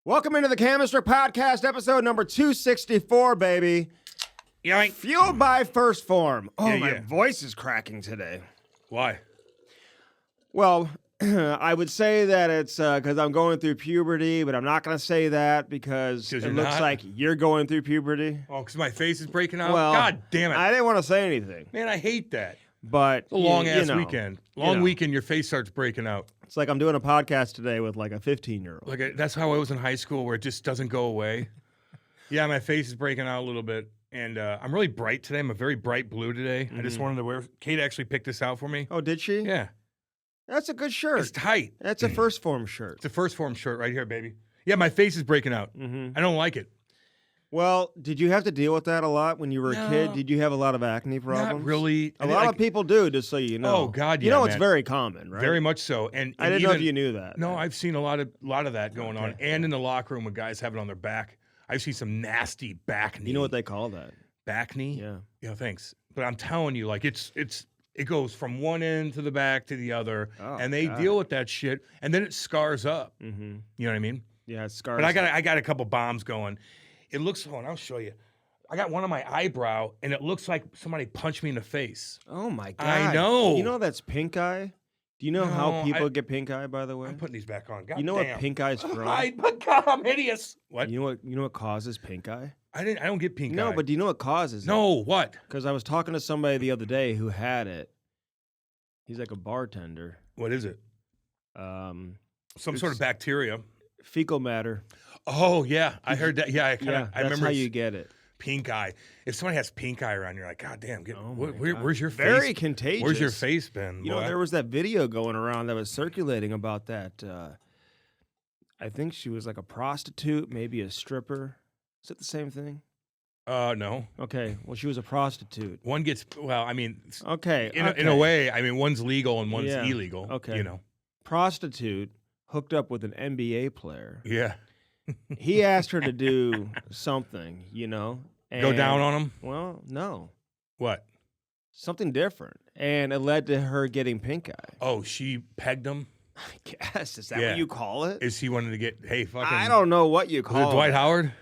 Welcome into the Cam Strick Podcast, episode number 264, baby. Yoink. Fueled by First Form. Oh, Yeah, my yeah. voice is cracking today. Why? Well, I would say that it's because I'm going through puberty, but I'm not going to say that because it you're looks not? like you're going through puberty. Oh, because my face is breaking out? Well, God damn it. I didn't want to say anything, Man, I hate that. but It's a long-ass you know, weekend. Long weekend, your face starts breaking out. It's like I'm doing a podcast today with like a 15-year-old. Like that's how I was in high school, where it just doesn't go away. Yeah, my face is breaking out a little bit. And I'm really bright today. I'm a very bright blue today. I just wanted to wear. Kate actually picked this out for me. Oh, did she? Yeah. That's a good shirt. It's tight. That's a First Form shirt. It's a First Form shirt right here, baby. Yeah, my face is breaking out. I don't like it. Well, did you have to deal with that a lot when you were a kid? No. Did you have a lot of acne problems? Not really. A lot of people do, just so you know. Oh, God, You yeah, know it's man. very common, right? Very much so. And I didn't know if even- you knew that. No, I've seen a lot of that going on, Okay. and in the locker room with guys have it on their back. I've seen some nasty back knee. You know what they call that? back knee? Yeah. Yeah, thanks. But I'm telling you, like it goes from one end to the back to the other, Oh, and they God. deal with that shit, and then it scars up. Mm-hmm. You know what I mean? Yeah, it's scars. But I got a couple bombs going. It looks. Hold on, I'll show you. I got one on my eyebrow, and it looks like somebody punched me in the face. Oh my God! I know. You know that's pink eye. Do you know how No, people get pink eye? By the way, I'm putting these back on. God you know damn. what pink eye's from? My God, I'm hideous. What? You know what causes pink eye? I don't get pink eye. No, but do you know what causes it? no, what? Because I was talking to somebody the other day who had it. He's like a bartender. What is it? Um, Some sort of bacteria. fecal matter. Oh yeah, I heard that. Yeah, I That's remember how you get it. pink eye. If somebody has pink eye around, you're like, God damn, Oh my God. where's your face? Very contagious. Where's your face been? You know, boy? there was that video going around that was circulating about that. I think she was like a prostitute, maybe a stripper. Is it the same thing? No. Okay, well, she was a prostitute. One gets well. I mean, Okay, in a way, I mean, one's legal and one's Yeah. illegal. Okay. You know. Prostitute hooked up with an NBA player. Yeah. He asked her to do something, you know. Go and- down on them. Well, no, What? something different, and it led to her getting pink eye. Oh, she pegged him. I guess is that Yeah. what you call it? Is he wanted to get? Hey, fucking. I don't know what you Was call it Dwight it. Howard?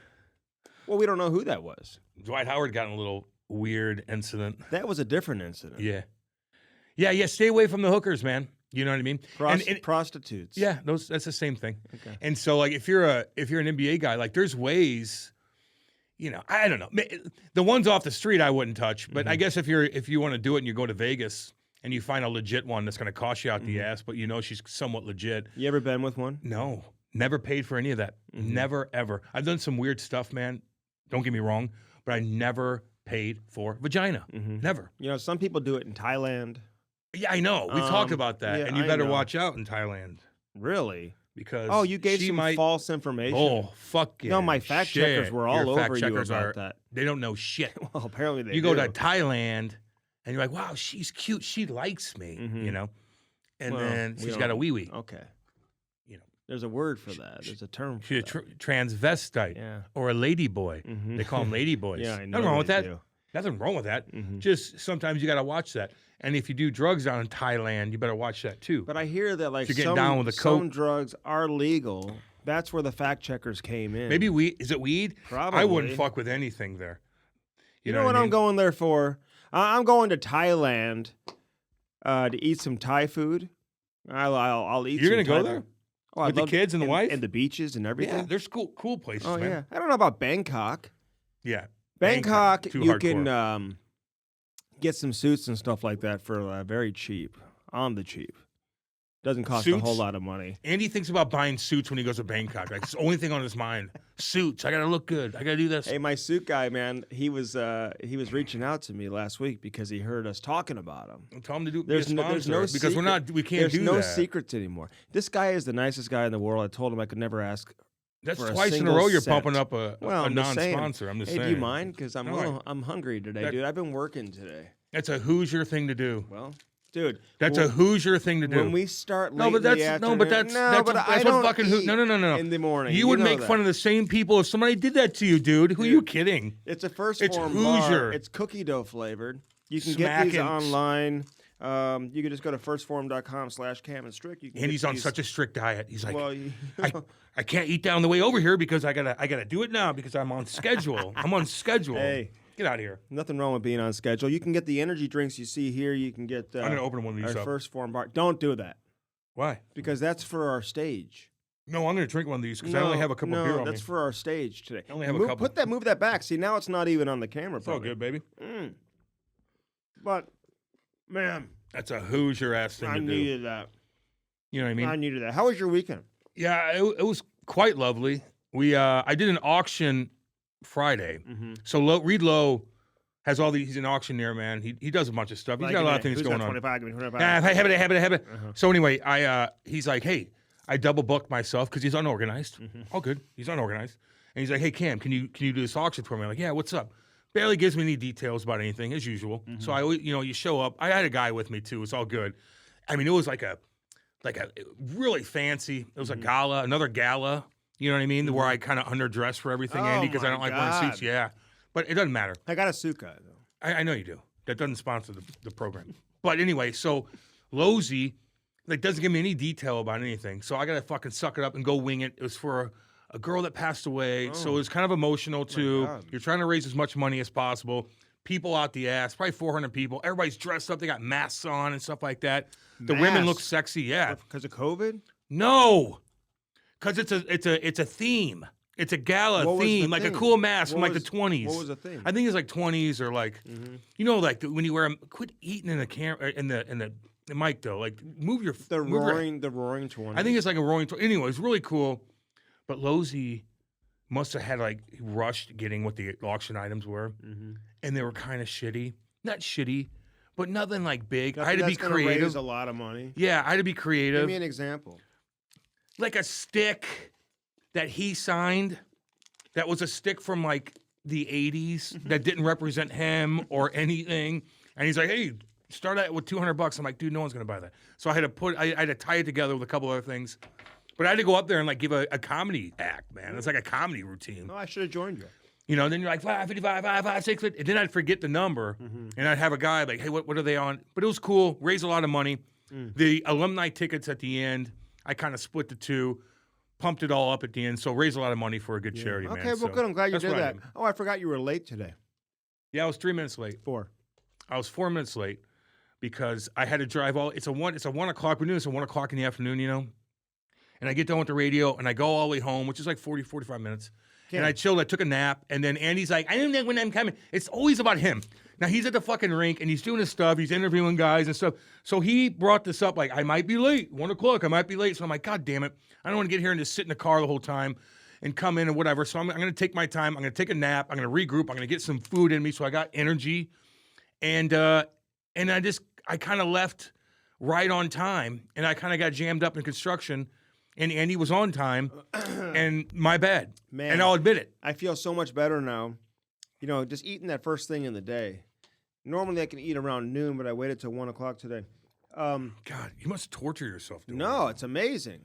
Well, we don't know who that was. Dwight Howard got in a little weird incident. That was a different incident. Yeah. Yeah. Stay away from the hookers, man. You know what I mean? And- Prostitutes. Yeah, that's the same thing. Okay. And so like if you're an NBA guy, like there's ways, you know, I don't know. The ones off the street I wouldn't touch, but I guess if you want to do it and you go to Vegas and you find a legit one that's going to cost you out the ass, but you know she's somewhat legit. You ever been with one? No, never paid for any of that. Never ever. I've done some weird stuff, man. Don't get me wrong, but I never paid for vagina. Never. You know, some people do it in Thailand. Yeah, I know. We talked about that, yeah, and you I better know. watch out in Thailand Really? because Oh, you gave she some might, false information. Oh, fuck yeah. No, my fact checkers shit. were all Your fact over you checkers about that. They don't know shit. Well, apparently they You go do. to Thailand and you're like, wow, she's cute. She likes me, you know? And Well, then we she's don't- got a wee-wee. Okay. You know. There's a word for that. There's a term for She's a that. transvestite Yeah. or a lady boy. Mhm. They call them lady boys. Yeah, I know Nothing wrong with they that. do. Nothing wrong with that. Mhm. Just sometimes you got to watch that. And if you do drugs down in Thailand, you better watch that too. But I hear that like If you're getting some, down with a some coke- drugs are legal. That's where the fact checkers came in. Maybe weed. Is it weed? Probably. I wouldn't fuck with anything there. You know what I I'm mean? going there for? I'm going to Thailand to eat some Thai food. I'll eat. You're some gonna go Thai there? food. Oh, I'd With the love- kids and the wife? and the beaches and everything. Yeah, there's cool places, Oh man. yeah. I don't know about Bangkok. Yeah. Bangkok, Too you hardcore. can get some suits and stuff like that for very cheap, on the cheap. Doesn't cost a whole Suits? lot of money. Andy thinks about buying suits when he goes to Bangkok. Like it's the only thing on his mind. Suits. I gotta look good. I gotta do this. Hey, my suit guy, man, he was reaching out to me last week because he heard us talking about him. Tell him to do. There's be a no sponsor, because we're secret. not. We can't There's do no that. secrets anymore. This guy is the nicest guy in the world. I told him I could never ask. That's for a twice in a single row you're cent. pumping up a I'm just saying. non-sponsor. I'm just Hey, saying. do you mind? Because No, I'm hungry today, that- dude. I've been working today. That's a Hoosier thing to do. Well, dude, That's a Hoosier thing to do. when we start late no, but in the that's afternoon, that's no, but I what don't fucking eat no. in the morning. You would know make that. fun of the same people if somebody did that to you, dude. Who are you kidding? It's a first It's form Hoosier. bar. It's cookie dough flavored. You can get these Smacking- online. You can just go to firstform.com/Cam and Strick. You can And he's on such a strict diet. He's like, well, I can't eat down the way over here because I gotta do it now because I'm on schedule. I'm on schedule. Hey. Get out of here. Nothing wrong with being on schedule. You can get the energy drinks you see here. You can get I'm gonna open one of these our up. First Form bar. Don't do that Why? because that's for our stage. No, I'm gonna drink one of these because I only have a couple beer on me. that's for our stage today. I only have a couple. Move that back. See, now it's not even on the camera. It's all good, baby. But man, That's a Hoosier ass thing I to do. needed that. You know what I mean? I needed that. How was your weekend? Yeah, it was quite lovely. I did an auction Friday. So Reed Lowe has all these. He's an auctioneer, man. He does a bunch of stuff. He's got a lot of things going on. 25, give me 25. Have it. So anyway, he's like, hey, I double booked myself because he's unorganized. All good. He's unorganized, and he's like, hey Cam, can you do this auction for me? I'm like, yeah, what's up? Barely gives me any details about anything as usual. So I always, you show up. I had a guy with me too. It's all good. I mean, it was like a really fancy. It was a gala, another gala. You know what I mean? Where I kind of underdress for everything, Andy, because I don't like wearing suits. Yeah, but it doesn't matter. I got a suit guy though. I know you do. That doesn't sponsor the program. But anyway, so Losey doesn't give me any detail about anything. So I gotta fucking suck it up and go wing it. It was for a girl that passed away. So it was kind of emotional too. You're trying to raise as much money as possible. People out the ass, probably 400 people. Everybody's dressed up. They got masks on and stuff like that. The women look sexy. Yeah. Because of COVID? No. Because it's a theme. It's a gala theme, like a cool mask from like the 20s. What was the theme? I think it's like 20s or like, when you wear them. Quit eating in the camera in the mic though. Like move your the roaring 20s. I think it's like a roaring. Anyway, it's really cool. But Losey must have had he rushed getting what the auction items were, and they were kind of shitty. Not shitty, but nothing like big. I had to be creative. Raise a lot of money. Yeah, I had to be creative. Give me an example. Like a stick that he signed that was a stick from like the 80s that didn't represent him or anything. And he's like, hey, start out with $200. I'm like, dude, no one's going to buy that. So I had to tie it together with a couple other things. But I had to go up there and give a comedy act, man. It's like a comedy routine. No, I should have joined you. Then you're like 555, 556, and then I'd forget the number, and I'd have a guy like, hey, what are they on? But it was cool, raised a lot of money. The alumni tickets at the end, I kind of split the two, pumped it all up at the end, so raised a lot of money for a good charity, man. Okay, well, good. I'm glad you did that. Oh, I forgot you were late today. Yeah, I was 3 minutes late. 4. I was 4 minutes late because I had to drive It's a 1 o'clock. We're doing this at 1 o'clock in the afternoon, And I get done with the radio, and I go all the way home, which is like 40, 45 minutes. And I chilled. I took a nap, and then Andy's like, I don't know when I'm coming. It's always about him. Now, he's at the fucking rink, and he's doing his stuff. He's interviewing guys and stuff. So he brought this up, I might be late. 1 o'clock, I might be late. So I'm like, God damn it. I don't want to get here and just sit in the car the whole time and come in and whatever. So I'm going to take my time. I'm going to take a nap. I'm going to regroup. I'm going to get some food in me so I got energy. And I kind of left right on time, and I kind of got jammed up in construction. And Andy was on time, and my bad. Man, and I'll admit it. I feel so much better now. Just eating that first thing in the day. Normally I can eat around noon, but I waited till 1 o'clock today. God, you must torture yourself doing No, that. it's amazing.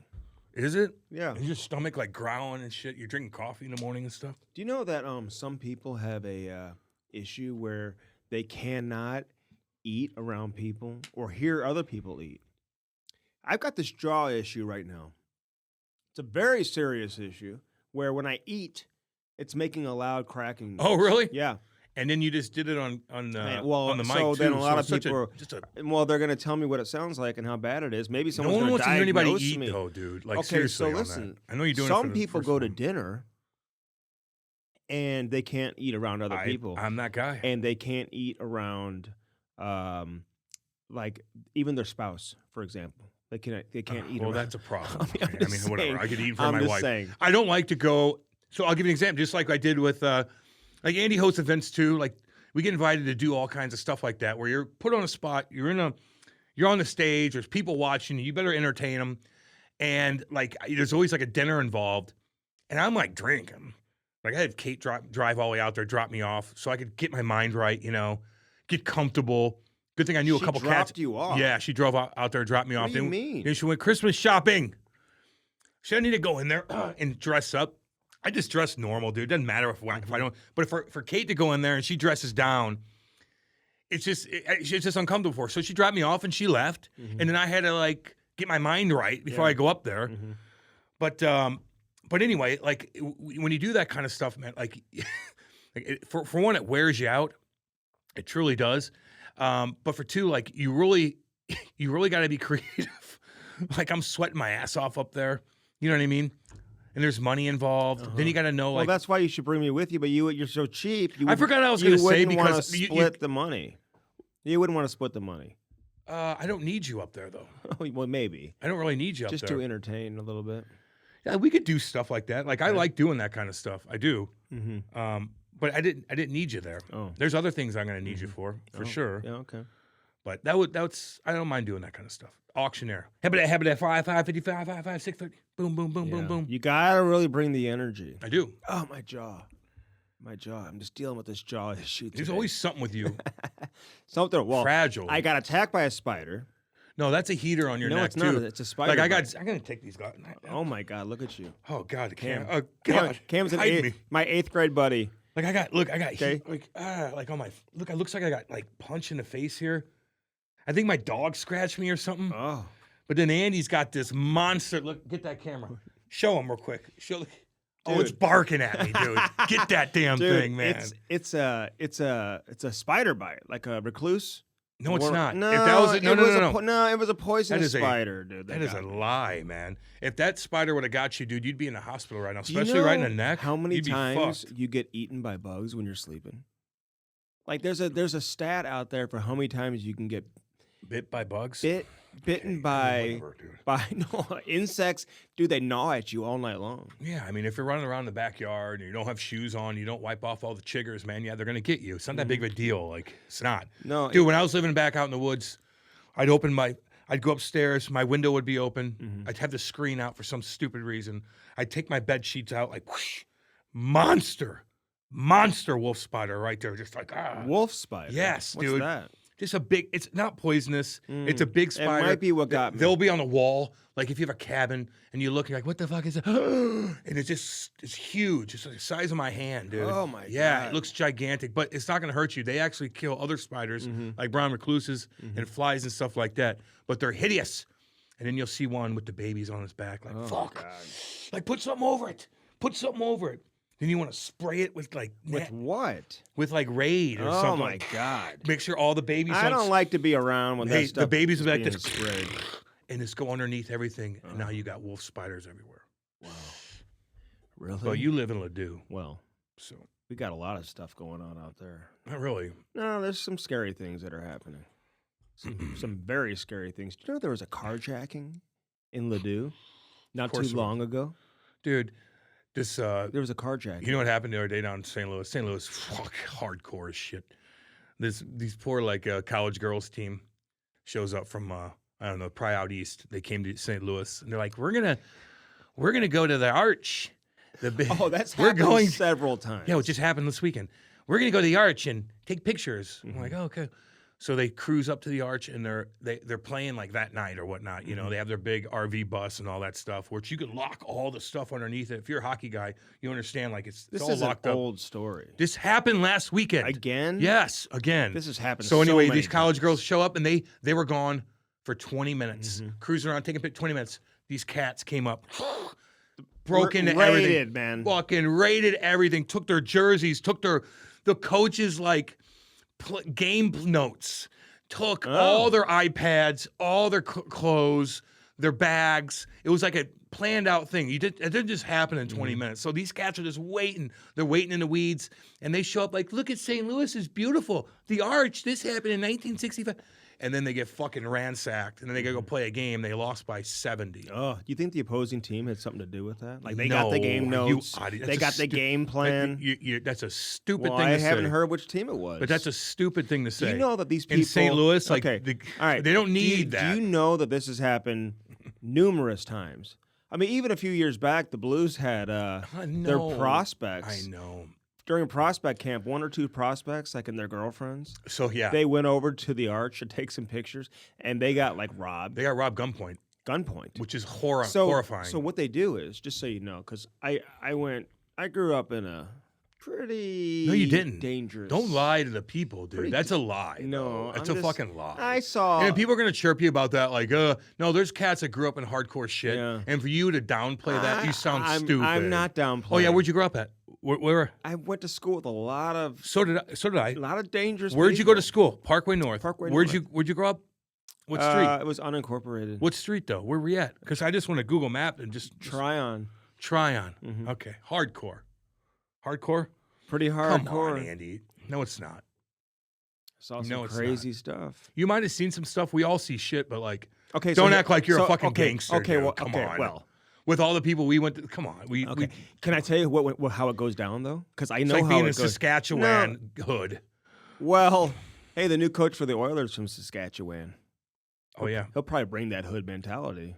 Is it? Yeah. Is your stomach growling and shit? You're drinking coffee in the morning and stuff? Do you know that some people have a issue where they cannot eat around people or hear other people eat? I've got this jaw issue right now. It's a very serious issue where when I eat, it's making a loud cracking noise. Oh, really? Yeah. And then you just did it on the mic so too. then a lot of it's people they're going to tell me what it sounds like and how bad it is. Maybe no someone's one going wants to to hear anybody diagnose eat me. though, dude. Okay, Seriously, so on listen. that. I know you're doing some it for people the go first to one. dinner and they can't eat around other people. I'm that guy. And they can't eat around, even their spouse, for example. They can't eat. Well, around. that's a problem. I I mean, whatever. I could eat in front I'm of my just wife. saying. I don't like to go. So I'll give you an example, just like I did with, Andy hosts events too. We get invited to do all kinds of stuff like that, where you're put on a spot, you're on the stage, there's people watching, you better entertain them, and there's always a dinner involved, and I'm drinking. I had Kate drive all the way out there, drop me off, so I could get my mind right, get comfortable. Good thing I knew a couple cats. She dropped you off. Yeah, she drove out there, dropped me off. What do you mean? Then she went Christmas shopping. She didn't need to go in there and dress up. I just dress normal, dude. Doesn't matter if I don't. But for Kate to go in there and she dresses down, it's just uncomfortable for her. So she dropped me off and she left, and then I had to like get my mind right before I go up there. But anyway, like when you do that kind of stuff, man, like, for one, it wears you out. It truly does. But for two, like you really got to be creative. Like I'm sweating my ass off up there. You know what I mean? And there's money involved. Then you got to know, like, well, that's why you should bring me with you. But you're so cheap. I forgot what I was going to say because split the money. You wouldn't want to split the money. I don't need you up there though. Well, maybe I don't really need you up there. Just to entertain a little bit. Yeah, we could do stuff like that. Like I like doing that kind of stuff. I do. But I didn't need you there. Oh. There's other things I'm going to need you for sure. Yeah, okay. But that's I don't mind doing that kind of stuff. Auctioneer. Habit 5, 55, 5, 5, 6, 30. Boom, boom, boom, boom, boom. You gotta really bring the energy. I do. Oh, my jaw. I'm just dealing with this jaw issue today. There's always something with you. Something. Well, fragile. I got attacked by a spider. No, that's a heater on your neck. No, it's not. It's a spider. Like I'm gonna take these guys. Oh my God! Look at you. Oh God, Cam. Cam. Oh God, Cam's my 8th grade buddy. Like I got okay. like on my look. It looks like I got like punched in the face here. I think my dog scratched me or something. Oh. But then Andy's got this monster. Look, get that camera. Show him real quick. Oh, it's barking at me, dude. Get that damn thing, man. It's a spider bite, like a recluse. No, it's not. No, if that was no. No, it was a poisonous spider, dude. That is a lie, man. If that spider would have got you, dude, you'd be in the hospital right now, especially right in the neck. How many times you get eaten by bugs when you're sleeping? Like there's a stat out there for how many times you can get bit by bugs. Bitten by insects, dude. They gnaw at you all night long. Yeah, I mean, if you're running around the backyard and you don't have shoes on, you don't wipe off all the chiggers, man. Yeah, they're gonna get you. It's not that big of a deal. Like it's not. No, dude. When I was living back out in the woods, I'd go upstairs. My window would be open. I'd have the screen out for some stupid reason. I'd take my bed sheets out, like whoosh, monster wolf spider right there, just like wolf spider. Yes, What's dude. That? Just a big, it's not poisonous. It's a big spider. It might be what got me. They'll be on the wall. Like if you have a cabin and you look, you're like, what the fuck is that? And it's huge. It's like the size of my hand, dude. Oh my God. Yeah, it looks gigantic, but it's not going to hurt you. They actually kill other spiders like brown recluses and flies and stuff like that. But they're hideous. And then you'll see one with the babies on its back. Like, fuck. Like put something over it. Then you want to spray it with like with what? With like Raid or something. Oh my God! Make sure all the babies. I don't like to be around when that stuff the babies are like this, sprayed, and just go underneath everything. And now you got wolf spiders everywhere. Wow. Really? Well, you live in Ladue. Well, so we got a lot of stuff going on out there. Not really. No, there's some scary things that are happening. Some very scary things. Do you know there was a carjacking in Ladue not too long ago? Dude. There was a carjacking. You know what happened the other day down in St. Louis? St. Louis, fuck, hardcore as shit. These poor college girls team shows up from I don't know, probably out east. They came to St. Louis and they're like, we're gonna go to the Arch. That's happened several times. Yeah, it just happened this weekend. We're gonna go to the Arch and take pictures. I'm like, oh, okay. So they cruise up to the Arch and they're playing like that night or whatnot. You know, they have their big RV bus and all that stuff, which you could lock all the stuff underneath it. If you're a hockey guy, you understand like it's all locked up. This is an old story. This happened last weekend. Again? Yes, again. This has happened. So anyway, these college girls show up and they were gone for 20 minutes, cruising around, taking 20 minutes. These cats came up, broke into everything, man. Fucking raided everything. Took their jerseys. Took the coaches game notes, took all their iPads, all their clothes, their bags. It was like a planned out thing. It didn't just happen in 20 minutes. So these cats are just waiting. They're waiting in the weeds, and they show up like, look at St. Louis is beautiful. The Arch, this happened in 1965. And then they get fucking ransacked, and then they gotta go play a game. They lost by 70. Oh, do you think the opposing team had something to do with that? Like they got the game notes, they got the game plan. That's a stupid thing to say. I haven't heard which team it was. But that's a stupid thing to say. Do you know that these people in St. Louis, all right, they don't need that. Do you know that this has happened numerous times? I mean, even a few years back, the Blues had their prospects. I know. During prospect camp, 1 or 2 prospects, like, and their girlfriends. So, yeah. They went over to the Arch to take some pictures, and they got, robbed. They got robbed gunpoint. Which is horrifying. So what they do is, just so you know, because I grew up in a pretty. No, you didn't. Dangerous. Don't lie to the people, dude. That's a lie. No, that's a fucking lie. I saw. And people are gonna chirp you about that, like, no, there's cats that grew up in hardcore shit, and for you to downplay that, you sound stupid. I'm not downplaying. Oh yeah, where'd you grow up at? Where? I went to school with a lot of. So did I. A lot of dangerous. Where'd you people. go to school? Parkway North. Parkway Where'd North. you grow up? What street? It was unincorporated. What street though? Where were we at? Because I just want to Google map and just Tryon. Mm-hmm. Okay, hardcore. Pretty hardcore. Come on, Andy. No, it's not. Saw some crazy stuff. You might have seen some stuff. We all see shit, but like, okay, don't act like you're a fucking gangster. Okay, dude. well, come okay, on. well, with all the people we went to, come on. We Can I tell you how it goes down though? Because I know it's like how being it in goes. Saskatchewan hood. Well, hey, the new coach for the Oilers from Saskatchewan. Oh yeah, he'll probably bring that hood mentality.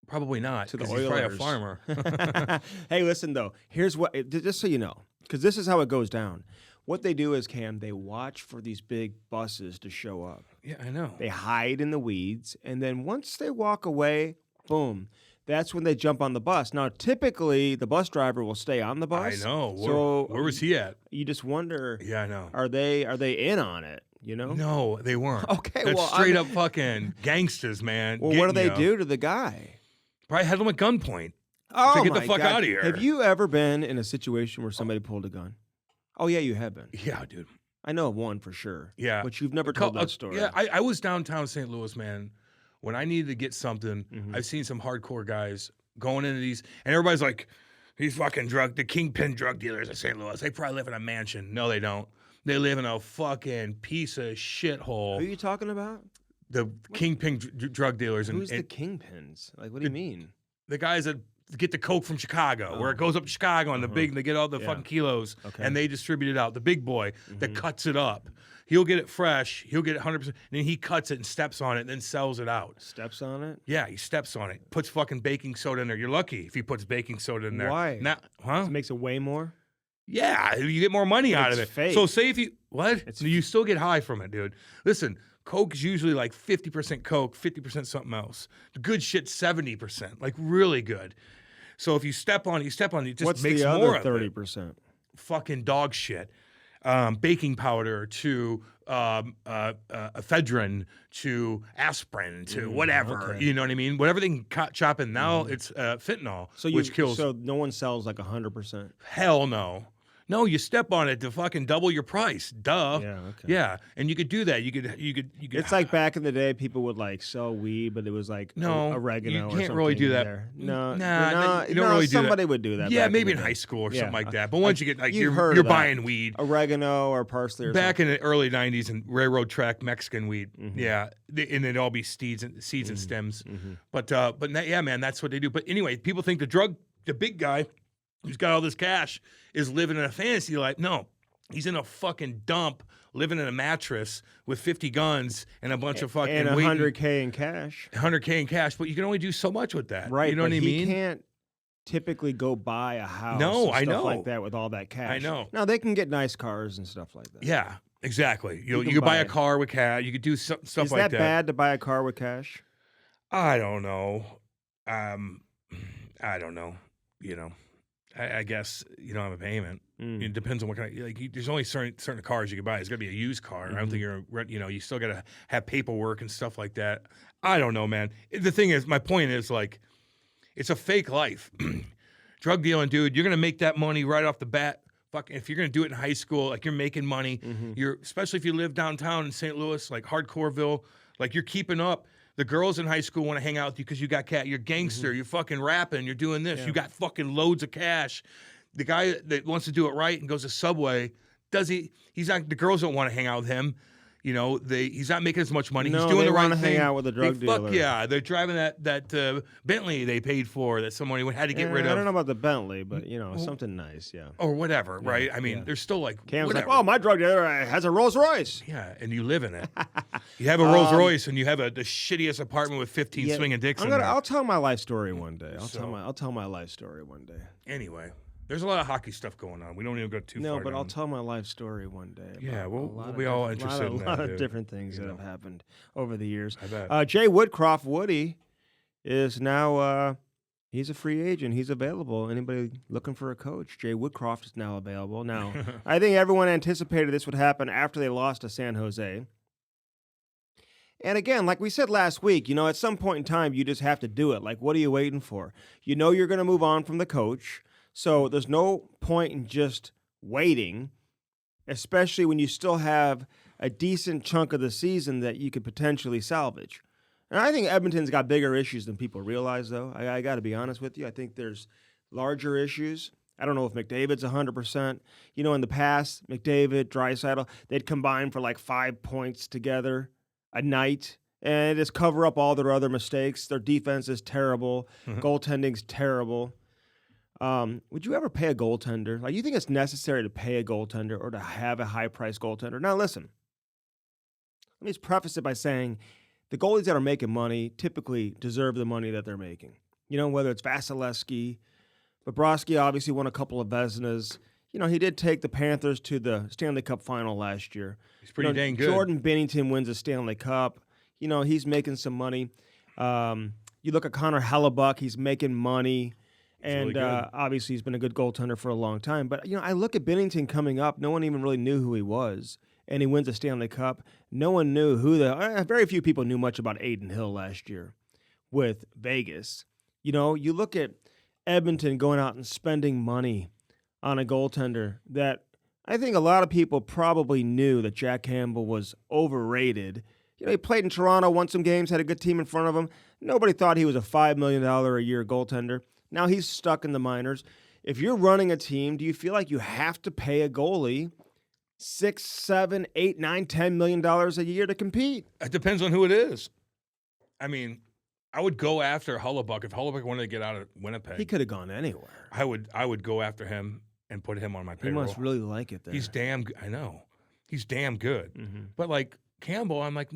Probably not, to the because he's Oilers. probably a farmer. Hey, listen though. Here's what, just so you know, because this is how it goes down. What they do is, Cam, they watch for these big buses to show up. Yeah, I know. They hide in the weeds, and then once they walk away, boom, that's when they jump on the bus. Now, typically, the bus driver will stay on the bus. I know. So where was he at? You just wonder. Yeah, I know. Are they in on it? You know? No, they weren't. Okay, that's well, straight up fucking gangsters, man. Well, what do they do to the guy? Probably had him at gunpoint. Oh, to get my the fuck God. out of here. Have you ever been in a situation where somebody pulled a gun? Oh, yeah, you have been. Yeah, dude. I know of one for sure. Yeah. But you've never told that story. Yeah, I was downtown St. Louis, man. When I needed to get something, I've seen some hardcore guys going into these, and everybody's like, these fucking the kingpin drug dealers in St. Louis, they probably live in a mansion. No, they don't. They live in a fucking piece of shithole. Who are you talking about? The kingpin drug dealers. Who's the kingpins? Like, what do you mean? The guys that get the coke from Chicago, where it goes up to Chicago and they get all the fucking kilos, and they distribute it out. The big boy that cuts it up, he'll get it fresh, he'll get it 100%, and then he cuts it and steps on it and then sells it out. Steps on it? Yeah, he steps on it. Puts fucking baking soda in there. You're lucky if he puts baking soda in there. Why? Huh? It makes it way more? Yeah, you get more money out of it. Fake. So say if you, you still get high from it, dude. Listen, Coke is usually like 50% Coke, 50% something else. The good shit's 70%, like really good. So if you step on it, it just makes more of it. What's the other 30%? Fucking dog shit. Baking powder to ephedrine to aspirin to whatever. Okay. You know what I mean? Whatever they can chop in now, it's fentanyl, which kills. So no one sells like 100%? Hell no. No, you step on it to fucking double your price. Duh. Yeah, okay. Yeah, and you could do that. You could. It's like back in the day, people would like sell weed, but it was like oregano. You or can't something really do in that. there. You don't really do that. Somebody would do that. Yeah, back maybe in in the high day. school or Yeah. something like that. But once you get you're you're buying weed. Oregano or parsley or back something. in the early '90s and railroad track Mexican weed. Yeah, and it'd all be seeds and stems. But yeah, man, that's what they do. But anyway, people think the big guy who's got all this cash is living in a fantasy life. No, he's in a fucking dump, living in a mattress with 50 guns and a bunch of fucking and $100K in cash. 100K in cash, but you can only do so much with that. Right, you know what I mean? He can't typically go buy a house. No, and I stuff know. like that with all that cash. I know. Now they can get nice cars and stuff like that. Yeah, exactly. You can could buy buy a it. car with cash. You could do stuff Is like that that. bad to buy a car with cash? I don't know. I don't know. You know, I guess you don't have a payment. It depends on what kind of, there's only certain cars you can buy. It's got to be a used car. I don't think you still got to have paperwork and stuff like that. I don't know, man. The thing is, my point is, like, it's a fake life. Drug dealing, dude, you're going to make that money right off the bat. Fuck, if you're going to do it in high school, like, you're making money. Especially if you live downtown in St. Louis, like Hardcoreville, like, you're keeping up. The girls in high school want to hang out with you because you got cat. You're gangster. You're fucking rapping. You're doing this. Yeah. You got fucking loads of cash. The guy that wants to do it right and goes to Subway, he's not. The girls don't want to hang out with him. You know, he's not making as much money. No, he's doing they the right wanna thing. hang out with a drug dealer. Fuck yeah, they're driving that Bentley they paid for that somebody had to get rid of. I don't know about the Bentley, but something nice, yeah. Or whatever, right? I mean, there's still like Cam's whatever. like, oh, my drug dealer has a Rolls Royce. Yeah, and you live in it. You have a Rolls Royce, and you have the shittiest apartment with 15 swinging dicks in there. I'll tell my life story one day. I'll tell my life story one day. Anyway, there's a lot of hockey stuff going on. We don't even go too far. No, but down. I'll tell my life story one day. Yeah, we'll be all interested in that. A lot dude. of different things that have happened over the years. I bet. Jay Woodcroft, Woody, is now He's a free agent. He's available. Anybody looking for a coach? Jay Woodcroft is now available. Now, I think everyone anticipated this would happen after they lost to San Jose. And again, like we said last week, at some point in time, you just have to do it. Like, what are you waiting for? You know you're going to move on from the coach, so there's no point in just waiting, especially when you still have a decent chunk of the season that you could potentially salvage. And I think Edmonton's got bigger issues than people realize, though. I got to be honest with you. I think there's larger issues. I don't know if McDavid's 100%. In the past, McDavid, Draisaitl, they'd combine for like 5 points together a night and just cover up all their other mistakes. Their defense is terrible. Goaltending's terrible. Would you ever pay a goaltender? Like, you think it's necessary to pay a goaltender or to have a high-priced goaltender? Now, listen. Let me just preface it by saying the goalies that are making money typically deserve the money that they're making. Whether it's Vasilevsky, Bobrovsky obviously won a couple of Vezinas. He did take the Panthers to the Stanley Cup final last year. He's pretty dang good. Jordan Binnington wins a Stanley Cup. He's making some money. You look at Connor Hellebuck, he's making money. And really obviously he's been a good goaltender for a long time. But, I look at Bennington coming up. No one even really knew who he was. And he wins a Stanley Cup. No one knew very few people knew much about Adin Hill last year with Vegas. You look at Edmonton going out and spending money on a goaltender that I think a lot of people probably knew that Jack Campbell was overrated. He played in Toronto, won some games, had a good team in front of him. Nobody thought he was a $5 million a year goaltender. Now he's stuck in the minors. If you're running a team, do you feel like you have to pay a goalie $6, $7, $8, $9, $10 million a year to compete? It depends on who it is. I mean, I would go after Hellebuck. If Hellebuck wanted to get out of Winnipeg, he could have gone anywhere. I would go after him and put him on my payroll. He must really like it there. He's damn good. I know. He's damn good. Mm-hmm. But like Campbell, I'm like,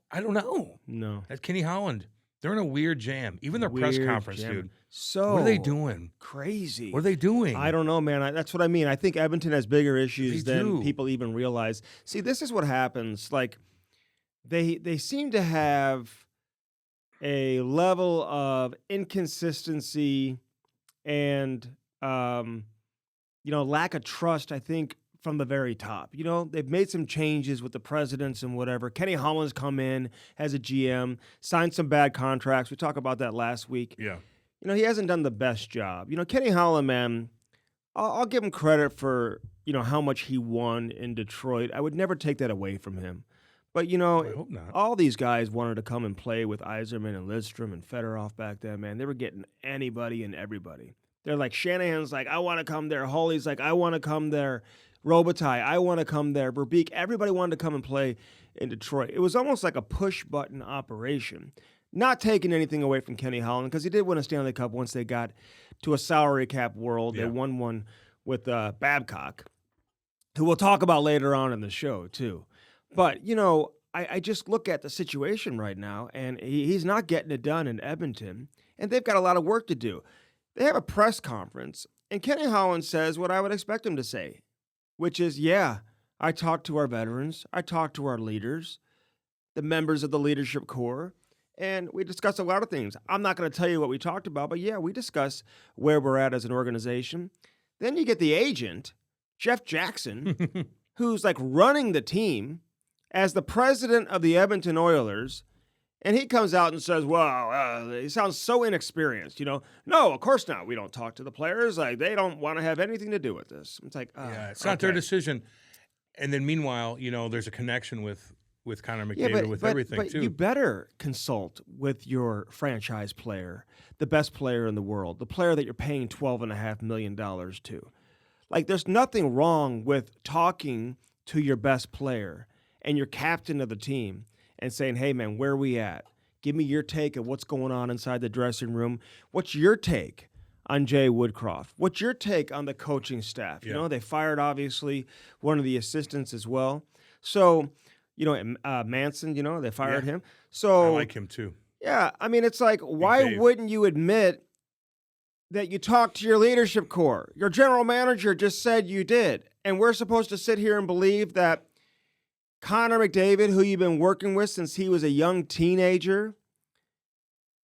I don't know. No. That's Kenny Holland. They're in a weird jam. Even their press conference, dude. So what are they doing? Crazy. What are they doing? I don't know, man. That's what I mean. I think Edmonton has bigger issues than people even realize. See, this is what happens. Like, they seem to have a level of inconsistency and lack of trust, I think, from the very top. They've made some changes with the presidents and whatever. Kenny Holland's come in as a GM, signed some bad contracts. We talked about that last week. Yeah. He hasn't done the best job. Kenny Holland, man, I'll give him credit for, how much he won in Detroit. I would never take that away from him. But, I hope not. All these guys wanted to come and play with Yzerman and Lidstrom and Fedorov back then, man. They were getting anybody and everybody. They're like, Shanahan's like, I want to come there. Hawley's like, I want to come there. Robitaille, I want to come there. Verbeek, everybody wanted to come and play in Detroit. It was almost like a push-button operation. Not taking anything away from Kenny Holland, because he did win a Stanley Cup once they got to a salary cap world. Yeah. They won one with Babcock, who we'll talk about later on in the show, too. But, I just look at the situation right now, and he's not getting it done in Edmonton, and they've got a lot of work to do. They have a press conference, and Kenny Holland says what I would expect him to say, which is, I talked to our veterans, I talked to our leaders, the members of the leadership core, and we discussed a lot of things. I'm not going to tell you what we talked about, but we discussed where we're at as an organization. Then you get the agent, Jeff Jackson, who's like running the team as the president of the Edmonton Oilers, and he comes out and says, well, he sounds so inexperienced, No, of course not. We don't talk to the players. Like, they don't want to have anything to do with this. It's like, it's not their decision. And then meanwhile, there's a connection with Connor McDavid, everything, too. But you better consult with your franchise player, the best player in the world, the player that you're paying $12.5 million to. Like, there's nothing wrong with talking to your best player and your captain of the team and saying, hey, man, where are we at? Give me your take of what's going on inside the dressing room. What's your take on Jay Woodcroft? What's your take on the coaching staff? They fired, obviously, one of the assistants as well. So, Manson, they fired him. So I like him, too. Yeah, I mean, it's like, why wouldn't you admit that you talked to your leadership core? Your general manager just said you did. And we're supposed to sit here and believe that Connor McDavid, who you've been working with since he was a young teenager,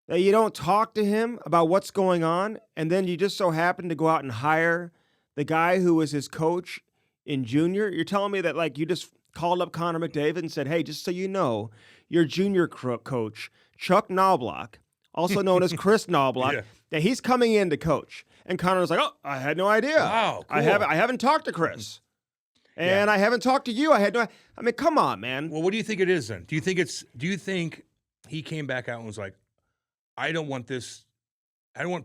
that you don't talk to him about what's going on, and then you just so happen to go out and hire the guy who was his coach in junior? You're telling me that, like, you just called up Connor McDavid and said, hey, just so you know, your junior coach, Chuck Knobloch, also known as Chris Knobloch, that he's coming in to coach. And Connor was like, oh, I had no idea. Wow, cool. I haven't talked to Chris. And I haven't talked to you. I mean, come on, man. Well, what do you think it is then? Do you think he came back out and was like, I don't want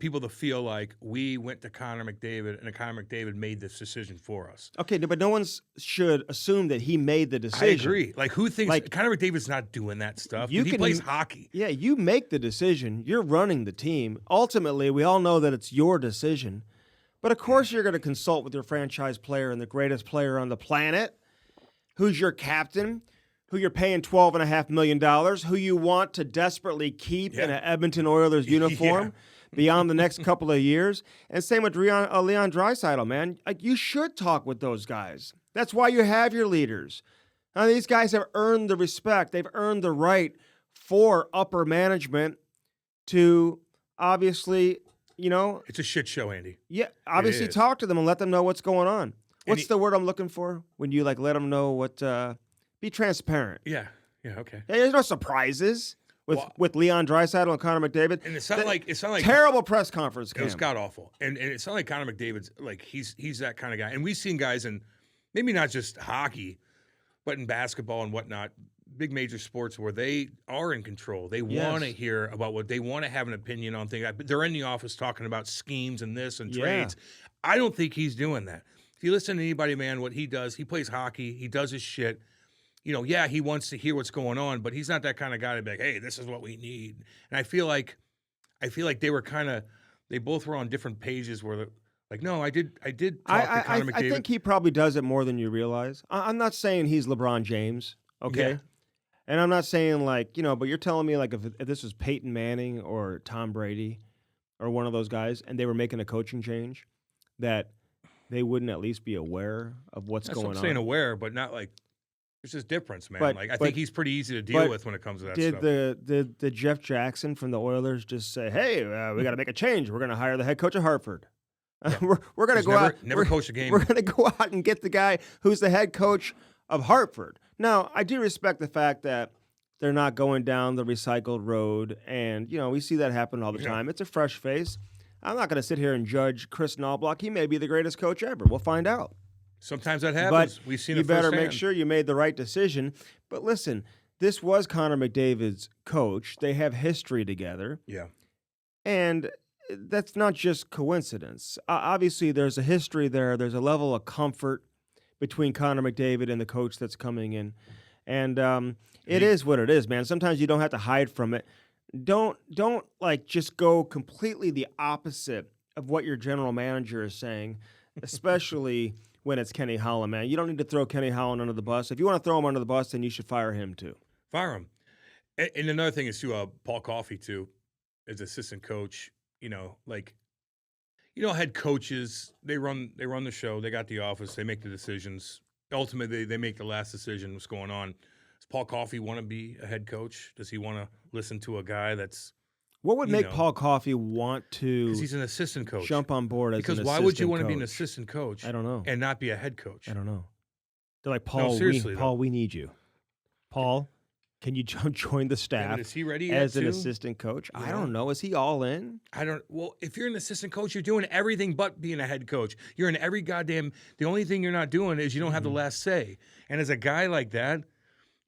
people to feel like we went to Connor McDavid and Connor McDavid made this decision for us. Okay, but no one should assume that he made the decision. I agree. Like, who thinks Connor McDavid's not doing that stuff? He plays hockey. Yeah, you make the decision. You're running the team. Ultimately, we all know that it's your decision. But of course you're going to consult with your franchise player and the greatest player on the planet, who's your captain, who you're paying $12.5 million, who you want to desperately keep in an Edmonton Oilers uniform beyond the next couple of years. And same with Leon Draisaitl, man. Like, you should talk with those guys. That's why you have your leaders. Now, these guys have earned the respect. They've earned the right for upper management to obviously, it's a shit show, Andy. Yeah, obviously talk to them and let them know what's going on. What's the word I'm looking for when you let them know what? Be transparent. Yeah. Okay. Yeah, there's no surprises with Leon Draisaitl and Connor McDavid. And it's not like terrible press conference. It was god awful, and it's not like Connor McDavid's like he's that kind of guy. And we've seen guys in maybe not just hockey, but in basketball and whatnot, big major sports where they are in control. They want to hear about what they want to have an opinion on things. They're in the office talking about schemes and this and trades. I don't think he's doing that. If you listen to anybody, man, what he does, he plays hockey. He does his shit. He wants to hear what's going on, but he's not that kind of guy to be like, hey, this is what we need. And I feel like they both were on different pages where like, no, I did talk to Connor McDavid. I think he probably does it more than you realize. I'm not saying he's LeBron James, okay? Yeah. And I'm not saying but you're telling me like if this was Peyton Manning or Tom Brady or one of those guys and they were making a coaching change, that they wouldn't at least be aware of what's going on. I'm saying aware, but not like, there's this difference, man. I think he's pretty easy to deal with when it comes to that stuff. Did Jeff Jackson from the Oilers just say, hey, we got to make a change. We're going to hire the head coach of Hartford. Yeah. We're going to go out. Never coach a game. We're going to go out and get the guy who's the head coach of Hartford. Now, I do respect the fact that they're not going down the recycled road. And, we see that happen all the time. It's a fresh face. I'm not going to sit here and judge Chris Knobloch. He may be the greatest coach ever. We'll find out. Sometimes that happens. But we've seen you it better firsthand. make sure you made the right decision. But listen, this was Connor McDavid's coach. They have history together. Yeah. And that's not just coincidence. Obviously, there's a history there. There's a level of comfort between Connor McDavid and the coach that's coming in. And it is what it is, man. Sometimes you don't have to hide from it. Don't just go completely the opposite of what your general manager is saying, especially when it's Kenny Holland, man. You don't need to throw Kenny Holland under the bus. If you want to throw him under the bus, then you should fire him too. Fire him. And another thing is too, Paul Coffey too, as assistant coach. Head coaches, they run the show. They got the office. They make the decisions. Ultimately, they make the last decision. What's going on? Does Paul Coffey want to be a head coach? Does he want to listen to a guy that's What would make Paul Coffey want to? Because he's an assistant coach. Jump on board as because an why assistant would you want to be an coach? assistant coach? I don't know. And not be a head coach. I don't know. They're like, Paul, seriously, Paul, we need you. Paul, can you join the staff is he ready as yet an too? assistant coach? I don't know. Is he all in? Well, if you're an assistant coach, you're doing everything but being a head coach. You're in every goddamn. The only thing you're not doing is you don't have the last say. And as a guy like that,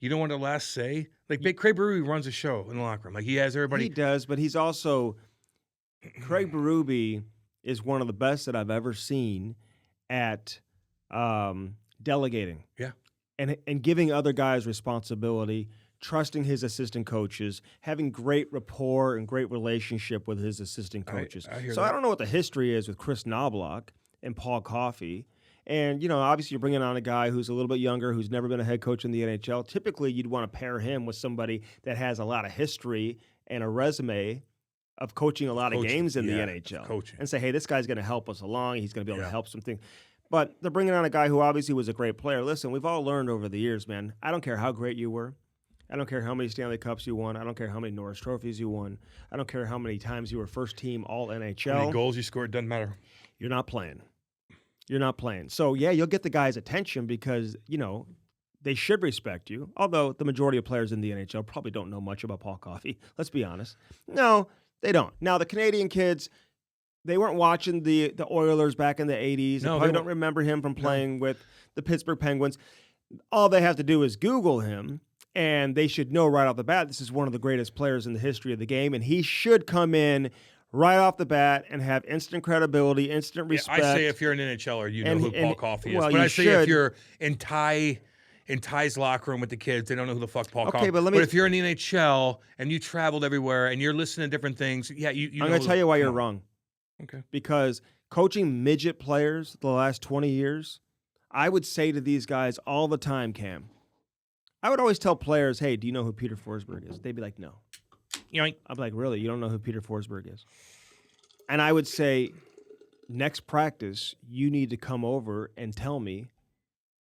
you don't want the last say. Like Craig Berube runs a show in the locker room. Like he has everybody. He does, but he's also Craig Berube is one of the best that I've ever seen at delegating. Yeah. And giving other guys responsibility, trusting his assistant coaches, having great rapport and great relationship with his assistant coaches. I hear so that. I don't know what the history is with Chris Knobloch and Paul Coffey. And, obviously you're bringing on a guy who's a little bit younger, who's never been a head coach in the NHL. Typically, you'd want to pair him with somebody that has a lot of history and a resume of coaching a lot of games in the NHL. Coaching. And say, hey, this guy's going to help us along. He's going to be able to help something. But they're bringing on a guy who obviously was a great player. Listen, we've all learned over the years, man. I don't care how great you were. I don't care how many Stanley Cups you won. I don't care how many Norris trophies you won. I don't care how many times you were first team all NHL. How many goals you scored, doesn't matter. You're not playing. You're not playing. So, yeah, you'll get the guys' attention because, they should respect you, although the majority of players in the NHL probably don't know much about Paul Coffey. Let's be honest. No, they don't. Now, the Canadian kids, they weren't watching the Oilers back in the 80s. They probably don't remember him from playing with the Pittsburgh Penguins. All they have to do is Google him, and they should know right off the bat this is one of the greatest players in the history of the game, and he should come in right off the bat and have instant credibility, instant respect. I say if you're an NHLer, you know who Paul Coffey is. Well, but I say if you're in Ty's locker room with the kids, they don't know who the fuck Paul Coffey is. But if you're in the NHL and you traveled everywhere and you're listening to different things, you I'm going to tell you why you're wrong. Okay. Because coaching midget players the last 20 years, I would say to these guys all the time, Cam, I would always tell players, hey, do you know who Peter Forsberg is? They'd be like, no. Yoink. I'm like, really? You don't know who Peter Forsberg is? And I would say, next practice, you need to come over and tell me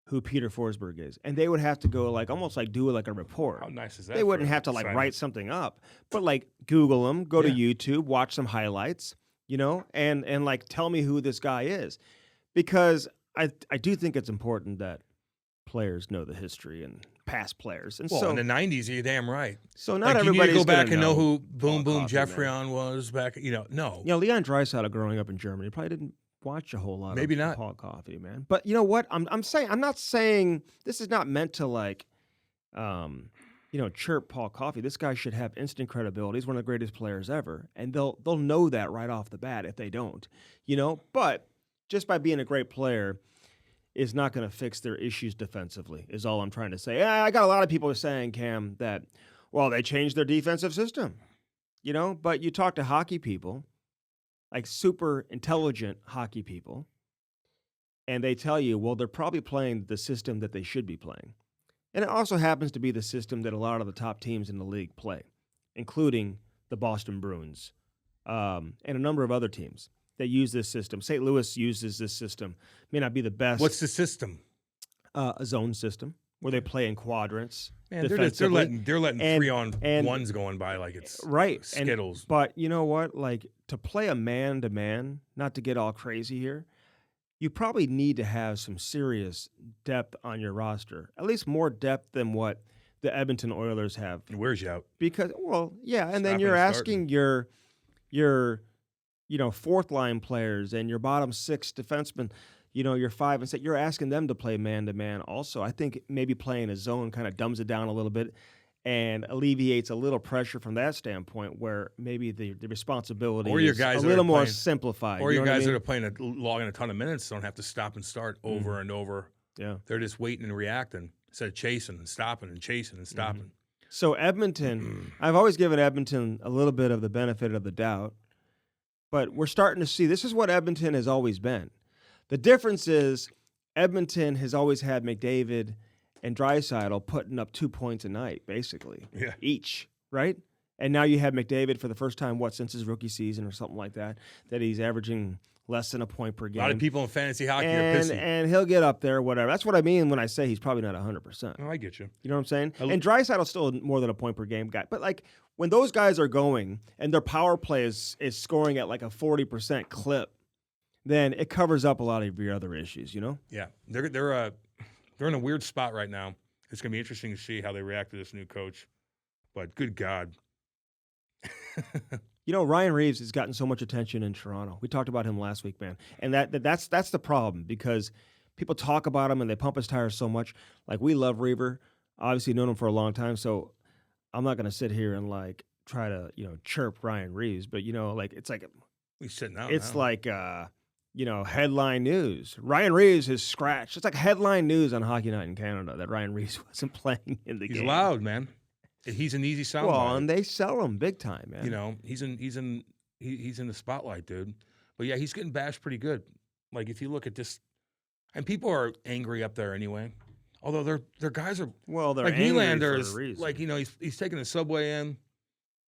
who Peter Forsberg is. And they would have to go almost do a report. How nice is that? They wouldn't have to write something up, but Google him, go to YouTube, watch some highlights, and tell me who this guy is. Because I do think it's important that players know the history and past players. And in the 90s, you're damn right. So not everybody go back and know who Boom Boom Jeffrion was back, no. Leon Draisaitl growing up in Germany probably didn't watch a whole lot of Paul Coffey, man. But you know what? I'm not saying this is not meant to chirp Paul Coffey. This guy should have instant credibility. He's one of the greatest players ever. And they'll know that right off the bat if they don't. But just by being a great player is not going to fix their issues defensively, is all I'm trying to say. I got a lot of people saying, Cam, that, they changed their defensive system. But you talk to hockey people, super intelligent hockey people, and they tell you, they're probably playing the system that they should be playing. And it also happens to be the system that a lot of the top teams in the league play, including the Boston Bruins and a number of other teams that use this system. St. Louis uses this system. May not be the best. What's the system? A zone system where they play in quadrants. Man, they're letting 3-on-1s going by like it's Skittles. But you know what? To play a man-to-man, not to get all crazy here, you probably need to have some serious depth on your roster. At least more depth than what the Edmonton Oilers have. It wears you out. Because, and then you're asking your fourth line players and your bottom six defensemen, your 5 and 6, you're asking them to play man-to-man also. I think maybe playing a zone kind of dumbs it down a little bit and alleviates a little pressure from that standpoint where maybe the responsibility is a little more simplified. Or your guys that are playing logging a ton of minutes don't have to stop and start over and over. Yeah. They're just waiting and reacting instead of chasing and stopping and chasing and stopping. So Edmonton, I've always given Edmonton a little bit of the benefit of the doubt, but we're starting to see this is what Edmonton has always been. The difference is Edmonton has always had McDavid and Draisaitl putting up 2 points a night, basically, each, right? And now you have McDavid for the first time, since his rookie season or something like that he's averaging less than a point per game. A lot of people in fantasy hockey are pissy. And he'll get up there, whatever. That's what I mean when I say he's probably not 100%. Oh, I get you. You know what I'm saying? And Draisaitl's still more than a point per game guy. But, when those guys are going and their power play is scoring at, a 40% clip, then it covers up a lot of your other issues, Yeah. They're in a weird spot right now. It's going to be interesting to see how they react to this new coach. But good God. Ryan Reaves has gotten so much attention in Toronto. We talked about him last week, man. And that's the problem because people talk about him and they pump his tires so much. We love Reaver. Obviously known him for a long time, so I'm not going to sit here and try to, chirp Ryan Reaves, but it's he's sitting out. It's headline news. Ryan Reaves is scratched. It's headline news on Hockey Night in Canada that Ryan Reaves wasn't playing in the game. He's loud, man. He's an easy sound. Well, and they sell him big time, man. He's in the spotlight, dude. But yeah, he's getting bashed pretty good. If you look at this, and people are angry up there anyway. Although their guys are they're angry Nylander's for a reason. He's taking the subway in.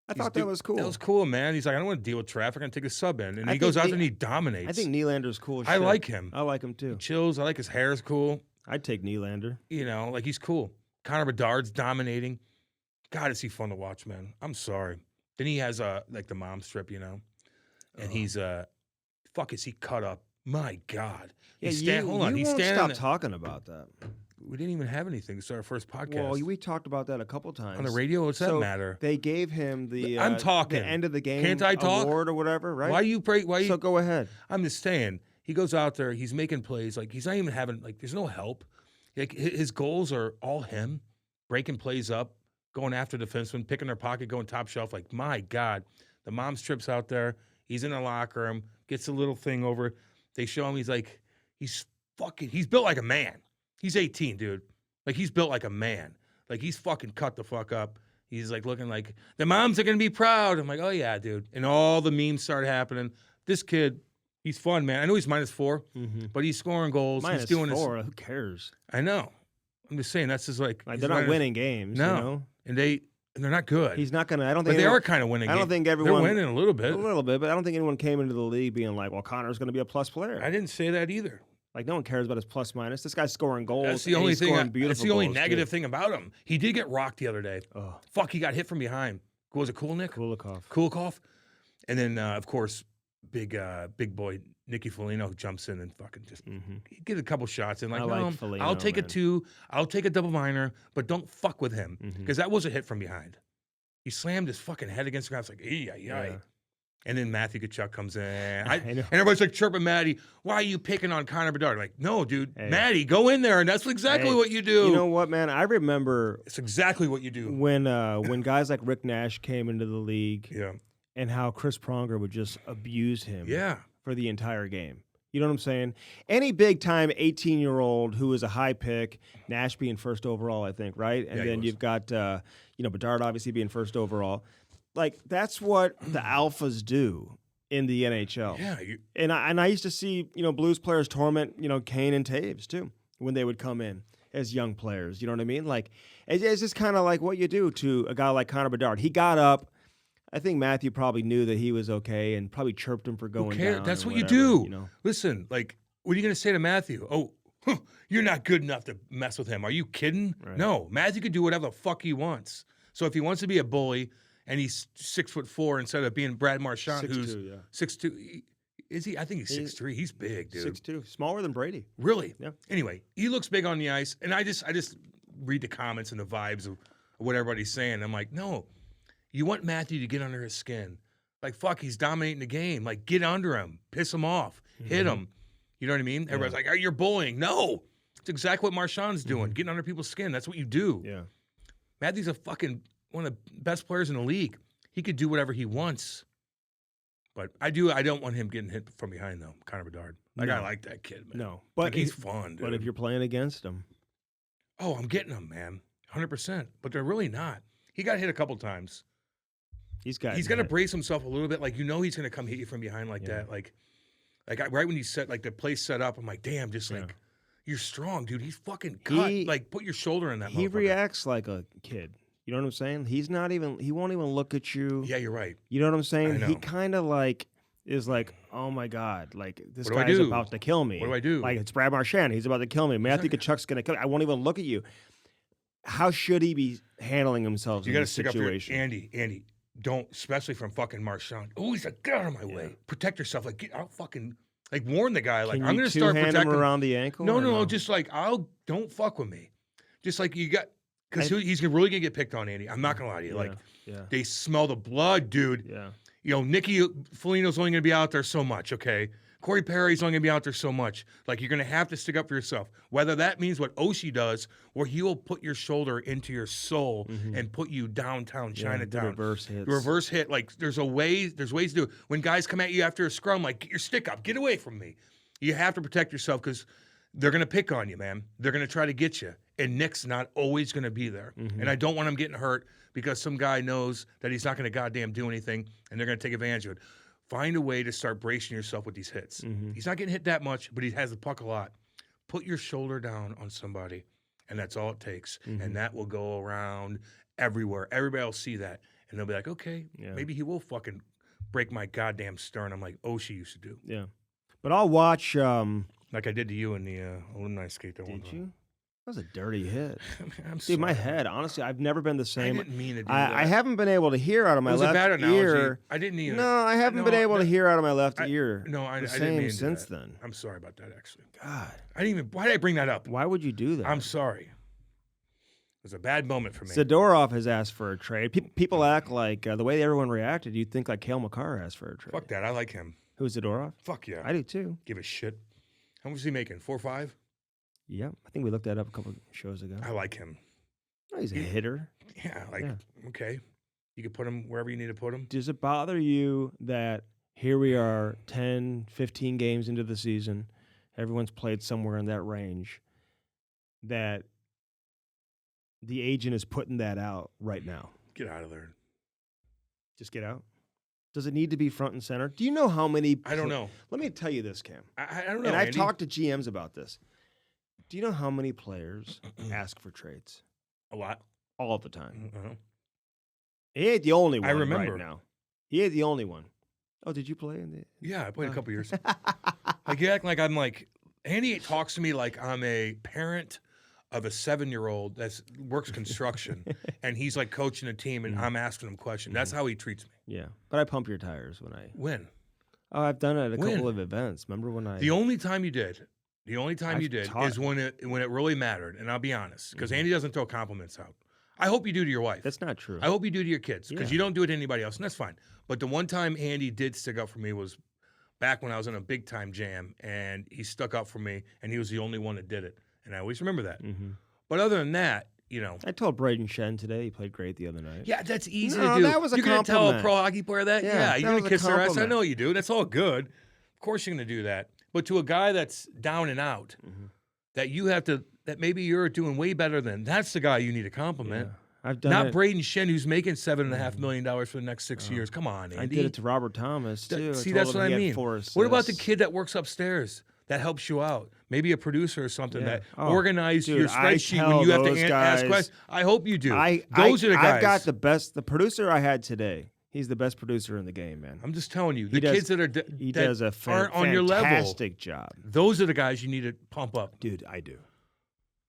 I thought that was cool. That was cool, man. He's like, I don't want to deal with traffic. I'm going to take a sub in. And he goes out there and he dominates. I think Nylander's cool as shit. I like him. I like him too. He chills. I like his hair's cool. I'd take Nylander. He's cool. Connor Bedard's dominating. God, is he fun to watch, man? I'm sorry. Then he has like the mom strip, and he's fuck, is he cut up? My God. Yeah, hold on. You He's won't standing. stop talking about that. We didn't even have anything. It's our first podcast. Well, we talked about that a couple times on the radio. What's that matter? They gave him the I'm talking. the end of the game Can't I talk? award or whatever, right? Why you pray? Why you? So go ahead. I'm just saying. He goes out there. He's making plays. Like he's not even having like. There's no help. Like his goals are all him, breaking plays up, going after defensemen, picking their pocket, going top shelf. Like my God, the mom strips out there. He's in the locker room. Gets a little thing over. They show him. He's built like a man. He's 18, dude. Like, he's built like a man. Like, he's fucking cut the fuck up. He's, like, looking like, the moms are going to be proud. I'm like, oh, yeah, dude. And all the memes start happening. This kid, he's fun, man. I know he's -4, but he's scoring goals. He's doing -4, who cares? I know. I'm just saying, that's just like they're not winning games, no. you know? And they're not good. He's not going to, I don't think. But they are kind of winning games. I don't think everyone. They're winning a little bit. A little bit, but I don't think anyone came into the league being like, well, Connor's going to be a plus player. I didn't say that either. Like, no one cares about his plus minus. This guy's scoring goals. That's the only thing. That's the only goals, negative thing about him. He did get rocked the other day. Oh. Fuck, he got hit from behind. Was it Kulikov? And then, of course, big boy Nicky Foligno jumps in and fucking just get a couple shots in. Like, no, Foligno, I'll take a 2. I'll take a double minor, but don't fuck with him because that was a hit from behind. He slammed his fucking head against the ground. It's like, yeah. And then Matthew Tkachuk comes in. And everybody's like chirping Matty, why are you picking on Connor Bedard? Like, no, dude, Matty, go in there. And that's exactly what you do. You know what, man? I remember. It's exactly what you do. When guys like Rick Nash came into the league and how Chris Pronger would just abuse him for the entire game. You know what I'm saying? Any big-time 18-year-old who is a high pick, Nash being first overall, I think, right? And then you've got, Bedard obviously being first overall. Like, that's what the alphas do in the NHL. Yeah. And I used to see, Blues players torment, Kane and Taves, too, when they would come in as young players. You know what I mean? Like, it's just kind of like what you do to a guy like Connor Bedard. He got up. I think Matthew probably knew that he was okay and probably chirped him for going down. That's what you do. Listen, like, what are you going to say to Matthew? Oh, you're not good enough to mess with him. Are you kidding? Right. No, Matthew can do whatever the fuck he wants. So if he wants to be a bully, and he's 6'4" instead of being Brad Marchand, who's 6'2". Is he? I think he's 6'3". He's big, dude. 6'2", smaller than Brady. Really? Yeah. Anyway, he looks big on the ice, and I just read the comments and the vibes of what everybody's saying. I'm like, no, you want Matthew to get under his skin. Like, fuck, he's dominating the game. Like, get under him, piss him off, hit him. You know what I mean? Everybody's like, oh, you're bullying. No, it's exactly what Marchand's doing, getting under people's skin. That's what you do. Yeah. Matthew's a fucking one of the best players in the league. He could do whatever he wants. But I don't want him getting hit from behind, though, Connor Bedard. Like, I like that kid, man. No. But like, he's fun, dude. But if you're playing against him. Oh, I'm getting him, man. 100%. But they're really not. He got hit a couple times. He's got to brace himself a little bit. Like, he's going to come hit you from behind like that. Like right when you set, like, the place set up, I'm like, damn, just like, you're strong, dude. He's fucking cut. Like, put your shoulder in that motherfucker. He reacts like a kid. You know what I'm saying? He won't even look at you. Yeah, you're right. You know what I'm saying? He kind of like is like, oh my God, like this guy's about to kill me. What do I do? Like, it's Brad Marchand. He's about to kill me. Matthew Tkachuk's going to kill me. I won't even look at you. How should he be handling himself in this situation? Andy, don't, especially from fucking Marchand. Oh, he's like, get out of my way. Protect yourself. Like, get out fucking, like, warn the guy. Like, I'm going to start protecting him around the ankle? No, just like, don't fuck with me. Just like you got. Because he's really going to get picked on, Andy. I'm not going to lie to you. They smell the blood, dude. Yeah. Nicky Foligno's only going to be out there so much, okay? Corey Perry's only going to be out there so much. Like, you're going to have to stick up for yourself. Whether that means what Oshie does, or he will put your shoulder into your soul and put you downtown Chinatown. Reverse hits. Reverse hit. Like, there's ways to do it. When guys come at you after a scrum, like, get your stick up. Get away from me. You have to protect yourself because they're going to pick on you, man. They're going to try to get you. And Nick's not always going to be there. And I don't want him getting hurt because some guy knows that he's not going to goddamn do anything, and they're going to take advantage of it. Find a way to start bracing yourself with these hits. He's not getting hit that much, but he has the puck a lot. Put your shoulder down on somebody, and that's all it takes. And that will go around everywhere. Everybody will see that, and they'll be like, okay, maybe he will fucking break my goddamn stern. I'm like, Oshie used to do. Yeah. But I'll watch... like I did to you in the alumni skate. Did you? That was a dirty hit. I'm Dude, sorry. my head, honestly, I've never been the same. I didn't mean to do I that. haven't been able to hear out of my It was a left bad analogy. ear. I didn't even. No, I haven't been able to hear out of my left ear. No, I the didn't same mean to do since that. then. I'm sorry about that, actually. God, I didn't even. Why did I bring that up? why would you do that? I'm sorry. It was a bad moment for me. Zadorov has asked for a trade. People act like the way everyone reacted, you'd think like Cale Makar asked for a trade. Fuck that. I like him. Who's Zadorov? Fuck yeah. I do too. Give a shit. How much is he making? 4 or 5? Yeah, I think we looked that up a couple of shows ago. I like him. Oh, he's a hitter. Yeah, Yeah. okay. You could put him wherever you need to put him. Does it bother you that here we are 10, 15 games into the season, everyone's played somewhere in that range, that the agent is putting that out right now? Get out of there. Just get out? Does it need to be front and center? Do you know how many? I don't know. Let me tell you this, Cam. I don't know. And I've Andy. talked to GMs about this. Do you know how many players ask for trades? A lot. All the time. Uh-huh. He ain't the only one I remember. right now. He ain't the only one. Oh, did you play in the? Yeah, I played a couple years. Like you act like I'm like Andy talks to me like I'm a parent of a 7-year-old that works construction, and he's like coaching a team, and I'm asking him questions. That's how he treats me. Yeah, but I pump your tires when I. When? Oh, I've done it at a When? couple of events. Remember when I? The only time you did I've taught- is when it really mattered. And I'll be honest, because Andy doesn't throw compliments out. I hope you do to your wife. That's not true. I hope you do to your kids, because Yeah. you don't do it to anybody else, and that's fine. But the one time Andy did stick up for me was back when I was in a big time jam, and he stuck up for me, and he was the only one that did it. And I always remember that. Mm-hmm. But other than that, you know. I told Braden Shen today. He played great the other night. Yeah, that's easy No, to do. that was a You're going to tell a compliment. pro hockey player that? Yeah, Yeah, that you're going was to a kiss their ass. I compliment. know you do. That's all good. Of course you're going to do that. But to a guy that's down and out, that you have to, that maybe you're doing way better than, that's the guy you need to compliment. Yeah. I've done Not it. Braden Shen, who's making $7.5 million for the next 6 years. Come on, Andy. I did it to Robert Thomas too. I See, told that's him what he I had mean. 4 assists. What about the kid that works upstairs that helps you out? Maybe a producer or something Yeah. that Oh, organizes dude, your I spreadsheet tell when you have to those ask guys- questions. I hope you do. Those are the guys. I've got the producer I had today. He's the best producer in the game, man. I'm just telling you, He the does- kids that are He that does a aren't on your level. fantastic job. Those are the guys you need to pump up. Dude, I do.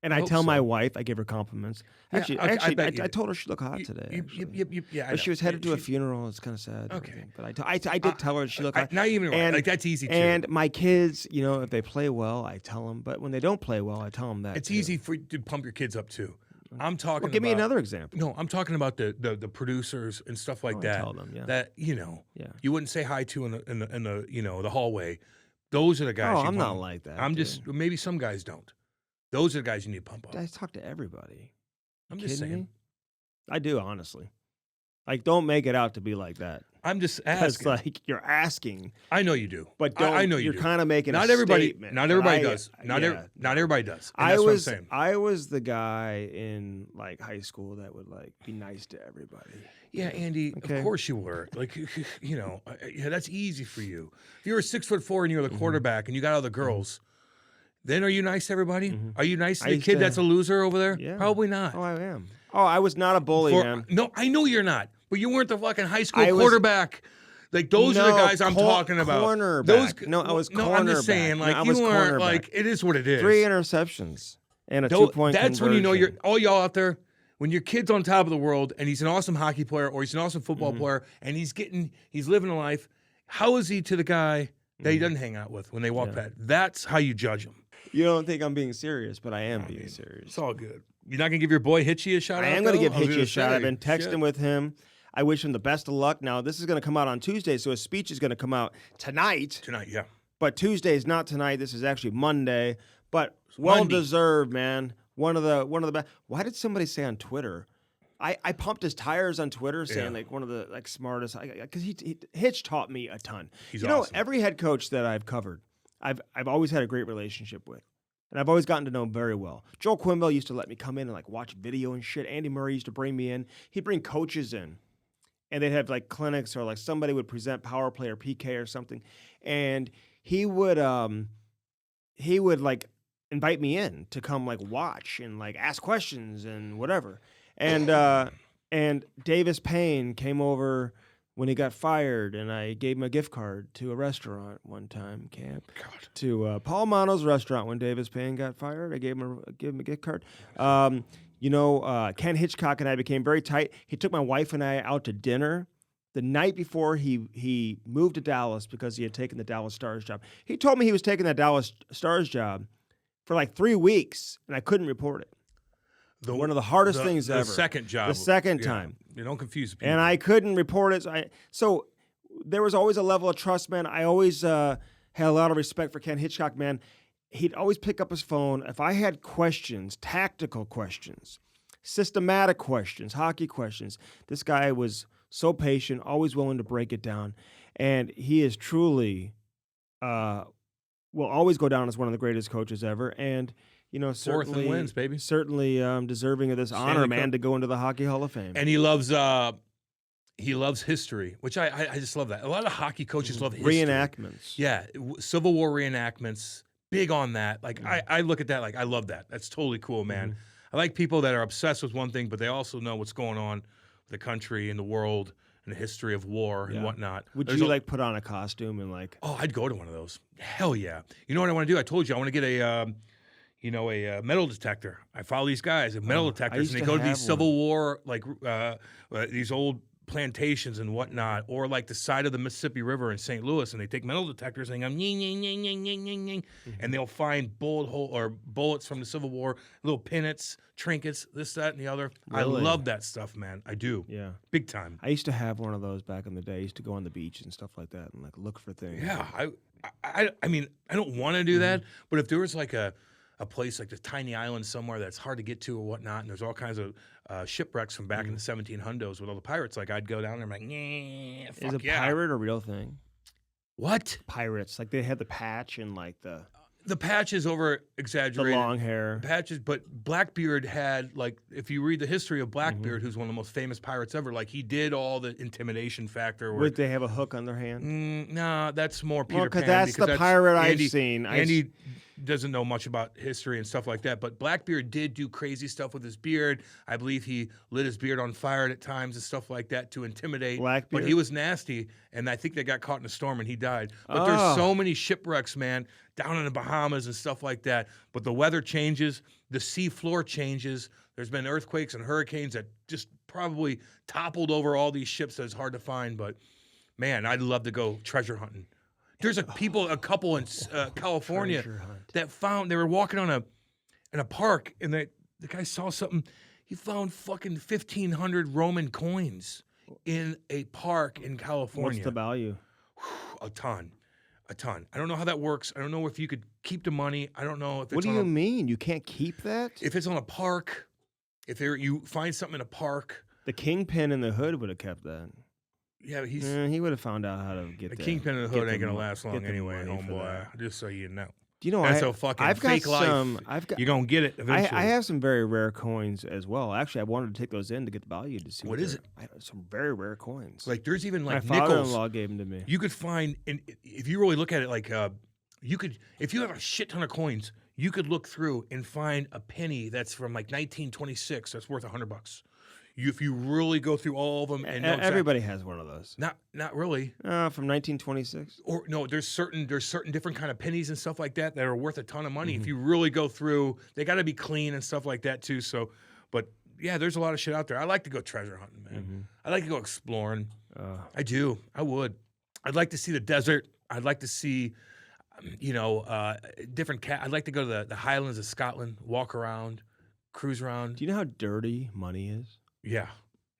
And I hope tell my so. wife, I give her compliments. Yeah, Actually, okay, I bet you I did. told her she looked hot today. actually. Yeah, I But she know. was headed to a She- funeral. It's kind of sad. and Okay. everything. But I did tell her she looked hot. Not even And- like that's easy too. And my kids, you know, if they play well, I tell them. But when they don't play well, I tell them that. it's too. easy for you to pump your kids up too. I'm talking. Well, give me about- another example. No, I'm talking about the producers and stuff like I that. tell them, yeah. That you know, Yeah. you wouldn't say hi to in the you know the hallway. Those are the guys. Oh, you I'm not pump. like that. I'm dude. just maybe some guys don't. Those are the guys you need to pump up. I talk to everybody. I'm Kidding just saying. me? I do, honestly. Like, don't make it out to be like that. I'm just Because, asking. like, you're asking, I know you do, but don't. I know you You're do. kind of making Not a everybody. statement. Not but everybody I- does. Not yeah. everybody does. And I that's was what I'm saying. I was the guy in like high school that would like be nice to everybody. Yeah, Andy. Okay. Of course you were. Like, you know, yeah, that's easy for you. If you were 6'4" and you're the quarterback and you got all the girls, then are you nice to everybody? Are you nice to I the used kid to- that's a loser over there? Yeah. Probably not. Oh, I am. Oh, I was not a bully, man. No, I know you're not. But you weren't the fucking high school I was- quarterback. Like those are the No, guys I'm talking about. cornerback. No, I was No, I'm just cornerback. saying, No, like I you was weren't cornerback. like it is what it is. 3 interceptions and a Though- 2-point That's when you know you're conversion. all y'all out there. When your kid's on top of the world and he's an awesome hockey player or he's an awesome football player and he's living a life. How is he to the guy that he doesn't hang out with when they walk past? That's how you judge him. You don't think I'm being serious, but I am being serious. It's all good. You're not gonna give your boy Hitchy a shout out? I am going to give though? I was Hitchy a gonna shot. I've say, been texting shit. with him. I wish him the best of luck. Now, this is going to come out on Tuesday, so his speech is going to come out tonight. Tonight, yeah. But Tuesday is not tonight. This is actually Monday. But Monday. well deserved, man. One of the best. Why did somebody say on Twitter? I pumped his tires on Twitter, saying Yeah. like one of the like smartest. Because Hitch taught me a ton. He's you know, awesome. every head coach that I've covered, I've always had a great relationship with. And I've always gotten to know him very well. Joel Quimble used to let me come in and like watch video and shit. Andy Murray used to bring me in. He'd bring coaches in. And they'd have like clinics or like somebody would present power play or PK or something. And he would like invite me in to come like watch and like ask questions and whatever. And Davis Payne came over when he got fired, and I gave him a gift card to a restaurant one time, to Paul Mano's restaurant when Davis Payne got fired. I gave him a gift card. Ken Hitchcock and I became very tight. He took my wife and I out to dinner the night before he moved to Dallas because he had taken the Dallas Stars job. He told me he was taking that Dallas Stars job for like 3 weeks, and I couldn't report it. One of the hardest things ever. The second job. The second time. You don't confuse people. And I couldn't report it. So there was always a level of trust, man. I always had a lot of respect for Ken Hitchcock, man. He'd always pick up his phone. If I had questions, tactical questions, systematic questions, hockey questions, this guy was so patient, always willing to break it down. And he is truly, will always go down as one of the greatest coaches ever. And, certainly, fourth and wins, baby. Certainly deserving of this honor, man, to go into the Hockey Hall of Fame. And he loves history, which I just love that. A lot of hockey coaches love history. Reenactments. Yeah, Civil War reenactments. Big on that. Like I look at that like I love that. That's totally cool, man. Mm-hmm. I like people that are obsessed with one thing, but they also know what's going on with the country and the world and the history of war and whatnot. Would you put on a costume and like? Oh, I'd go to one of those. Hell yeah. You know what I want to do? I told you I want to get a metal detector. I follow these guys, metal detectors, and they go to these Civil War, these old plantations and whatnot, or like the side of the Mississippi River in St. Louis, and they take metal detectors and they go, ying, ying, ying, ying, ying, ying, ying, and they'll find bullets from the Civil War, little pinnets, trinkets, this, that, and the other. Really? I love that stuff, man. I do. Yeah. Big time. I used to have one of those back in the day. I used to go on the beach and stuff like that and like look for things. Yeah. I mean, I don't want to do that, but if there was like a place like this tiny island somewhere that's hard to get to or whatnot, and there's all kinds of shipwrecks from back in the 1700s with all the pirates, like I'd go down there and I'm like, fuck. Is a pirate a real thing? What? Pirates. Like they had the patch and like the patch is over exaggerated. The long hair. Patches, but Blackbeard had, like, if you read the history of Blackbeard, who's one of the most famous pirates ever, like he did all the intimidation factor. Would they have a hook on their hand? No, that's more Peter Pan. Because that's the pirate I've seen. Andy doesn't know much about history and stuff like that, but Blackbeard did do crazy stuff with his beard. I believe he lit his beard on fire at times and stuff like that to intimidate. Blackbeard? But he was nasty, and I think they got caught in a storm and he died. But there's so many shipwrecks, man, down in the Bahamas and stuff like that. But the weather changes, the sea floor changes. There's been earthquakes and hurricanes that just probably toppled over all these ships that it's hard to find. But, man, I'd love to go treasure hunting. There's a couple in California that found, they were walking in a park, and the guy saw something. He found fucking 1,500 Roman coins in a park in California. What's the value? A ton. I don't know how that works. I don't know if you could keep the money. I don't know if it's What do you mean? You can't keep that? If it's on a park, you find something in a park. The kingpin in the hood would have kept that. Yeah, he would have found out how to get the that. Kingpin in the hood ain't gonna last long anyway, homeboy. Just so you know. Do you know that's a fucking fake life. You're gonna get it eventually. I have some very rare coins as well. Actually, I wanted to take those in to get the value to see what is it. I have some very rare coins. Like there's even like my nickels. father-in-law gave them to me. You could find, and if you really look at it, like if you have a shit ton of coins, you could look through and find a penny that's from like 1926 that's worth $100. If you really go through all of them, and everybody has one of those. Not really. From 1926. Or no, there's certain different kind of pennies and stuff like that are worth a ton of money. If you really go through, they got to be clean and stuff like that too. So, but yeah, there's a lot of shit out there. I like to go treasure hunting, man. I like to go exploring. I do. I would. I'd like to see the desert. I'd like to see, different I'd like to go to the Highlands of Scotland, walk around, cruise around. Do you know how dirty money is? Yeah. You know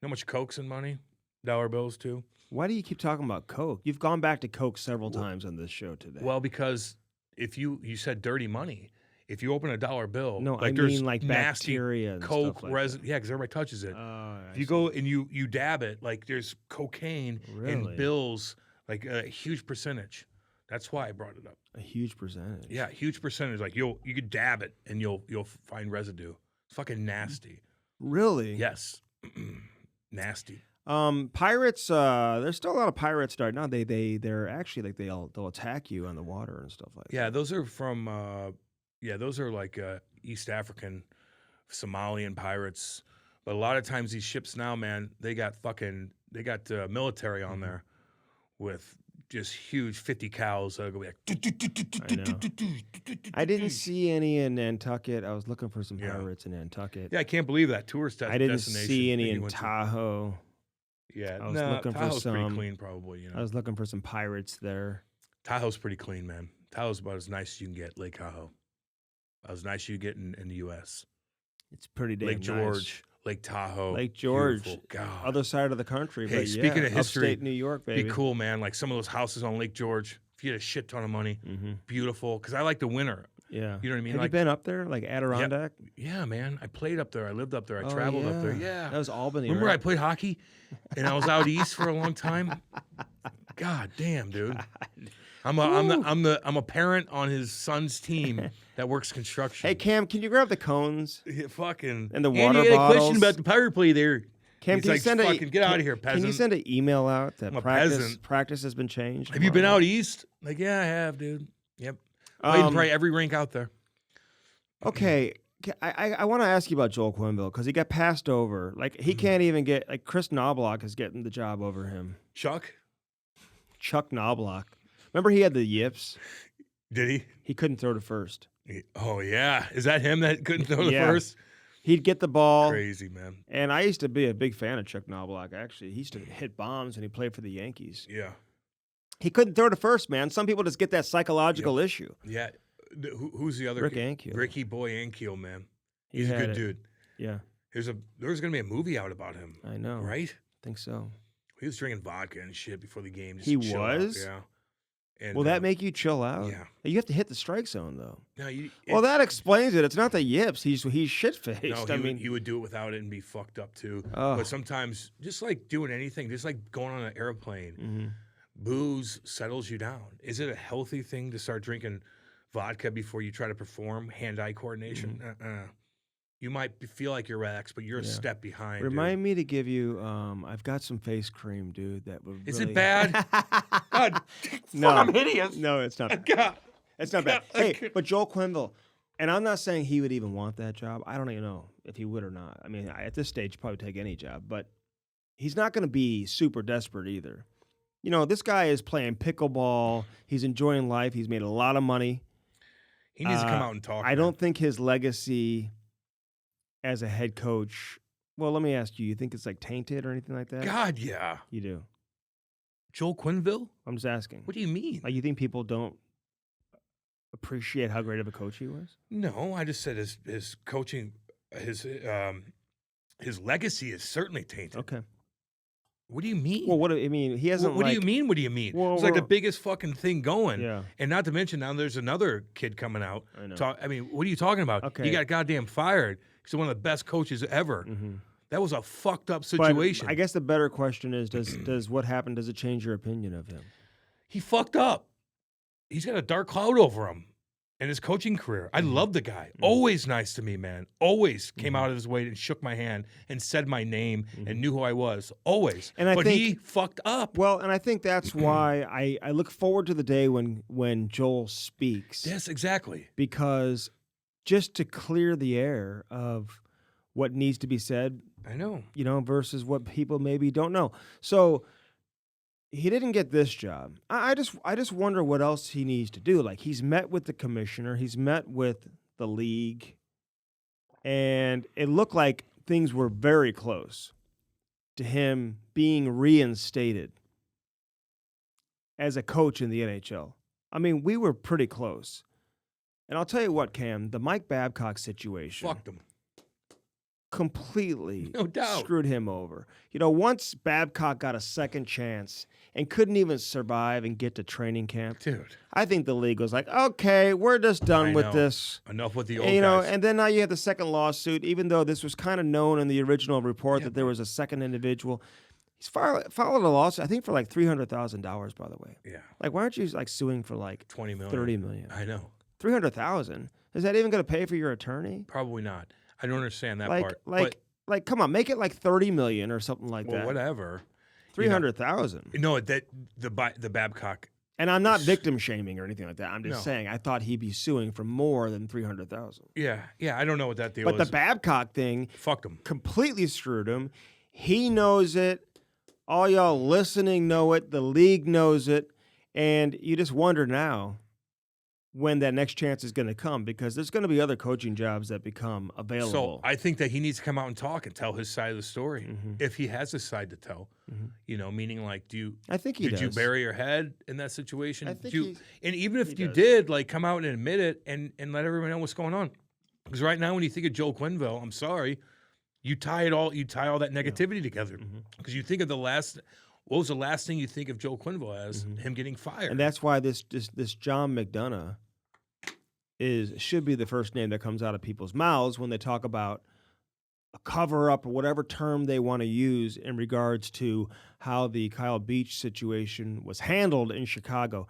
how much Coke's in money? Dollar bills, too? Why do you keep talking about Coke? You've gone back to Coke several times on this show today. Well, because if you said dirty money, if you open a dollar bill, no, like I there's mean like bacteria and Coke stuff like resin. Yeah, because everybody touches it. If you see. go and you dab it, like there's cocaine in bills, like a huge percentage. That's why I brought it up. A huge percentage. Yeah, huge percentage. Like you could dab it and you'll find residue. It's fucking nasty. Really? Yes. Nasty. Pirates. There's still a lot of pirates starting now. They're actually like they'll attack you on the water and stuff like that. Yeah, those are from. Those are like East African, Somalian pirates. But a lot of times these ships now, man, they got fucking They got military on there with just huge 50 cows that'll go like. I didn't see any in Nantucket. I was looking for some pirates in Nantucket. Yeah, I can't believe that tourist I didn't destination see any that you in went to. Tahoe. Yeah, I was looking for Tahoe's pretty some. clean, probably. You know, I was looking for some pirates there. Tahoe's pretty clean, man. Tahoe's about as nice as you can get. Lake Tahoe, about as nice as you get in the U.S. It's pretty damn Lake nice. George, Lake Tahoe, Lake George, beautiful. God. other side of the country. Hey, but speaking of history, upstate New York, baby. Be cool, man. Like some of those houses on Lake George, if you had a shit ton of money, beautiful. Because I like the winter. Yeah, you know what I mean. Have you been up there, like Adirondack? Yeah, man. I played up there. I lived up there. I traveled up there. Yeah, that was Albany. Remember, right? I played hockey, and I was out east for a long time. God damn, dude. I'm a parent on his son's team that works construction. Hey Cam, can you grab the cones? Yeah, fucking and the Andy water had a bottles? question about the power play there. Cam, He's can you like, send fucking get out of here, peasant. Can you send an email out that I'm a practice peasant. has been changed? Have you been out east? Like, yeah, I have, dude. Yep. Played in probably every rink out there. Okay, I want to ask you about Joel Quenneville because he got passed over. Like he can't even get like Chris Knobloch is getting the job over him. Chuck Knobloch. Remember he had the yips. Did he? He couldn't throw to first. Oh yeah, is that him that couldn't throw to first? He'd get the ball. Crazy, man. And I used to be a big fan of Chuck Knobloch. Actually, he used to hit bombs and he played for the Yankees. Yeah. He couldn't throw to first, man. Some people just get that psychological issue. Yeah. Who's the other? Rick Ankiel. Ricky Boy Ankiel, man. He He's a had good it. dude. Yeah. There's gonna be a movie out about him. I know. Right? I think so. He was drinking vodka and shit before the game. Just He chill out. was? Yeah. And, Will that make you chill out? Yeah. You have to hit the strike zone, though. No, Well, that explains it. It's not the yips. He's shit-faced. No, he would do it without it and be fucked up, too. Oh. But sometimes, just like doing anything, just like going on an airplane, booze settles you down. Is it a healthy thing to start drinking vodka before you try to perform hand-eye coordination? You might feel like you're relaxed, but you're a step behind. Remind me to give you. I've got some face cream, dude. That would. Is really... it bad? God, no, I'm hideous. No, it's not. God. It's not bad. Hey, but Joel Quenneville, and I'm not saying he would even want that job. I don't even know if he would or not. I mean, at this stage, he'd probably take any job, but he's not going to be super desperate either. You know, this guy is playing pickleball. He's enjoying life. He's made a lot of money. He needs to come out and talk. I don't think his legacy as a head coach. Well, let me ask you. You think it's like tainted or anything like that? God, yeah. You do. Joel Quenneville? I'm just asking. What do you mean? Like, you think people don't appreciate how great of a coach he was? No, I just said his coaching, his legacy is certainly tainted. Okay. What do you mean? Well, what do you mean? He hasn't. What do you mean? What do you mean? Well, it's like the biggest fucking thing going. Yeah. And not to mention now there's another kid coming out. I know. What are you talking about? Okay. He got goddamn fired. He's one of the best coaches ever. That was a fucked up situation. But I guess the better question is, does what happened, does it change your opinion of him? He fucked up. He's got a dark cloud over him in his coaching career. I love the guy. Always nice to me, man. Always came out of his way and shook my hand and said my name and knew who I was. Always. But he fucked up. Well, and I think that's why I look forward to the day when Joel speaks. Yes, exactly. Because just to clear the air of what needs to be said, I know. You know, versus what people maybe don't know. So he didn't get this job. I just wonder what else he needs to do. Like, he's met with the commissioner, he's met with the league, and it looked like things were very close to him being reinstated as a coach in the NHL. I mean, we were pretty close. And I'll tell you what, Cam, the Mike Babcock situation. Fucked him. Completely no doubt. Screwed him over. You know, once Babcock got a second chance and couldn't even survive and get to training camp, dude, I think the league was like, okay, we're just done with this. Enough with the old guys. And then now you have the second lawsuit, even though this was kind of known in the original report that there was a second individual. He's filed a lawsuit, I think, for like $300,000, by the way. Yeah. Like, why aren't you like suing for like $20 million, $30 million? I know. $300,000. Is that even going to pay for your attorney? Probably not. I don't understand that part. Like, come on, make it like $30 million or something like that. Well, whatever. 300,000. No, that the Babcock. And I'm not victim shaming or anything like that. I'm just saying I thought he'd be suing for more than 300,000. Yeah. I don't know what that deal is. But the Babcock thing fucked him. Completely screwed him. He knows it. All y'all listening know it. The league knows it. And you just wonder now when that next chance is going to come, because there's going to be other coaching jobs that become available. So I think that he needs to come out and talk and tell his side of the story, if he has a side to tell. Meaning like, I think he did does. you bury your head in that situation? I think and even if you did, like, come out and admit it and let everyone know what's going on. Because right now, when you think of Joel Quenneville, I'm sorry, you tie all that negativity together. Because you think of what was the last thing you think of Joel Quenneville as? Him getting fired. And that's why this John McDonough should be the first name that comes out of people's mouths when they talk about a cover-up or whatever term they want to use in regards to how the Kyle Beach situation was handled in Chicago.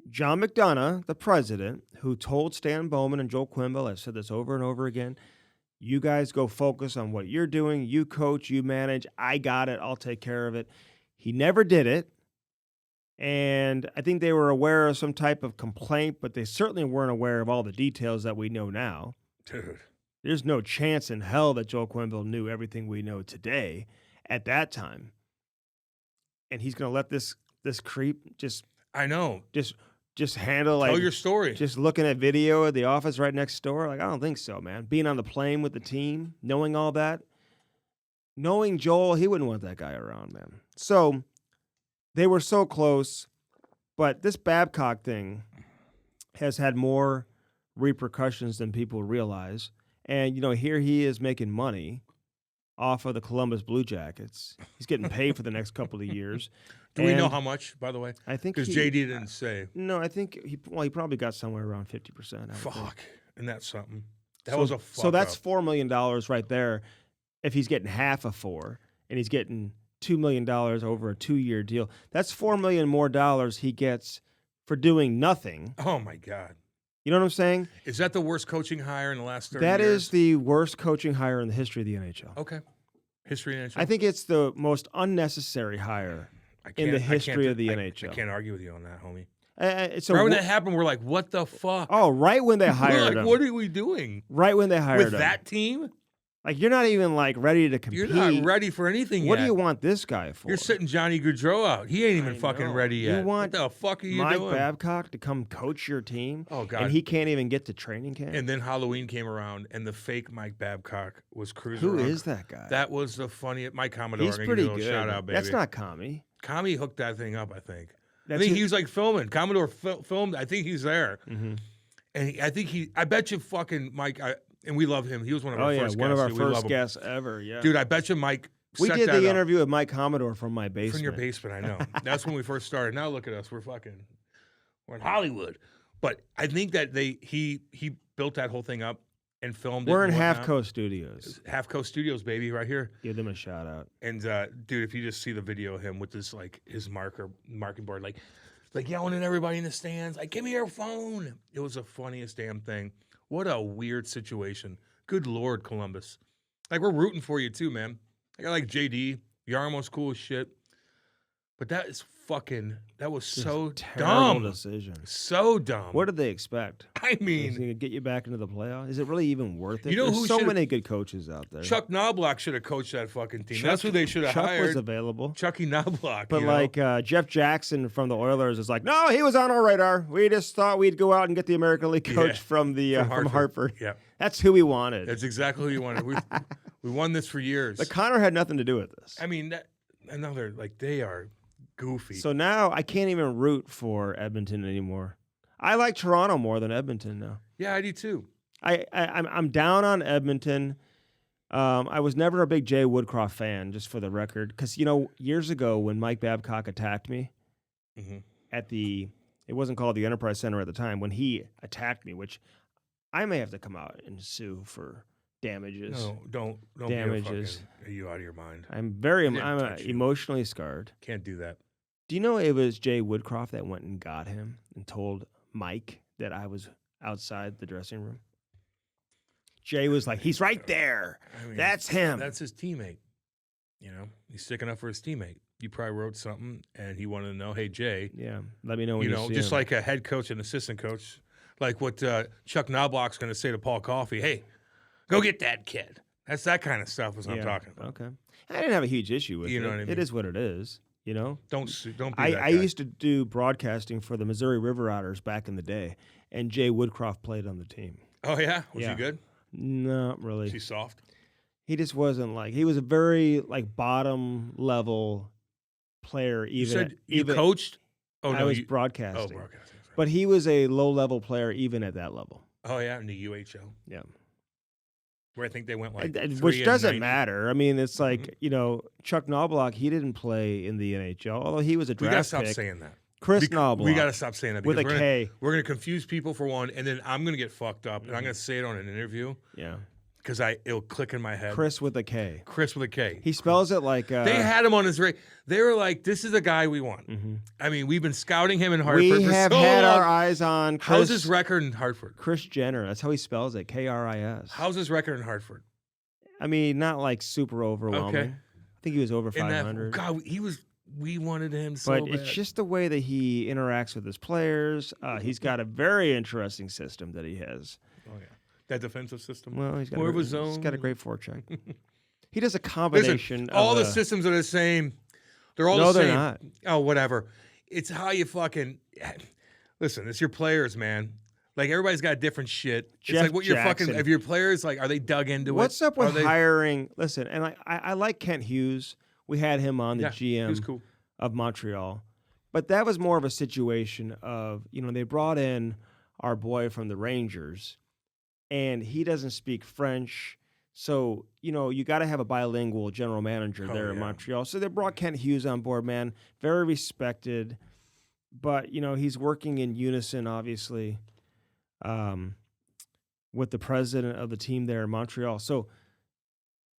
John McDonough, the president, who told Stan Bowman and Joel Quenneville, I've said this over and over again, you guys go focus on what you're doing, you coach, you manage, I got it, I'll take care of it. He never did it. And I think they were aware of some type of complaint, but they certainly weren't aware of all the details that we know now. Dude. There's no chance in hell that Joel Quenneville knew everything we know today at that time. And he's going to let this creep just handle, like, tell your story. Just looking at video at the office right next door. Like, I don't think so, man. Being on the plane with the team, knowing all that. Knowing Joel, he wouldn't want that guy around, man. So they were so close, but this Babcock thing has had more repercussions than people realize. And, here he is making money off of the Columbus Blue Jackets. He's getting paid for the next couple of years. Do we know how much, by the way? I think because JD didn't say. No, I think he probably got somewhere around 50%. Fuck, and that's something. That was a fuck. So that's $4 million right there. If he's getting half of $4 million, and he's getting $2 million over a 2-year deal, that's $4 million more dollars he gets for doing nothing. Oh my God. You know what I'm saying? Is that the worst coaching hire in the last 30 years? That is the worst coaching hire in the history of the NHL. Okay. History of the NHL? I think it's the most unnecessary hire in the history of the NHL. I can't argue with you on that, homie. So right when that happened, we're like, what the fuck? Oh, right when they hired him. What are we doing? Right when they hired him. With that team? Like, you're not even, like, ready to compete. You're not ready for anything yet. What do you want this guy for? You're sitting Johnny Gaudreau out. He ain't even fucking ready yet. You want what the fuck are you Mike doing? Babcock to come coach your team? Oh, God. And he can't even get to training camp? And then Halloween came around, and the fake Mike Babcock was cruising around. Who is that guy? That was the funniest. Mike Commodore. He's pretty good. Shout out, baby. That's not Commie. Commie hooked that thing up, I think. He was like filming. Commodore filmed. I think he's there. Mm-hmm. And I bet you fucking Mike, and we love him. He was one of our first guests. One of our first guests ever, yeah. Dude, I bet you Mike We set did that the up. interview with Mike Commodore from my basement. From your basement, I know. That's when we first started. Now look at us. We're in Hollywood. But I think that he built that whole thing up and filmed it. We're in Half Coast Studios. Half Coast Studios, baby, right here. Give them a shout out. And dude, if you just see the video of him with this, like, his marking board, like yelling at everybody in the stands, like, give me your phone. It was the funniest damn thing. What a weird situation. Good Lord, Columbus. Like, we're rooting for you too, man. I like JD. Yarmo's cool as shit. But that was so dumb. Decision. So dumb. What did they expect? I mean, is it going to get you back into the playoffs? Is it really even worth it? You know, There's so many good coaches out there. Chuck Knobloch should have coached that fucking team. That's who they should have hired. Chuck was available. Chucky Knobloch. But Jeff Jackson from the Oilers is like, no, he was on our radar. We just thought we'd go out and get the American League coach from Hartford. Yeah, that's who we wanted. That's exactly who we wanted. We won this for years. But Connor had nothing to do with this. I mean, they are goofy. So now I can't even root for Edmonton anymore. I like Toronto more than Edmonton now. Yeah, I do too. I'm down on Edmonton. I was never a big Jay Woodcroft fan, just for the record, because years ago when Mike Babcock attacked me at it wasn't called the Enterprise Center at the time, when he attacked me, which I may have to come out and sue for damages. No, don't damages. Are you out of your mind? I'm emotionally scarred. Can't do that. Do you know it was Jay Woodcroft that went and got him and told Mike that I was outside the dressing room? Jay was like, he's right there. I mean, that's him. That's his teammate. He's sticking up for his teammate. You probably wrote something, and he wanted to know, hey, Jay. Yeah, let me know when you see just him. like a head coach and assistant coach, like what Chuck Knobloch's going to say to Paul Coffey, hey, go get that kid. That's that kind of stuff is what I'm talking about. Okay. I didn't have a huge issue with it. You know what I mean? It is what it is, you know? Don't be that I guy. used to do broadcasting for the Missouri River Otters back in the day, and Jay Woodcroft played on the team. Oh, yeah? Was he good? Not really. Was he soft? He just wasn't like, he was a very like bottom level player. Even you coached? Oh, I no. was broadcasting. Oh, broadcasting. Sorry. But he was a low level player even at that level. Oh, yeah, in the UHL. Yeah. Where I think they went like which doesn't 90. matter. I mean, it's like, you know, Chuck Knobloch, he didn't play in the NHL, although he was a We got to draft stop pick. saying that. Chris Knobloch. We got to stop saying that. With because a K. We're going to confuse people for one, and then I'm going to get fucked up, and I'm going to say it on an interview. Yeah. Because it'll click in my head. Chris with a K. Chris with a K. He spells it like... they had him on his rate. They were like, this is a guy we want. Mm-hmm. I mean, we've been scouting him in Hartford We for have so had long. our eyes on Chris. How's his record in Hartford? Chris Jenner. That's how he spells it. K-R-I-S. How's his record in Hartford? I mean, not like super overwhelming. Okay. I think he was over 500. God, we wanted him so but bad. it's just the way that he interacts with his players. He's got a very interesting system that he has. Oh, yeah. That defensive system. Well, he's got, More of a he's zone. got a great forecheck. He does a combination Listen, of all the systems are the same. They're all the same. No, they're not. Oh, whatever. It's how you fucking... Listen, it's your players, man. Like, everybody's got different shit. Jeff it's like what your Jackson. fucking... If your players, like, are they dug into What's it? up with Are they- hiring? Listen, and I like Kent Hughes. We had him on the Yeah, he was GM cool. of Montreal. But that was more of a situation of, you know, they brought in our boy from the Rangers, and he doesn't speak French. So, you know, you got to have a bilingual general manager there in Montreal. So they brought Kent Hughes on board, man. Very respected. But, you know, he's working in unison, obviously, with the president of the team there in Montreal. So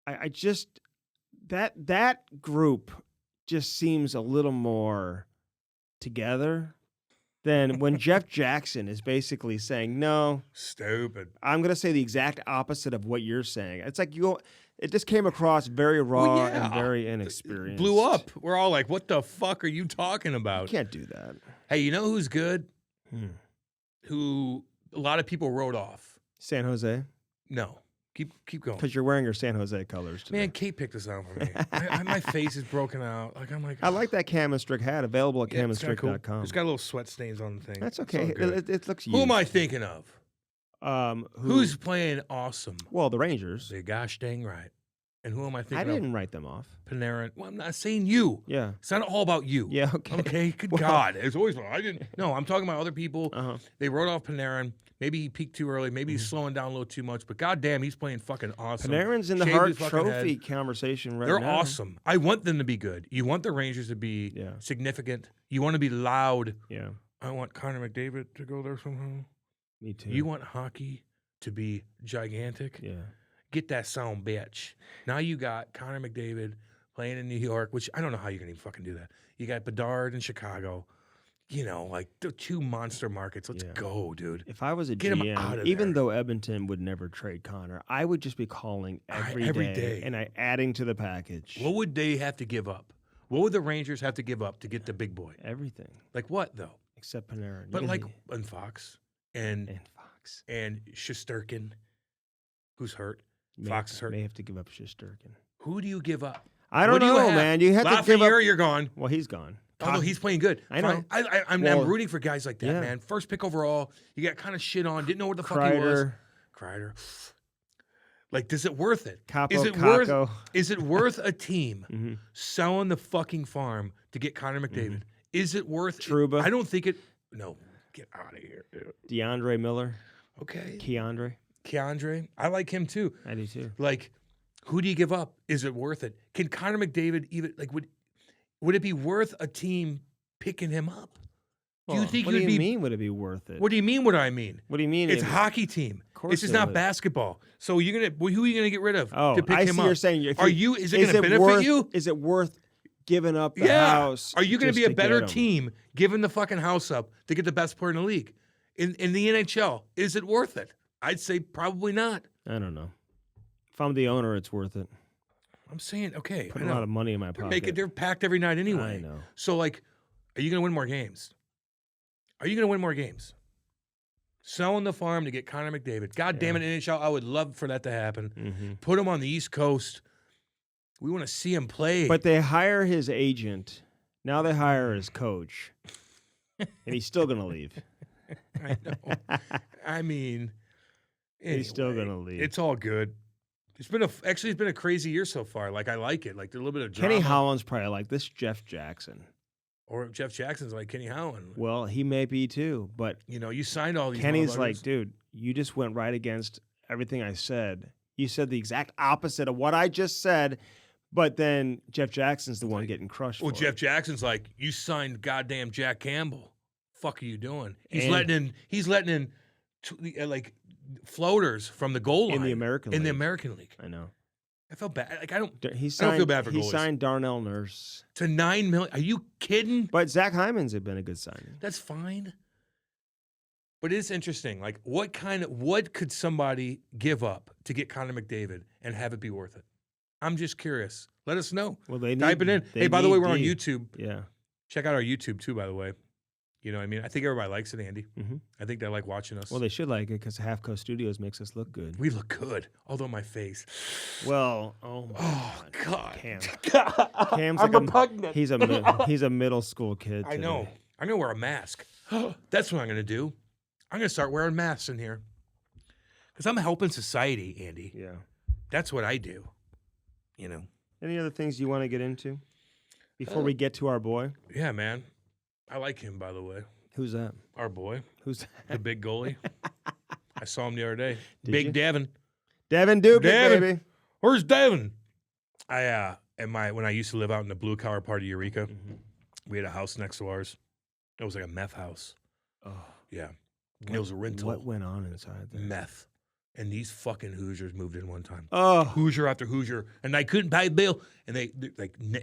I just, that group just seems a little more together than when Jeff Jackson is basically saying, no, Stupid. I'm going to say the exact opposite of what you're saying. It's like it just came across very raw and very inexperienced. Blew up. We're all like, what the fuck are you talking about? You can't do that. Hey, you know who's good? Who a lot of people wrote off? San Jose? No. Keep going. Because you're wearing your San Jose colors today. Man, Kate picked this out for me. My face is broken out. Like I'm like. I like that Cam Strick hat, available at camandstrick.com. Cool. It's got little sweat stains on the thing. That's okay. It looks Who am I thinking of? Who's playing awesome? Well, the Rangers. They're gosh dang right. And who am I thinking I of? didn't write them off. Panarin. Well, I'm not saying you. Yeah. It's not all about you. Yeah, okay. Okay, good God. It's always, I didn't. No, I'm talking about other people. They wrote off Panarin. Maybe he peaked too early. Maybe he's slowing down a little too much. But goddamn, he's playing fucking awesome. Panarin's in the Shaved Hart his fucking Trophy head. conversation right They're now. awesome. I want them to be good. You want the Rangers to be significant. You want to be loud. Yeah. I want Connor McDavid to go there somehow. Me too. You want hockey to be gigantic. Yeah. Get that sound, bitch. Now you got Connor McDavid playing in New York, which I don't know how you can even fucking do that. You got Bedard in Chicago. You know, like the two monster markets. Let's go, dude. If I was a Get him GM, out of even there. though Edmonton would never trade Connor, I would just be calling every Every day day. and adding to the package. What would they have to give up? What would the Rangers have to give up to get the big boy? Everything. Like what, though? Except Panarin. But like, and Fox and Fox. and Shesterkin, who's hurt. Fox is hurt. May have to give up Shesterkin. Who do you give up? I don't know, man. You have to give up. Lafreniere, you're gone. Well, he's gone. Although he's playing good. I know. I'm Well, rooting for guys like that, yeah. man. First pick overall. You got kind of shit on. Didn't know what the fuck he was. Kreider. Like, is it worth it? Capo, Is it worth a team selling the fucking farm to get Connor McDavid? Is it worth Trouba. I don't think it. No, get out of here, dude. DeAndre Miller. Okay. Keandre. I like him too. I do too. Like, who do you give up? Is it worth it? Can Connor McDavid even like would it be worth a team picking him up? Do you think what do you mean? Would it be worth it? What do you mean? What do I mean? What do you mean? It's a hockey team. This is not basketball. So who are you gonna get rid of to pick him up? You're saying. Is it gonna benefit you? Is it worth giving up the house? Are you gonna be a better get him? team giving the fucking house up to get the best player in the league? In the NHL, is it worth it? I'd say probably not. I don't know. If I'm the owner, it's worth it. I'm saying, okay. Put a lot of money in my pocket. They're packed every night anyway. I know. So, like, are you going to win more games? Selling the farm to get Connor McDavid. God damn it, NHL. I would love for that to happen. Mm-hmm. Put him on the East Coast. We want to see him play. But they hire his agent. Now they hire his coach. And he's still going to leave. I know. I mean, anyway, he's still going to leave. It's all good. It's been a crazy year so far. Like, I like it. Like, there's a little bit of drama. Kenny Holland's probably like this Jeff Jackson. Or Jeff Jackson's like Kenny Holland. Well, he may be too, but you signed all these. Kenny's like, dude, you just went right against everything I said. You said the exact opposite of what I just said, but then Jeff Jackson's the one getting crushed. Well, for Jeff it. Jackson's like, you signed goddamn Jack Campbell. Fuck are you doing? He's letting in like floaters from the goal line in the American League. I know. I felt bad. Like I don't feel bad for goalies. He signed Darnell Nurse to $9 million. Are you kidding? But Zach Hyman's had been a good signing. That's fine. But it's interesting. Like, what could somebody give up to get Connor McDavid and have it be worth it? I'm just curious. Let us know. Well, type it in. Hey, by the way, we're on YouTube. Yeah. Check out our YouTube too, by the way. You know what I mean? I think everybody likes it, Andy. Mm-hmm. I think they like watching us. Well, they should like it because Half Coast Studios makes us look good. We look good, although my face. Well, oh my God. Cam. I'm Cam's like repugnant. He's a middle school kid. I know. I'm going to wear a mask. That's what I'm going to do. I'm going to start wearing masks in here. Because I'm helping society, Andy. Yeah. That's what I do. You know. Any other things you want to get into before we get to our boy? Yeah, man. I like him, by the way. Who's that? Our boy. Who's that? The big goalie. I saw him the other day. Did Big you? Devan. Devan Dubnyk, baby. Where's Devan? When I used to live out in the blue collar part of Eureka, we had a house next to ours. It was like a meth house. Oh. Yeah. It was a rental. What went on inside there? Meth. And these fucking Hoosiers moved in one time. Oh. Hoosier after Hoosier. And I couldn't pay a bill. And they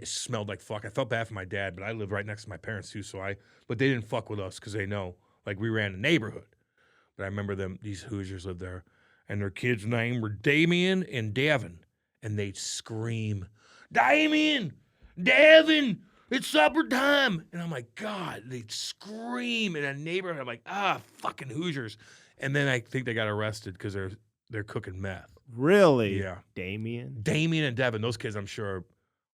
smelled like fuck. I felt bad for my dad, but I lived right next to my parents too. But they didn't fuck with us because they know. Like, we ran a neighborhood. But I remember these Hoosiers lived there. And their kids' name were Damien and Devan. And they'd scream, Damien! Devan! It's supper time! And I'm like, God, they'd scream in a neighborhood. I'm like, fucking Hoosiers. And then I think they got arrested because they're cooking meth. Really? Yeah. Damien and Devan. Those kids, I'm sure,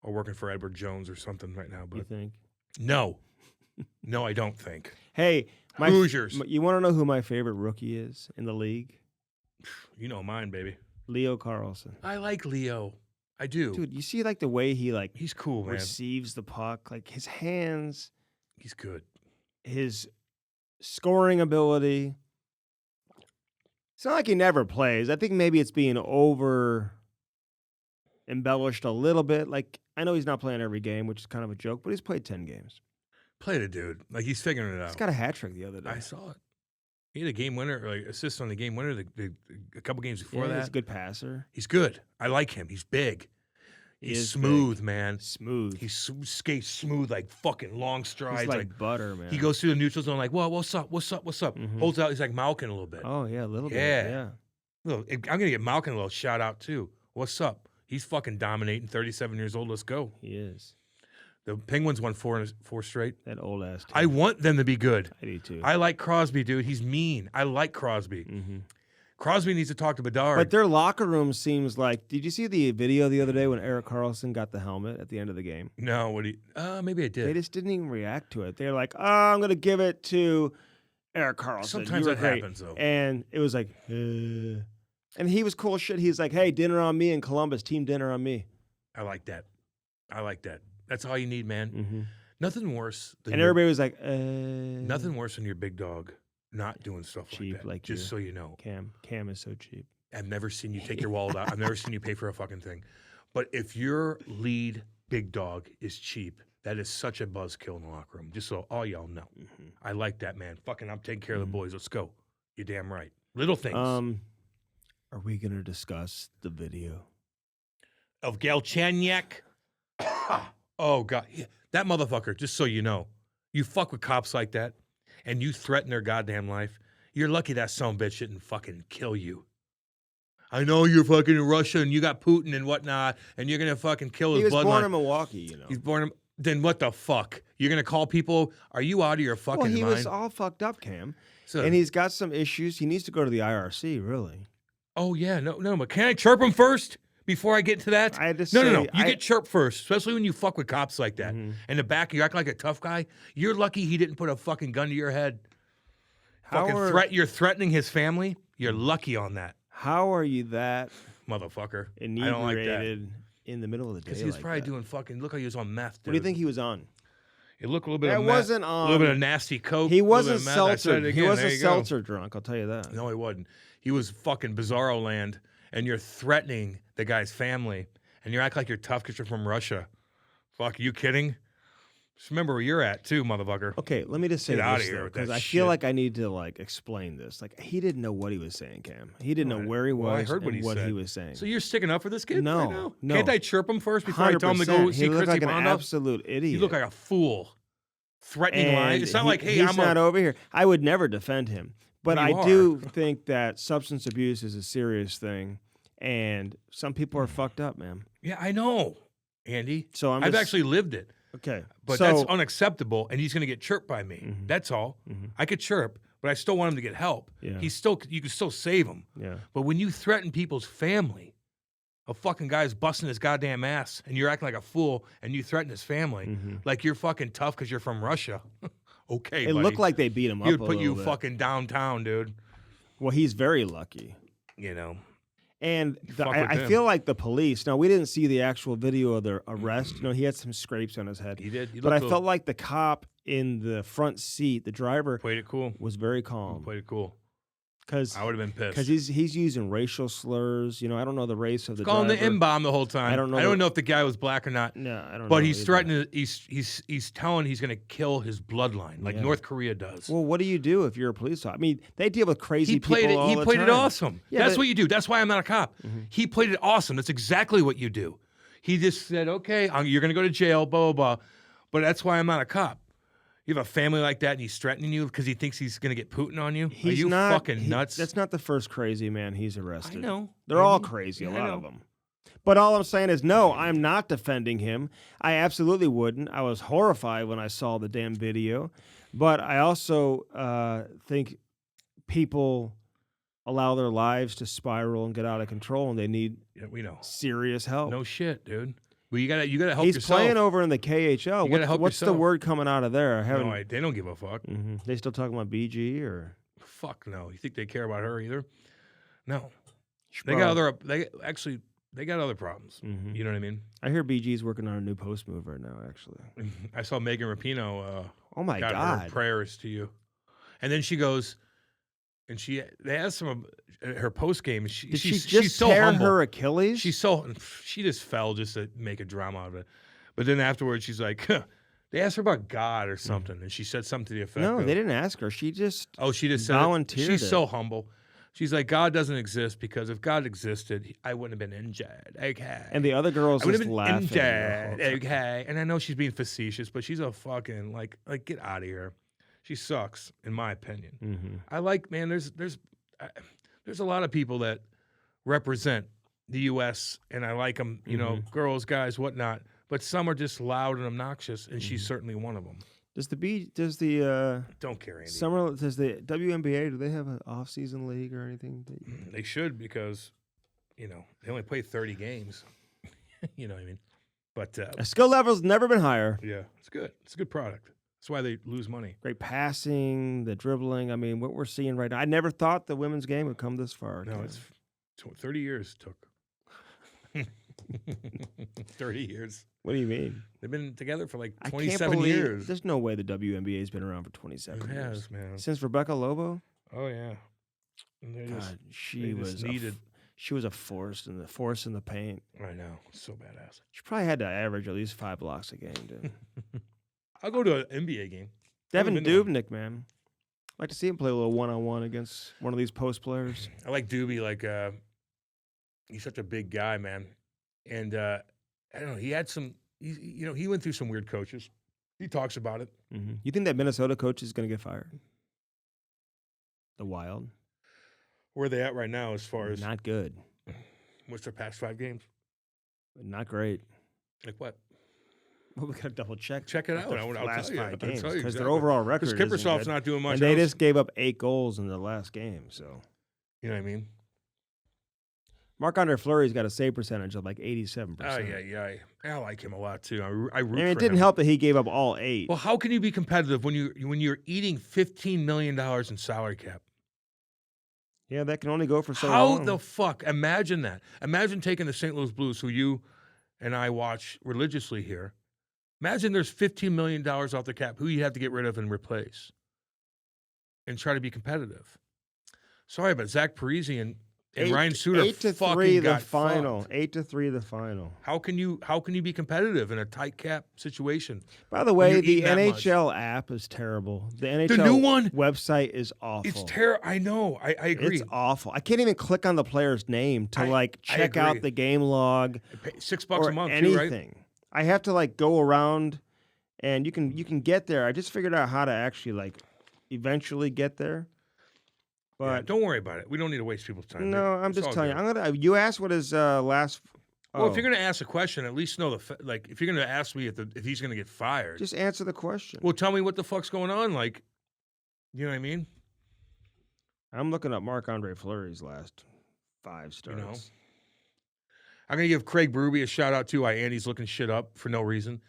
are working for Edward Jones or something right now. But you think? No. No, I don't think. Hey, Hoosiers. You want to know who my favorite rookie is in the league? You know mine, baby. Leo Carlson. I like Leo. I do. Dude, you see like the way he's cool, man. Receives the puck, like his hands. He's good. His scoring ability. It's not like he never plays. I think maybe it's being over embellished a little bit. Like, I know he's not playing every game, which is kind of a joke, but he's played 10 games. Played it, dude. Like, he's figuring it out. He's got a hat trick the other day. I saw it. He had a game winner, or like assist on the game winner a couple games before that. He's a good passer. He's good. I like him. He's big. He's smooth, big. Man. Smooth. He skates smooth, like fucking long strides. He's like butter, man. He goes through the neutral zone like, well, what's up? Mm-hmm. Holds out. He's like Malkin a little bit. Oh, yeah, a little bit. Yeah. Look, I'm going to get Malkin a little shout out, too. What's up? He's fucking dominating, 37 years old. Let's go. He is. The Penguins won four straight. That old ass team. I want them to be good. I do, too. I like Crosby, dude. He's mean. I like Crosby. Mm-hmm. Crosby needs to talk to Bedard. But their locker room seems like. Did you see the video the other day when Erik Karlsson got the helmet at the end of the game? No, maybe I did. They just didn't even react to it. They're like, I'm going to give it to Erik Karlsson. Sometimes that happens, though. And it was like, And he was cool shit. He's like, hey, dinner on me in Columbus. Team dinner on me. I like that. That's all you need, man. Mm-hmm. Nothing worse. And everybody was like, Nothing worse than your big dog not doing stuff cheap like that. Like just so you know. Cam is so cheap. I've never seen you take your wallet out. I've never seen you pay for a fucking thing. But if your lead big dog is cheap, that is such a buzzkill in the locker room. Just so all y'all know. Mm-hmm. I like that, man. Fucking I'm taking care of the boys. Let's go. You're damn right. Little things. Are we going to discuss the video of Galchenyuk? Oh, God. Yeah. That motherfucker, just so you know, you fuck with cops like that and you threaten their goddamn life, you're lucky that son of a bitch didn't fucking kill you. I know you're fucking in Russia and you got Putin and whatnot and you're going to fucking kill his bloodline. He was born in Milwaukee, you know. He's born in... Then what the fuck? You're going to call people? Are you out of your fucking mind? Well, he was all fucked up, Cam. So, And he's got some issues. He needs to go to the IRC, really. oh yeah, no, but can I chirp him first before I get to that? I had to No. say, You get chirped first, especially when you fuck with cops like that. Mhm. In the back, you act like a tough guy. You're lucky he didn't put a fucking gun to your head. You're threatening his family. You're lucky on that, How are you that motherfucker. I don't like that. inebriated in the middle of the day? Because he was like probably that? doing fucking. Look how he was on meth. Dude. What do you think he was on? It looked a little bit. That of meth, wasn't a on. little bit of nasty coke. He a little wasn't bit of meth. I said seltzer. it He again. wasn't There you go. seltzer drunk. I'll tell you that. No, he wasn't. He was fucking bizarro land, and you're threatening the guy's family, and you act like you're tough because you're from Russia. Fuck, you kidding? Just remember where you're at, too, motherfucker. Okay, let me just say Get outta this here with because that I feel shit. like I need to explain this. Like he didn't know what he was saying, Cam. He didn't know where he was Well, I heard and what he said. was saying. So you're sticking up for this kid? No, right now? no. Can't I chirp him first before I tell him to go 100%. see He looked Christy like an Bondo? absolute idiot. You look like a fool. Threatening And lies. It's not like, hey, he's I'm not over here. I would never defend him, but You I do think that substance abuse is a serious thing, and some people are fucked up, man. Yeah, I know, Andy. So I've actually lived it. okay, But so, that's unacceptable, and he's going to get chirped by me. Mhm. That's all. Mhm. I could chirp, but I still want him to get help. Yeah. You can still save him. Yeah. But when you threaten people's family, a fucking guy's busting his goddamn ass, and you're acting like a fool, and you threaten his family, Mhm. like you're fucking tough because you're from Russia. Okay, It buddy. looked like they beat him up. He would a put you little bit. fucking downtown, dude. Well, he's very lucky. You know. And fuck with I them. feel like the police. Now we didn't see the actual video of the arrest. You know, he had some scrapes on his head. He did. He But I looked felt like the cop in the front seat, the driver, played it cool. was very calm Played it cool. because I would have been pissed. he's using racial slurs. You know, I don't know the race of the Calling the driver. M-bomb the whole time. I don't know I don't the- know if the guy was black or not. No, I don't know. But he's either. threatening. He's telling he's going to kill his bloodline, like Yeah. North Korea does. Well, what do you do if you're a police officer? I mean, they deal with crazy he played people it. He all the played it time. awesome. Yeah, That's but- what you do. That's why I'm not a cop. Mhm. He played it awesome. That's exactly what you do. He just said, "Okay, you're going to go to jail." Blah blah blah. But that's why I'm not a cop. You have a family like that, and he's threatening you because he thinks he's going to get Putin on you. He's Are you not, fucking nuts? That's not the first crazy man he's I arrested. know. They're I all know. crazy, Yeah, a I lot know. of them. But all I'm saying is, no, I'm not defending him. I absolutely wouldn't. I was horrified when I saw the damn video. But I also think people allow their lives to spiral and get out of control, and they need Yeah, we know. serious help. No shit, dude. Well, you gotta help He's yourself. playing over in the KHL. You gotta help What's the yourself. word coming out of there? I haven't. No, they don't give a fuck. Mhm. They still talking about BG or Fuck no. You think they care about her either? No. They Sprout? got other. They got other problems. Mhm. You know what I mean? I hear BG's working on a new post move right now. Actually. I saw Megan Rapinoe. Oh my got her God. prayers to you, and then she goes, and they asked him her post game. Did she She's just so tear humble. her Achilles? She just fell just to make a drama out of it. But then afterwards, she's like, they asked her about God or something, and she said something to the effect no, of, they didn't ask her. She just she just said it. volunteered She's it. so humble. She's like, God doesn't exist because if God existed, I wouldn't have been injured. Okay. and the other girls I would just have been laughing. the injured. whole time. Okay. And I know she's being facetious, but she's a fucking like get out of here. She sucks, in my opinion. Mhm. I like, man. There's a lot of people that represent the U.S. and I like them. You know, girls, guys, whatnot. But some are just loud and obnoxious, and she's certainly one of them. Does the Don't care, Andy. does the WNBA, do they have an off-season league or anything? They should because, they only play 30 games. You know what I mean? But Skill level's never been higher. yeah, it's good. It's a good product. That's why they lose money. Great passing, the dribbling. I mean, what we're seeing right now. I never thought the women's game would come this far. No, Ken. it's 30 years it took. 30 years. What do you mean? They've been together for like I can't 27 believe years. there's no way the WNBA's been around for 27 It years. has, man. Since Rebecca Lobo? Oh yeah. And they God, just she was needed. she was a force in the paint. I know, so badass. She probably had to average at least 5 blocks a game, dude. I'll go to an NBA game. Devin Haven't been to one. Dubnyk, man. I'd like to see him play a little one-on-one against one of these post players. I like Doobie. Like he's such a big guy, man. And I don't know. He had some. He went through some weird coaches. He talks about it. Mm-hmm. You think that Minnesota coach is going to get fired? The Wild? Where are they at right now as far as Not good. what's their past 5 games? Not great. Like what? Well, we got to double check. Check it out. their I'll last tell you. 5 I'll games tell you because their exactly. overall record Because isn't Kiprusoff's good. not doing much And they else. just gave up 8 goals in the last game. So You know what I mean? Marc-Andre Fleury's got a save percentage of like 87%. Oh, yeah. I like him a lot, too. I root And it for didn't him. help that he gave up all 8. Well, how can you be competitive when you're eating $15 million in salary cap? Yeah, that can only go for so How long. the fuck? Imagine that. Imagine taking the St. Louis Blues, who you and I watch religiously here. Imagine there's $15 million off the cap, who you have to get rid of and replace and try to be competitive. Sorry, but Zach Parise and Ryan Suter 8-3 the got final. fucked. 8-3 the final. How can you be competitive in a tight cap situation? By the when way, you're the eating that much? NHL app is terrible. The NHL new one? website is awful. It's terrible. I know. I agree. It's awful. I can't even click on the player's name to I check agree. out the game log Pay $6 or a month, anything. too, right? I have to go around, and you can get there. I just figured out how to actually eventually get there. Yeah, But don't worry about it. We don't need to waste people's time. no, I'm It's just all telling good. you. You asked what his last. Well, oh, if you're going to ask a question, at least know if you're going to ask me if he's going to get fired. just answer the question. Well, tell me what the fuck's going on. You know what I mean? I'm looking up Marc-Andre Fleury's last 5 starts. You know. I'm going to give Craig Berube a shout out too. Andy's looking shit up for no reason.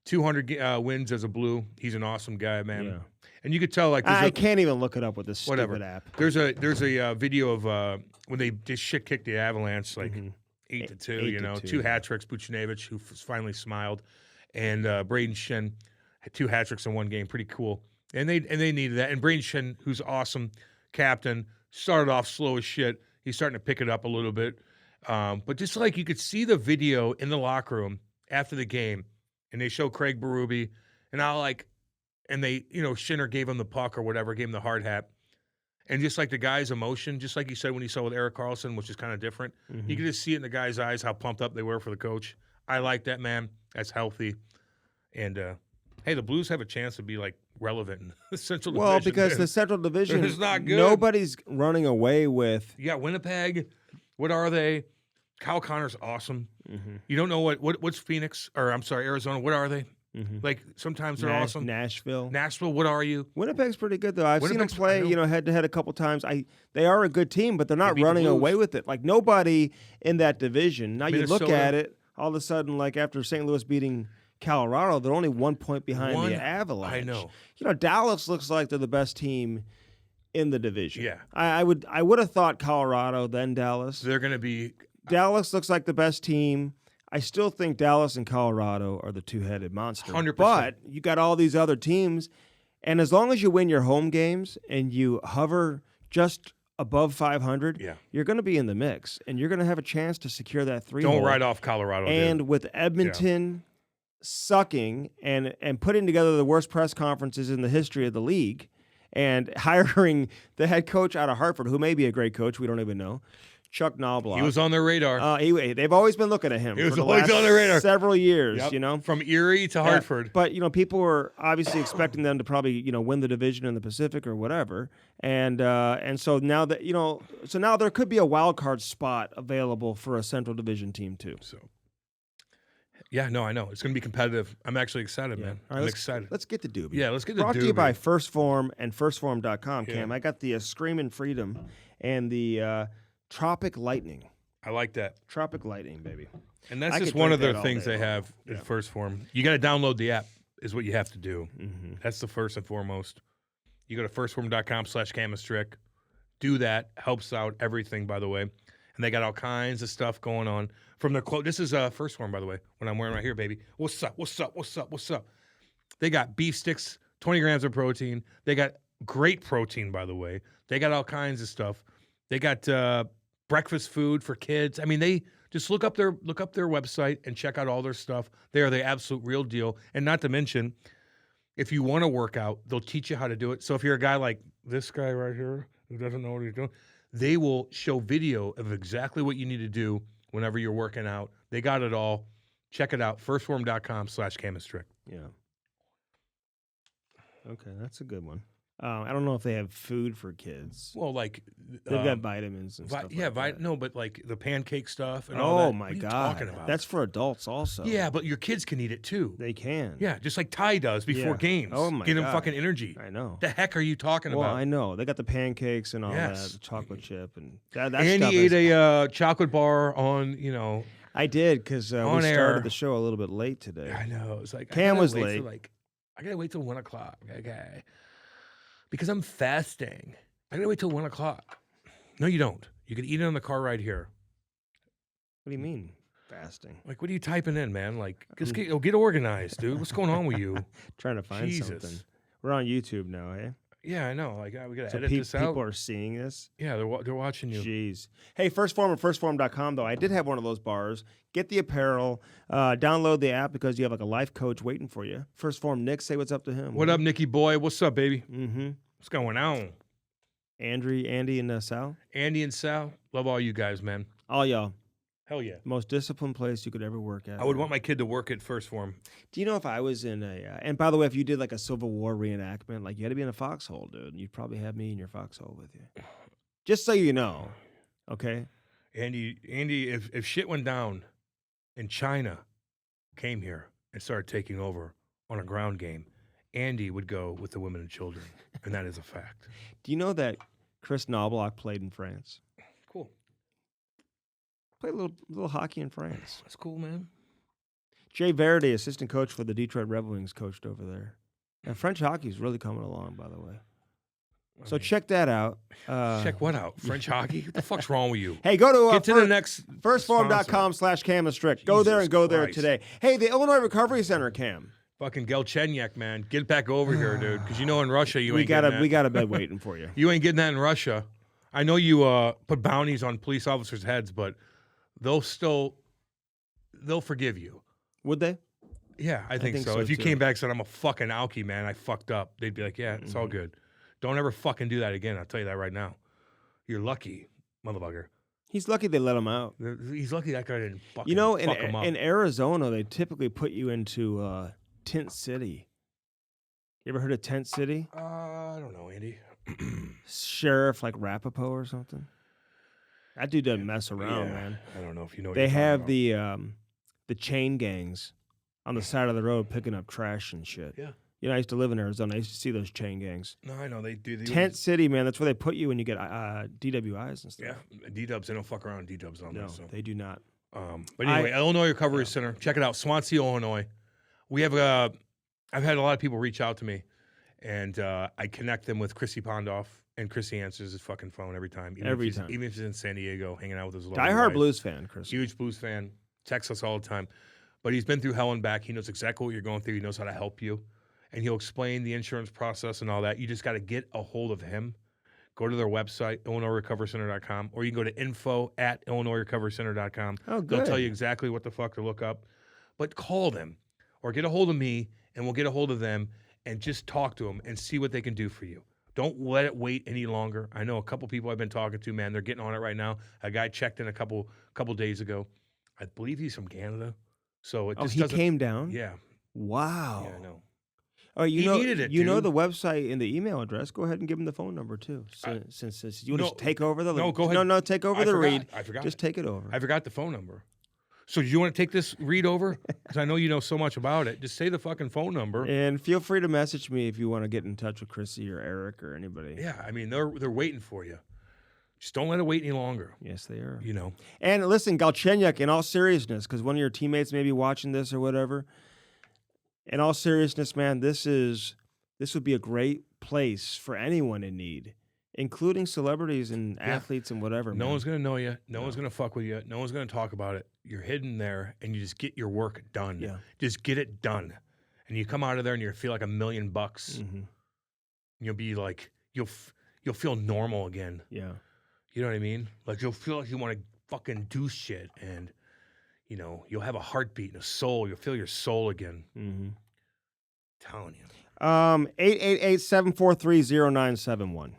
200 wins as a Blue. He's an awesome guy, man. Yeah. And you could tell I can't even look it up with this whatever. stupid app. There's a video of when they just shit kicked the Avalanche 8-2. 8-2, 2 hat tricks. Buchnevich, who finally smiled, and Braden Shen had 2 hat tricks in one game. Pretty cool. And they needed that. And Braden Shen, who's awesome, captain, started off slow as shit. He's starting to pick it up a little bit. But just you could see the video in the locker room after the game, and they show Craig Berube, and they, Shinner gave him the puck or whatever, gave him the hard hat. And just the guy's emotion, just like you said when you saw with Erik Karlsson, which is kind of different, you could just see it in the guy's eyes how pumped up they were for the coach. I like that, man. That's healthy. And, hey, the Blues have a chance to be, relevant in the Central Division. Well, because man. the Central Division It's not good. Nobody's running away with. You got Winnipeg. What are they? Kyle Connor's awesome. You don't know what's Phoenix, or I'm sorry, Arizona. What are they? Sometimes they're awesome. Nashville. What are you? Winnipeg's pretty good, though. I've seen them Winnipeg's- play, head-to-head a couple times. They are a good team, but they're not beat the running Blues. away with it. Nobody in that division. Now you look Minnesota. at it, all of a sudden, after St. Louis beating Colorado, they're only 1 point behind the Avalanche. I know. Dallas looks like they're the best team in the division. Yeah. I would have thought Colorado, then Dallas. They're going to be Dallas looks like the best team. I still think Dallas and Colorado are the two-headed monster. 100%. But you got all these other teams, and as long as you win your home games and you hover just above 500, you're going to be in the mix, and you're going to have a chance to secure that 3 Don't hole. write off Colorado. And dude. with Edmonton sucking and putting together the worst press conferences in the history of the league and hiring the head coach out of Hartford, who may be a great coach, we don't even know, Chuck Knobloch. He was on their radar. They've always been looking at him. He was for the always last on their radar. Several years, Yep. From Erie to Hartford. But people were obviously expecting them to probably win the division in the Pacific or whatever, and so now that now there could be a wild card spot available for a Central Division team too. So. Yeah, no, I know. It's going to be competitive. I'm actually excited, man. All right, I'm excited. Let's get to Doobie. Yeah, let's get to Brought to you Doobie. by First Form and FirstForm.com, Cam. Yeah. I got the Screamin' Freedom and the Tropic Lightning. I like that. Tropic Lightning, baby. And that's I just could one of drink the that all things day they long. have in First Form. You got to download the app is what you have to do. That's the first and foremost. You go to firstform.com/Cam-Strick. Do that. Helps out everything, by the way. And they got all kinds of stuff going on. From their clothes. This is First Form, by the way, what I'm wearing right here, baby. What's up? What's up? What's up? What's up? They got beef sticks, 20 grams of protein. They got great protein, by the way. They got all kinds of stuff. They got breakfast food for kids. I mean, they just look up their website and check out all their stuff. They are the absolute real deal. And not to mention, if you want to work out, they'll teach you how to do it. So if you're a guy like this guy right here who doesn't know what he's doing, they will show video of exactly what you need to do whenever you're working out. They got it all. Check it out. Firstform.com/Cam-Strick. Yeah. Okay, that's a good one. I don't know if they have food for kids. Well, like They've got vitamins and stuff. yeah, like that. no, but like the pancake stuff and all that. Oh What my are you God! talking about? That's for adults also. yeah, but your kids can eat it too. They can. Yeah, just like Ty does before Yeah. games. Oh my Get him God. fucking energy. I know. The heck are you talking Well, about? I know they got the pancakes and all Yes. that, the chocolate chip, and that Andy stuff ate is, a chocolate bar on, I did because we on air. started the show a little bit late today. I know. It's like Cam I gotta was wait late. till, I gotta wait till 1 o'clock. Okay, because I'm fasting. I gotta wait till 1 o'clock. No, you don't. You can eat it on the car ride here. What do you mean fasting? Like, what are you typing in, man? Like, just get organized, dude. What's going on with you? Trying to find Jesus. something. We're on YouTube now, eh? Yeah, I know. Like, we gotta So edit this out. people are seeing this. Yeah, they're watching you. Jeez. Hey, First Form and firstform.com, though. I did have one of those bars. Get the apparel. Download the app because you have like a life coach waiting for you. First Form Nick, say what's up to him. What up, Nicky boy? What's up, baby? Mm-hmm. What's going on? Andy, and Sal. Andy and Sal, love all you guys, man. All y'all. Hell yeah. Most disciplined place you could ever work at. I would want my kid to work at First Form. Do you know if I was in a... and by the way, if you did like a Civil War reenactment, like you had to be in a foxhole, dude. You'd probably have me in your foxhole with you. Just so you know. Okay? Andy, if shit went down and China came here and started taking over on a ground game, Andy would go with the women and children, and that is a fact. Do you know that Chris Knobloch played in France? Cool. Played a little hockey in France. That's cool, man. Jay Verdi, assistant coach for the Detroit Red Wings, coached over there. And French hockey is really coming along, by the way. So check that out. Check what out? French hockey? What the fuck's wrong with you? Hey, go to Get to the next firstform.com/Cam Strick. Go there and go there Christ. today. Hey, the Illinois Recovery Center, Cam. Fucking Galchenyuk, man. Get back over here, dude. Because in Russia you We ain't got getting that. we got a bed waiting for you. You ain't getting that in Russia. I know you put bounties on police officers' heads, but they'll forgive you. Would they? Yeah, I think so. so, If you too. came back and said, I'm a fucking alky, man, I fucked up, they'd be like, yeah, it's all good. Don't ever fucking do that again. I'll tell you that right now. You're lucky, motherfucker. He's lucky they let him out. He's lucky that guy didn't fucking fuck him up. in Arizona, they typically put you into Tent City. You ever heard of Tent City? I don't know, Andy. Sheriff like Rapapo or something. That dude doesn't mess around, Yeah, man. I don't know if you know what They you're have talking the chain gangs on the side of the road picking up trash and shit. Yeah. You know, I used to live in Arizona. I used to see those chain gangs. about. No, I know. They do. Tent City, man, that's where they put you when you get DWIs and stuff. Yeah, D-dubs, they don't fuck around D-dubs on No, that. So. they do not. But anyway, Illinois Recovery Center. Check it out, Swansea, Illinois. We have I've had a lot of people reach out to me, and I connect them with Chrissy Pondoff, and Chrissy answers his fucking phone every time. Even if he's in San Diego hanging out with his lovely Diehard wife. Blues fan, Chris. Huge Blues fan. Texts us all the time. But he's been through hell and back. He knows exactly what you're going through. He knows how to help you. And he'll explain the insurance process and all that. You just got to get a hold of him. Go to their website, IllinoisRecoveryCenter.com, or you can go to info@IllinoisRecoveryCenter.com. Oh, good. They'll tell you exactly what the fuck to look up. But call them or get a hold of me, and we'll get a hold of them and just talk to them and see what they can do for you. Don't let it wait any longer. I know a couple people I've been talking to, man. They're getting on it right now. A guy checked in a couple days ago. I believe he's from Canada. So it just he doesn't. came down? Yeah. Wow. Yeah, I know. Oh, He needed it, you know dude. the website and the email address. Go ahead and give him the phone number too. Since you want to No, just take over the no, go ahead. No, take over I the forgot. read. I forgot. Just take it over. I forgot the phone number. So do you want to take this read over? Because I know you know so much about it. Just say the fucking phone number. And feel free to message me if you want to get in touch with Chrissy or Eric or anybody. Yeah, I mean they're waiting for you. Just don't let it wait any longer. Yes, they are. You know. And listen, Galchenyuk, in all seriousness, because one of your teammates may be watching this or whatever. In all seriousness, man, this would be a great place for anyone in need, including celebrities and athletes and whatever. No man. one's gonna know you. No one's gonna fuck with you. No one's gonna talk about it. You're hidden there, and you just get your work done. Yeah. Just get it done, and you come out of there, and you feel like $1 million. Mm-hmm. You'll be like you'll feel normal again. Yeah. You know what I mean? Like you'll feel like you want to fucking do shit, and you know you'll have a heartbeat and a soul. You'll feel your soul again. Mm-hmm. Telling you. 888-743-0971.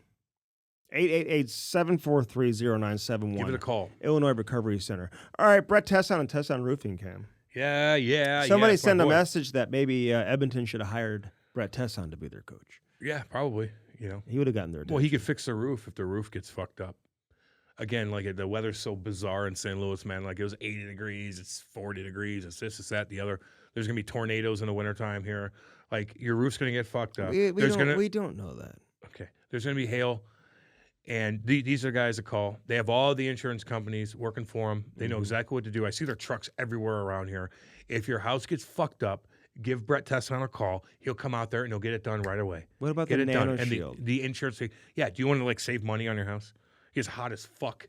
888-743-0971. Give it a call. Illinois Recovery Center. All right, Brett Tesson and Tesson Roofing, Cam. Yeah. Somebody it's my send a boy. message that maybe Edmonton should have hired Brett Tesson to be their coach. Yeah, probably. you know. He would have gotten there. Well, he could fix the roof if the roof gets fucked up. Again, like the weather's so bizarre in St. Louis, man. Like it was 80 degrees, it's 40 degrees, it's this, it's that, the other. There's gonna be tornadoes in the wintertime here. Like your roof's gonna get fucked up. We don't know that. Okay. There's gonna be hail. And these are guys that call. They have all the insurance companies working for them. They know exactly what to do. I see their trucks everywhere around here. If your house gets fucked up, give Brett Tesson a call. He'll come out there and he'll get it done right away. What about get the it nano done. shield? And the insurance thing. Yeah, do you want to like save money on your house? It's hot as fuck.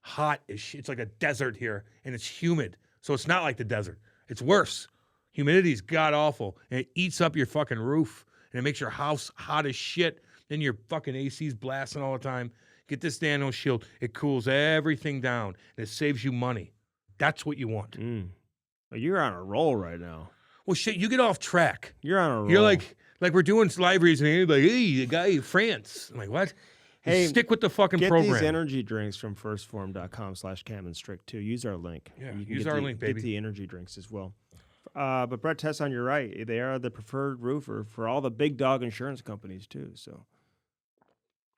Hot as shit. It's like a desert here and it's humid. So it's not like the desert. It's worse. Humidity's god awful. And it eats up your fucking roof and it makes your house hot as shit. Then your fucking AC's blasting all the time. Get this nano shield. It cools everything down. And it saves you money. That's what you want. Well, you're on a roll right now. Well, shit, you get off track. You're on a roll. You're like we're doing live reads, and you're like, hey, the guy in France. I'm like, what? Hey, stick with the fucking get program. Get these energy drinks from firstform.com/Cam Strick too. Use our link. Yeah, you can use our link, baby. Get the energy drinks as well. But Brett Tesson, you're right. They are the preferred roofer for all the big dog insurance companies too. So.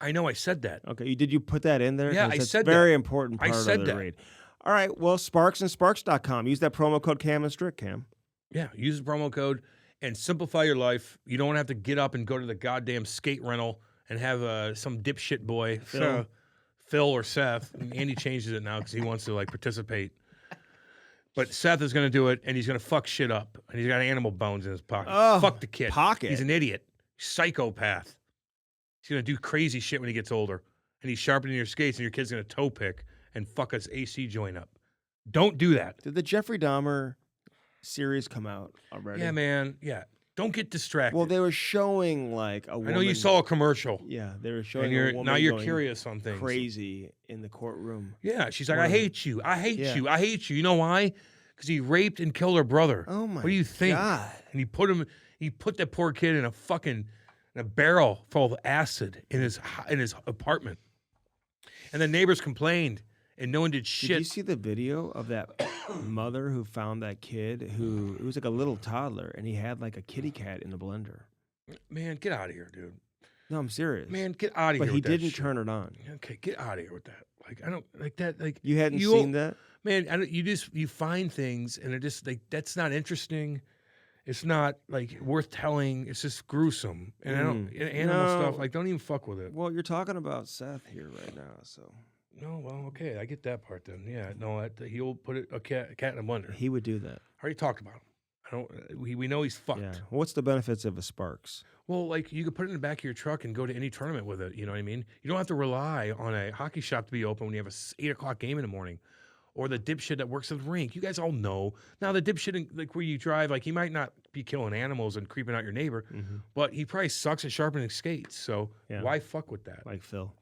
I know I said that. Okay, did you put that in there? Yeah, I said that. Very important part I said of the that. read. All right, well, sparksandSparks.com. Use that promo code Cam and Strick, Cam. Yeah, use the promo code and simplify your life. You don't have to get up and go to the goddamn skate rental and have some dipshit boy, Phil or Seth. Andy changes it now because he wants to like participate. But Seth is going to do it, and he's going to fuck shit up. And he's got animal bones in his pocket. Oh, fuck the kid. Pocket. He's an idiot. Psychopath. He's going to do crazy shit when he gets older. And he's sharpening your skates, and your kid's going to toe pick and fuck his AC joint up. Don't do that. Did the Jeffrey Dahmer series come out already? Yeah, man. Yeah. Don't get distracted. Well, they were showing like a woman. I know you saw a commercial. Yeah, they were showing And a woman now you're going curious on things. crazy in the courtroom. Yeah, she's like, I hate you. I hate you. I hate you. You know why? Because he raped and killed her brother. Oh my! What do you think? God. And he put that poor kid in a barrel full of acid in his apartment. And the neighbors complained, and no one did shit. Did you see the video of that mother who found that kid who it was like a little toddler, and he had like a kitty cat in the blender? Man, get out of here, dude. No, I'm serious. Man, get out of here. But he didn't turn it on. Okay, get out of here with that. Like I don't like that. Like you hadn't seen that, man. You find things, and they're just like that's not interesting. It's not like worth telling. It's just gruesome, and I don't animal stuff. Like, don't even fuck with it. Well, you're talking about Seth here right now, so. No, well, okay, I get that part then. Yeah, no, he'll put a cat in a blender. He would do that. I already talked about him. We know he's fucked. Yeah. Well, what's the benefits of a Sparks? Well, like you could put it in the back of your truck and go to any tournament with it. You know what I mean? You don't have to rely on a hockey shop to be open when you have a 8 o'clock game in the morning. Or the dipshit that works at the rink. You guys all know. Now, the dipshit, like where you drive, like he might not be killing animals and creeping out your neighbor, but he probably sucks at sharpening skates. So why fuck with that? Like Phil.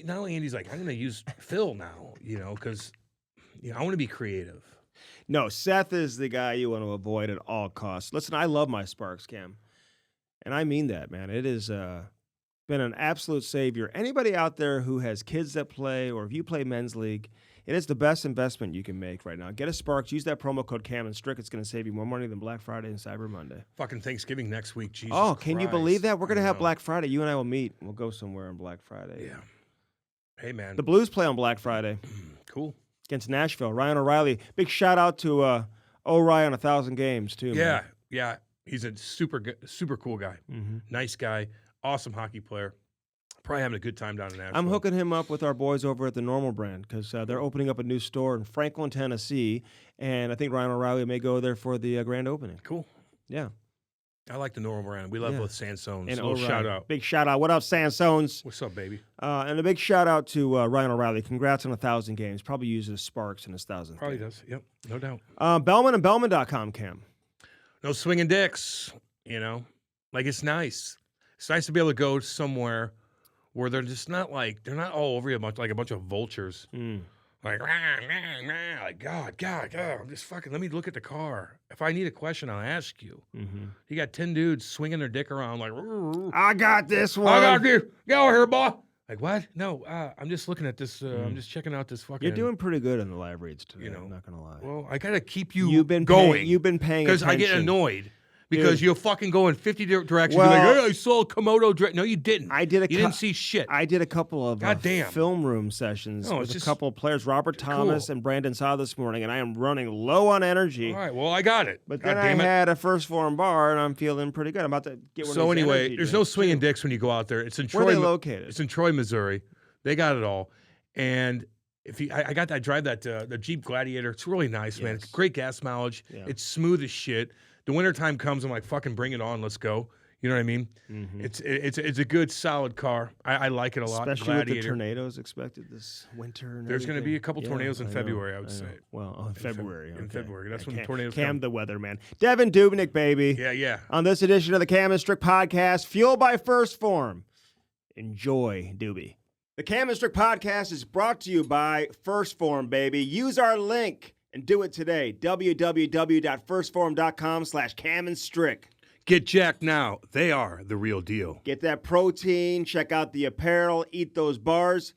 Not only Andy's like, I'm going to use Phil now, because I want to be creative. No, Seth is the guy you want to avoid at all costs. Listen, I love my Sparks, Cam. And I mean that, man. It has been an absolute savior. Anybody out there who has kids that play or if you play men's league, it is the best investment you can make right now. Get a Sparks. Use that promo code Cam and Strick. It's going to save you more money than Black Friday and Cyber Monday. Fucking Thanksgiving next week. Jesus can you believe that? We're going to have Black Friday. You and I will meet. We'll go somewhere on Black Friday. Yeah. Hey, man. The Blues play on Black Friday. Cool. Against Nashville. Ryan O'Reilly. Big shout out to O'Reilly on 1,000 games, too. Yeah. Man. Yeah. He's a super cool guy. Nice guy. Awesome hockey player. Probably having a good time down in Nashville. I'm hooking him up with our boys over at the Normal brand because they're opening up a new store in Franklin, Tennessee, and I think Ryan O'Reilly may go there for the grand opening. Cool. Yeah. I like the Normal brand. We love both Sansones. And a little shout out. Big shout out. What up, Sansones? What's up, baby? And a big shout out to Ryan O'Reilly. Congrats on 1,000 games. Probably uses Sparks in his 1,000th Probably game. does. Yep. No doubt. Bellman and Bellman.com, Cam. No swinging dicks, Like, it's nice. It's nice to be able to go somewhere where they're just not like, they're not all over you like a bunch of vultures. Like, like, God, I'm just fucking, let me look at the car. If I need a question, I'll ask you. You got 10 dudes swinging their dick around like, I got this one. I got you. Get over here, boy. Like, what? No, I'm just looking at this. I'm just checking out this fucking. You're doing pretty good in the live reads today, You know, I'm not going to lie. Going. You've been going. You've been paying because attention. I get annoyed because Dude. you'll fucking go in 50 directions. Well, You're like, hey, I saw a Komodo dragon. No, you didn't. I did You didn't see shit. I did a couple of Goddamn. film room sessions No, with it's a just couple of players, Robert Thomas cool. and Brandon Saw this morning, and I am running low on energy. All right, well, I got it. But God then I damn it. had a first form bar, and I'm feeling pretty good. I'm about to get one So of these anyway, energy there's no drinks, swinging too. dicks when you go out there. It's in Where are Troy. they located? It's in Troy, Missouri. They got it all. And if you, I drive that the Jeep Gladiator. It's really nice, man. Yes. Great gas mileage. Yeah. It's smooth as shit. The wintertime comes, I'm like, fucking bring it on. Let's go. You know what I mean? Mhm. It's a good, solid car. I like it a lot. Especially with the Gladiator. tornadoes expected this winter. And There's going to be a everything. couple tornadoes in I know, February, I would know. say. Well, in February. In okay. February. That's when the Cam, tornadoes Cam come. the weatherman. Devan Dubnyk, baby. Yeah. On this edition of the Cam Strick Podcast, fueled by First Form. Enjoy, Doobie. The Cam Strick Podcast is brought to you by First Form, baby. Use our link and do it today. www.firstform.com/camandstrick. Get jacked now. They are the real deal. Get that protein, check out the apparel, eat those bars,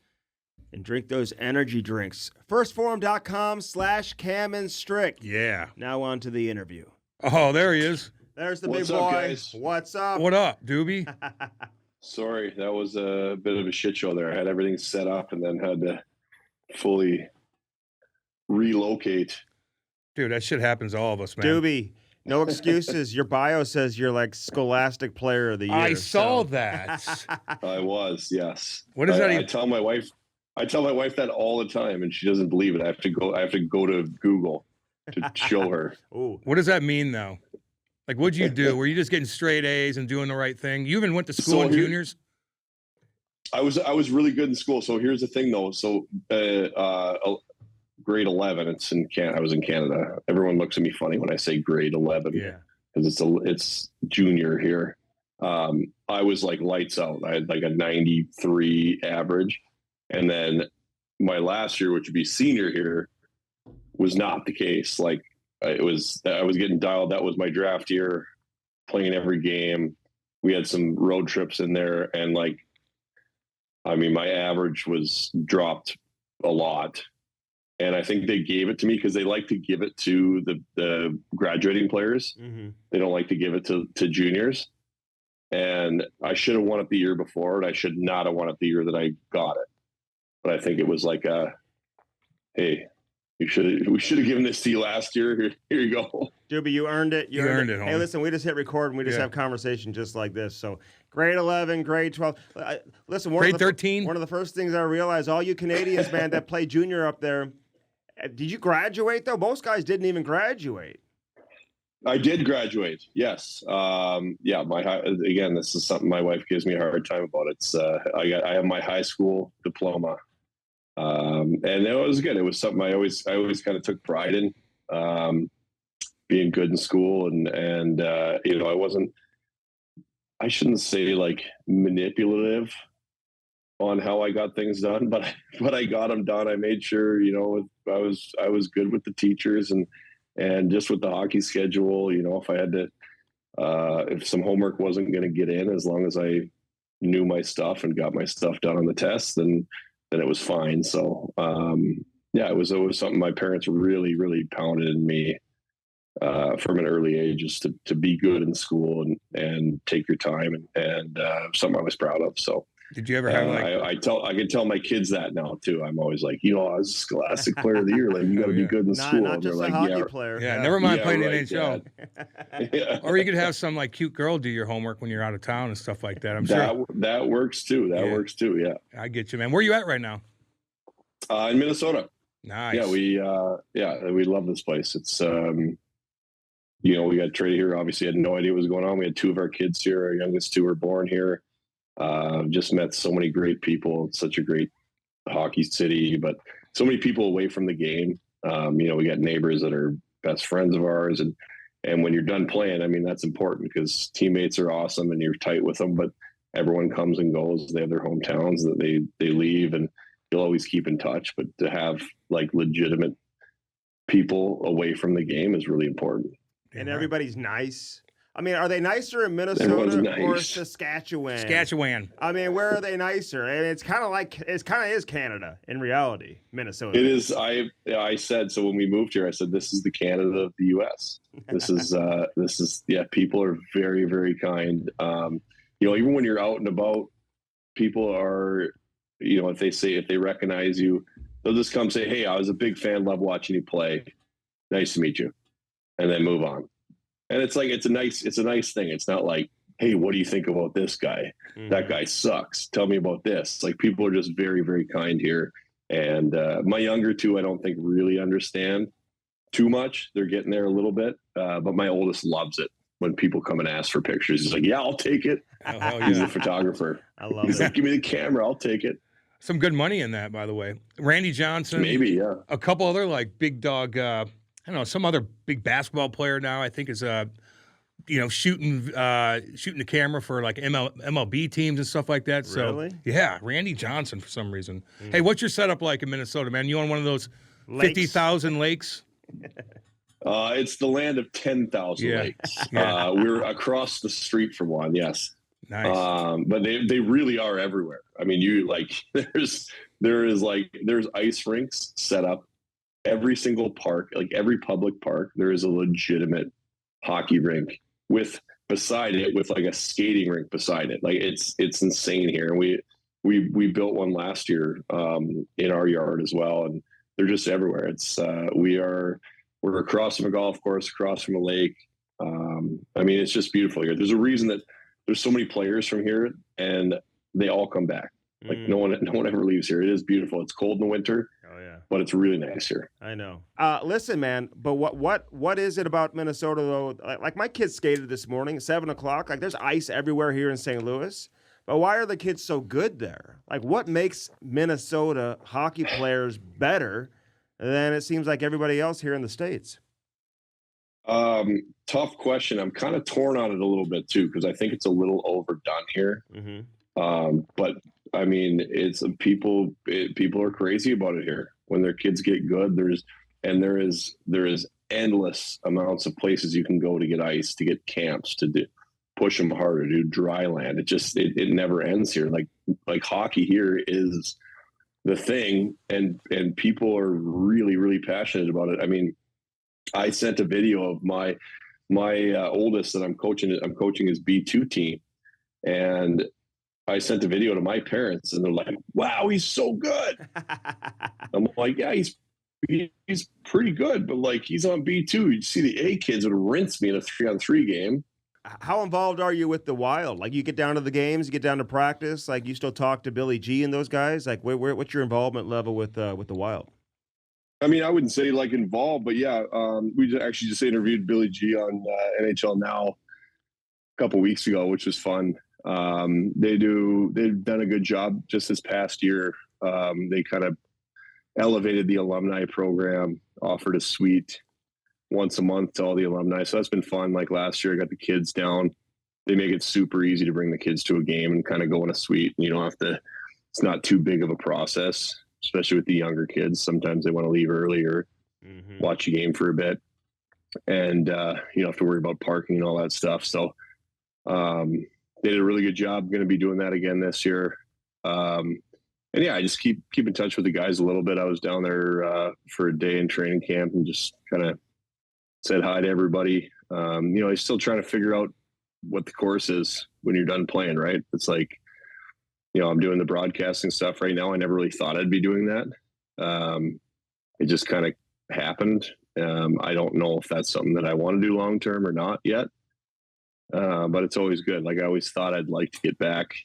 and drink those energy drinks. Firstform.com/camandstrick. Yeah. Now on to the interview. Oh, there he is. There's the What's big up, boy. guys? What's up? What up, Doobie? Sorry, that was a bit of a shit show there. I had everything set up and then had to fully relocate. Dude, that shit happens to all of us, man. Doobie, no excuses. Your bio says you're like Scholastic Player of the Year. I saw so- that. I was, yes. What does that I even- tell my wife that all the time and she doesn't believe it. I have to go to Google to show her. Ooh. What does that mean, though? Like, what'd you do? Were you just getting straight A's and doing the right thing? You even went to school So in here- juniors? I was really good in school. So here's the thing though. So grade 11, I was in Canada. Everyone looks at me funny when I say grade 11. Yeah. Because it's junior here. I was like lights out. I had like a 93 average. And then my last year, which would be senior here, was not the case. Like I was getting dialed. That was my draft year, playing every game. We had some road trips in there. And like, I mean, my average was dropped a lot. And I think they gave it to me because they like to give it to the graduating players. Mm-hmm. They don't like to give it to juniors. And I should have won it the year before, and I should not have won it the year that I got it. But I think it was like, hey, we should have given this to you last year. Here you go. Doobie, you earned it. You earned it, Hey, homie. listen, we just hit record and we just Yeah. have conversation just like this. So, grade 11, grade 12. Listen, Grade 13? One of the first things I realized, all you Canadians, man, that play junior up there, did you graduate though? Most guys didn't even graduate. I did graduate. Yes. Again, this is something my wife gives me a hard time about. It's I have my high school diploma. And it was good. It was something I always kind of took pride in, being good in school. And I shouldn't say like manipulative on how I got things done, but I got them done. I made sure, I was good with the teachers and just with the hockey schedule, if I had to, if some homework wasn't going to get in, as long as I knew my stuff and got my stuff done on the test, then it was fine. So, it was something my parents really, really pounded in me from an early age, is to be good in school and take your time and something I was proud of. So, Did you ever have I can tell my kids that now too. I'm always like, I was a Scholastic Player of the Year. Like, you got to be good in school. Not And they're just a like, hockey yeah, player. Yeah, never mind Yeah, playing right, in NHL. yeah. Or you could have some like cute girl do your homework when you're out of town and stuff like that. I'm sure. That works too. That Yeah. works too. Yeah. I get you, man. Where are you at right now? In Minnesota. Nice. Yeah, we love this place. It's we got traded here. Obviously, had no idea what was going on. We had two of our kids here. Our youngest two were born here. Just met so many great people. It's such a great hockey city, but so many people away from the game. We got neighbors that are best friends of ours, and when you're done playing, I mean, that's important because teammates are awesome and you're tight with them, but everyone comes and goes. They have their hometowns that they leave, and you'll always keep in touch. But to have like legitimate people away from the game is really important. And everybody's nice. I mean, are they nicer in Everyone's Minnesota or nice. Saskatchewan? Saskatchewan. I mean, where are they nicer? And it's kind of is Canada in reality, Minnesota. It is. I said, so when we moved here, I said, this is the Canada of the U.S. This is people are very, very kind. Even when you're out and about, people are, if they recognize you, they'll just come say, hey, I was a big fan, love watching you play. Nice to meet you. And then move on. And it's like, it's a nice thing. It's not like, hey, what do you think about this guy? Mm-hmm. That guy sucks. Tell me about this. Like, people are just very, very kind here. And my younger two, I don't think really understand too much. They're getting there a little bit. But my oldest loves it when people come and ask for pictures. He's like, yeah, I'll take it. Oh, yeah. He's a photographer. I love He's it. like, give me the camera. I'll take it. Some good money in that, by the way. Randy Johnson. Maybe, yeah. A couple other like big dog, I don't know, some other big basketball player now, I think is, shooting the camera for like MLB teams and stuff like that. So, really? Yeah, Randy Johnson for some reason. Hey, what's your setup like in Minnesota, man? You on one of those 50,000 lakes? It's the land of 10,000 lakes. Yeah. We're across the street from one. Yes. Nice. But they really are everywhere. I mean, there's ice rinks set up every single park, like every public park. There is a legitimate hockey rink beside it with like a skating rink beside it. Like it's insane here. And we built one last year in our yard as well. And they're just everywhere. It's we're across from a golf course, across from a lake. I mean, it's just beautiful here. There's a reason that there's so many players from here and they all come back. Like no one ever leaves here. It is beautiful. It's cold in the winter. Oh yeah. But it's really nice here. I know. Listen, man, but what is it about Minnesota though? Like my kids skated this morning at 7:00. Like there's ice everywhere here in St. Louis. But why are the kids so good there? Like what makes Minnesota hockey players better than it seems like everybody else here in the States? Tough question. I'm kind of torn on it a little bit too, because I think it's a little overdone here. Mm-hmm. But I mean, people are crazy about it here. When their kids get good, there is endless amounts of places you can go to get ice, to get camps, to push them harder, do dry land. It never ends here. Like hockey here is the thing, and people are really, really passionate about it. I mean, I sent a video of my oldest that I'm coaching. I'm coaching his B2 team, and I sent a video to my parents, and they're like, "Wow, he's so good." I'm like, "Yeah, he's pretty good, but like he's on B2. You see the A kids would rinse me in a 3-on-3 game." How involved are you with the Wild? Like you get down to the games, you get down to practice. Like you still talk to Billy G and those guys. Like what's your involvement level with the Wild? I mean, I wouldn't say like involved, but yeah, we actually just interviewed Billy G on NHL Now a couple weeks ago, which was fun. They've done a good job just this past year. They kind of elevated the alumni program, offered a suite once a month to all the alumni. So that's been fun. Like last year, I got the kids down. They make it super easy to bring the kids to a game and kind of go in a suite. You don't have to, it's not too big of a process, especially with the younger kids. Sometimes they want to leave early or watch a game for a bit. And you don't have to worry about parking and all that stuff. So they did a really good job. Going to be doing that again this year. And yeah, I just keep in touch with the guys a little bit. I was down there for a day in training camp and just kind of said hi to everybody. He's still trying to figure out what the course is when you're done playing, right? It's like, I'm doing the broadcasting stuff right now. I never really thought I'd be doing that. It just kind of happened. I don't know if that's something that I want to do long-term or not yet. But it's always good. Like I always thought I'd like to get back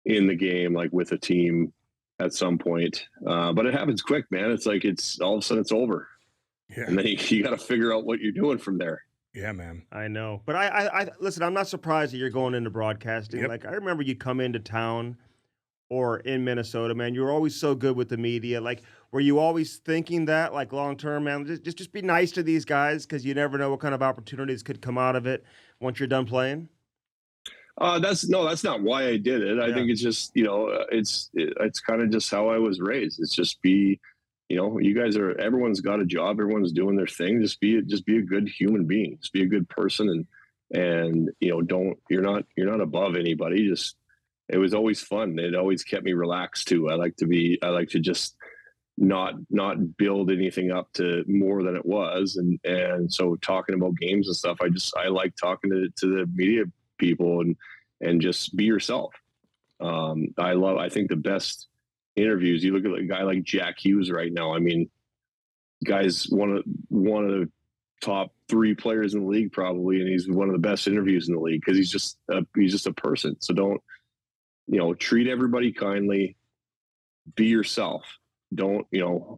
in the game, like with a team at some point. But it happens quick, man. It's like, it's all of a sudden it's over. Yeah. And then you got to figure out what you're doing from there. Yeah, man. I know. But I listen, I'm not surprised that you're going into broadcasting. Yep. Like I remember you come into town or in Minnesota, man, you were always so good with the media. Like, were you always thinking that, like long-term, man, just be nice to these guys because you never know what kind of opportunities could come out of it once you're done playing? That's not why I did it. I think it's just, it's kind of just how I was raised. It's just be, you guys everyone's got a job. Everyone's doing their thing. Just be a good human being. Just be a good person and you're not above anybody. Just, it was always fun. It always kept me relaxed too. I like to just not build anything up to more than it was. And so talking about games and stuff, I like talking to the media people and just be yourself. I think the best interviews, you look at a guy like Jack Hughes right now. I mean, guy's one of the top 3 players in the league probably, and he's one of the best interviews in the league because he's just a person. So don't, treat everybody kindly, be yourself. Don't,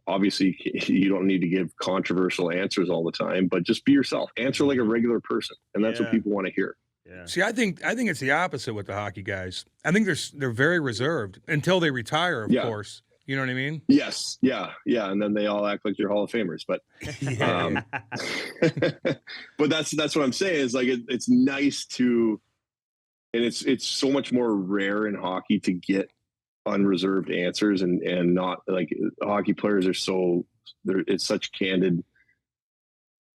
obviously you don't need to give controversial answers all the time, but just be yourself. Answer like a regular person, and that's what people want to hear. Yeah. See, I think it's the opposite with the hockey guys. I think they're very reserved until they retire, of course. You know what I mean? Yes. Yeah. Yeah. And then they all act like they're Hall of Famers. But but that's what I'm saying is like it's nice to, and it's so much more rare in hockey to get unreserved answers and not like hockey players are it's such candid,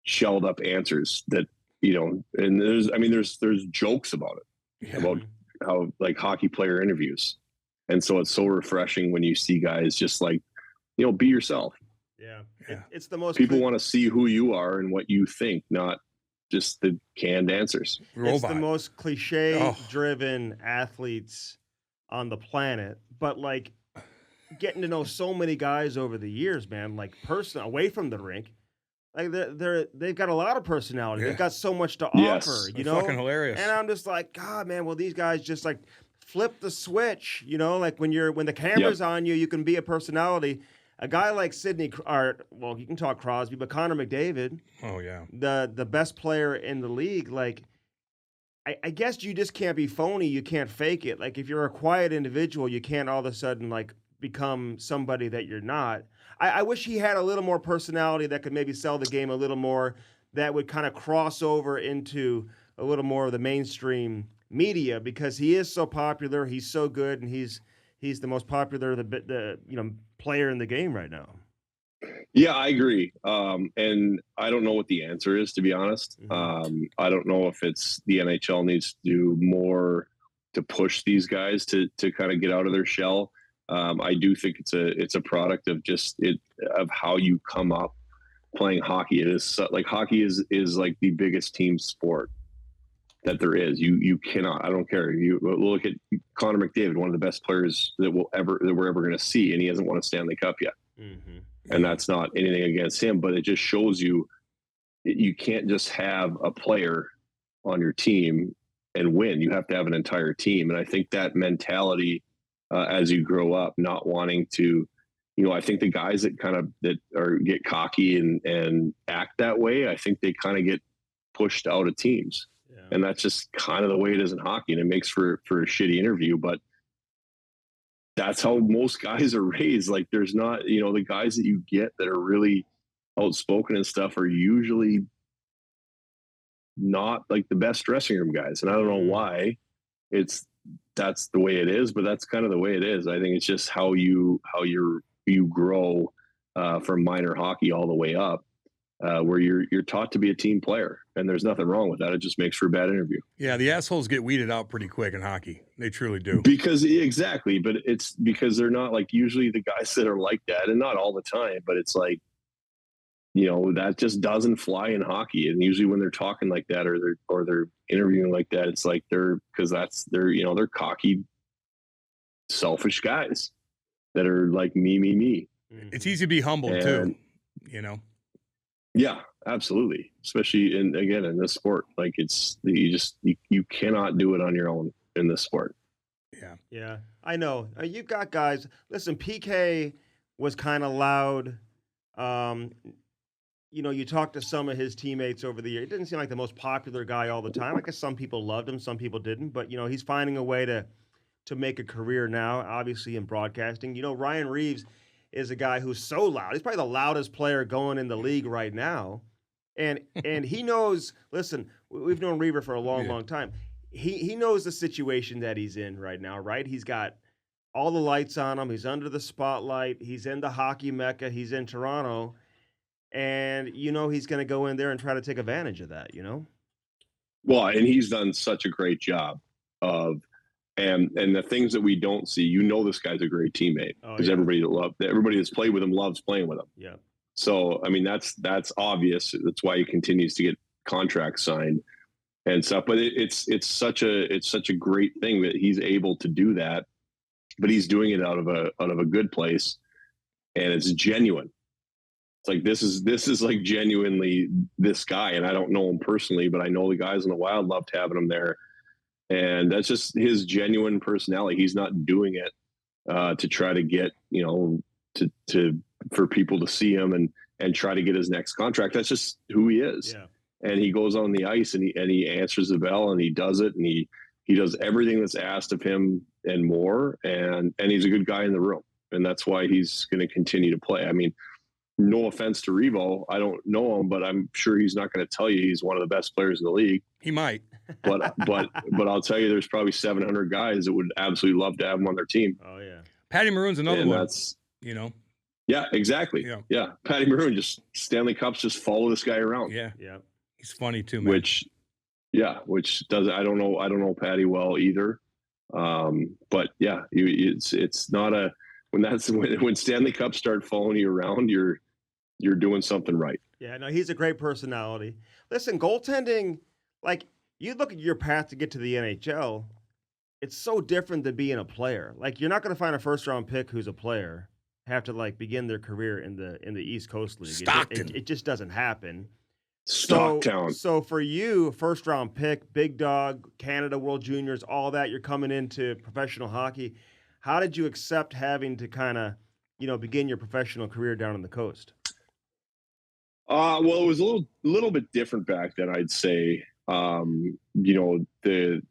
shelled up answers that and there's jokes about it, about how like hockey player interviews. And so it's so refreshing when you see guys just like, be yourself. Yeah. It's the most people want to see who you are and what you think, not just the canned answers. It's the most cliche driven athletes on the planet, but like getting to know so many guys over the years, man, like away from the rink. Like they've got a lot of personality. Yeah. They've got so much to offer, fucking hilarious. And I'm just like, God, man, well, these guys just like flip the switch, like when the camera's on you, you can be a personality. A guy like Sidney, you can talk Crosby, but Connor McDavid, the best player in the league, like I guess you just can't be phony. You can't fake it. Like if you're a quiet individual, you can't all of a sudden like become somebody that you're not. I wish he had a little more personality that could maybe sell the game a little more, that would kind of cross over into a little more of the mainstream media, because he is so popular, he's so good, and he's the most popular player in the game right now. Yeah, I agree. And I don't know what the answer is, to be honest. Mm-hmm. I don't know if it's the NHL needs to do more to push these guys to kind of get out of their shell. I do think it's a product of of how you come up playing hockey. It is like hockey is like the biggest team sport that there is. You cannot. I don't care. You look at Connor McDavid, one of the best players that we're ever going to see, and he hasn't won a Stanley Cup yet. Mm-hmm. And that's not anything against him, but it just shows you can't just have a player on your team and win. You have to have an entire team, and I think that mentality. As you grow up, not wanting to, I think the guys that get cocky and act that way, I think they kind of get pushed out of teams. Yeah. And that's just kind of the way it is in hockey. And it makes for a shitty interview, but that's how most guys are raised. Like there's not, the guys that you get that are really outspoken and stuff are usually not like the best dressing room guys. And I don't know why that's the way it is, but that's kind of the way it is. I think it's just how you grow from minor hockey all the way up, where you're taught to be a team player, and there's nothing wrong with that. It just makes for a bad interview. Yeah, the assholes get weeded out pretty quick in hockey. They truly do. Exactly, but it's because they're not like usually the guys that are like that, and not all the time, but it's like, that just doesn't fly in hockey. And usually when they're talking like that or they're interviewing like that, it's like they're cocky, selfish guys that are like me. It's easy to be humble too, Yeah, absolutely. Especially in this sport, like you cannot do it on your own in this sport. Yeah, I know. You've got guys. Listen, PK was kind of loud. You talk to some of his teammates over the year. He didn't seem like the most popular guy all the time. I guess some people loved him, some people didn't. But, he's finding a way to make a career now, obviously, in broadcasting. Ryan Reaves is a guy who's so loud. He's probably the loudest player going in the league right now. And he knows, listen, we've known Reaver for a long time. He knows the situation that he's in right now, right? He's got all the lights on him. He's under the spotlight. He's in the hockey mecca. He's in Toronto. And he's going to go in there and try to take advantage of that, Well, and he's done such a great job of, and the things that we don't see, this guy's a great teammate because everybody that's played with him loves playing with him. Yeah. So, I mean, that's obvious. That's why he continues to get contracts signed and stuff. But it's such a great thing that he's able to do that, but he's doing it out of a good place, and it's genuine. It's like this is like genuinely this guy, and I don't know him personally, but I know the guys in the Wild loved having him there, and that's just his genuine personality. He's not doing it to try to get for people to see him and try to get his next contract. That's just who he is. Yeah. And he goes on the ice and he answers the bell and he does it, and he does everything that's asked of him and more, and he's a good guy in the room, and that's why he's going to continue to play. I mean, no offense to Revo, I don't know him, but I'm sure he's not going to tell you he's one of the best players in the league. He might, but I'll tell you, there's probably 700 guys that would absolutely love to have him on their team. Oh yeah, Patty Maroon's another and one. That's yeah, exactly. Yeah. Patty Maroon, just Stanley Cups, just follow this guy around. Yeah, yeah, he's funny too, man. Which does I don't know Patty well either, but yeah, it's not a when Stanley Cups start following you around, you're doing something right. Yeah, no, he's a great personality. Listen, goaltending, like you look at your path to get to the NHL, it's so different than being a player. Like you're not going to find a first round pick who's a player have to like begin their career in the East Coast League. Stockton. It just doesn't happen. Stocktown. So for you, first round pick, big dog, Canada World Juniors, all that, you're coming into professional hockey. How did you accept having to kind of, begin your professional career down on the coast? Well, it was a little bit different back then, I'd say. The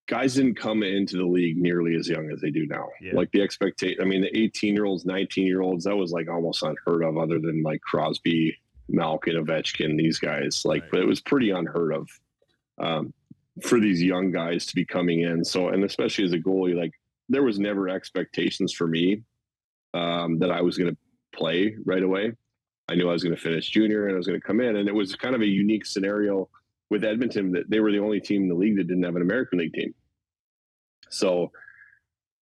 guys didn't come into the league nearly as young as they do now. Yeah. Like the expectation, I mean, the 18-year-olds, 19-year-olds, that was like almost unheard of, other than like Crosby, Malkin, Ovechkin, these guys. Like, right. But it was pretty unheard of for these young guys to be coming in. So, and especially as a goalie, like there was never expectations for me that I was going to play right away. I knew I was going to finish junior and I was going to come in, and it was kind of a unique scenario with Edmonton that they were the only team in the league that didn't have an American League team. So,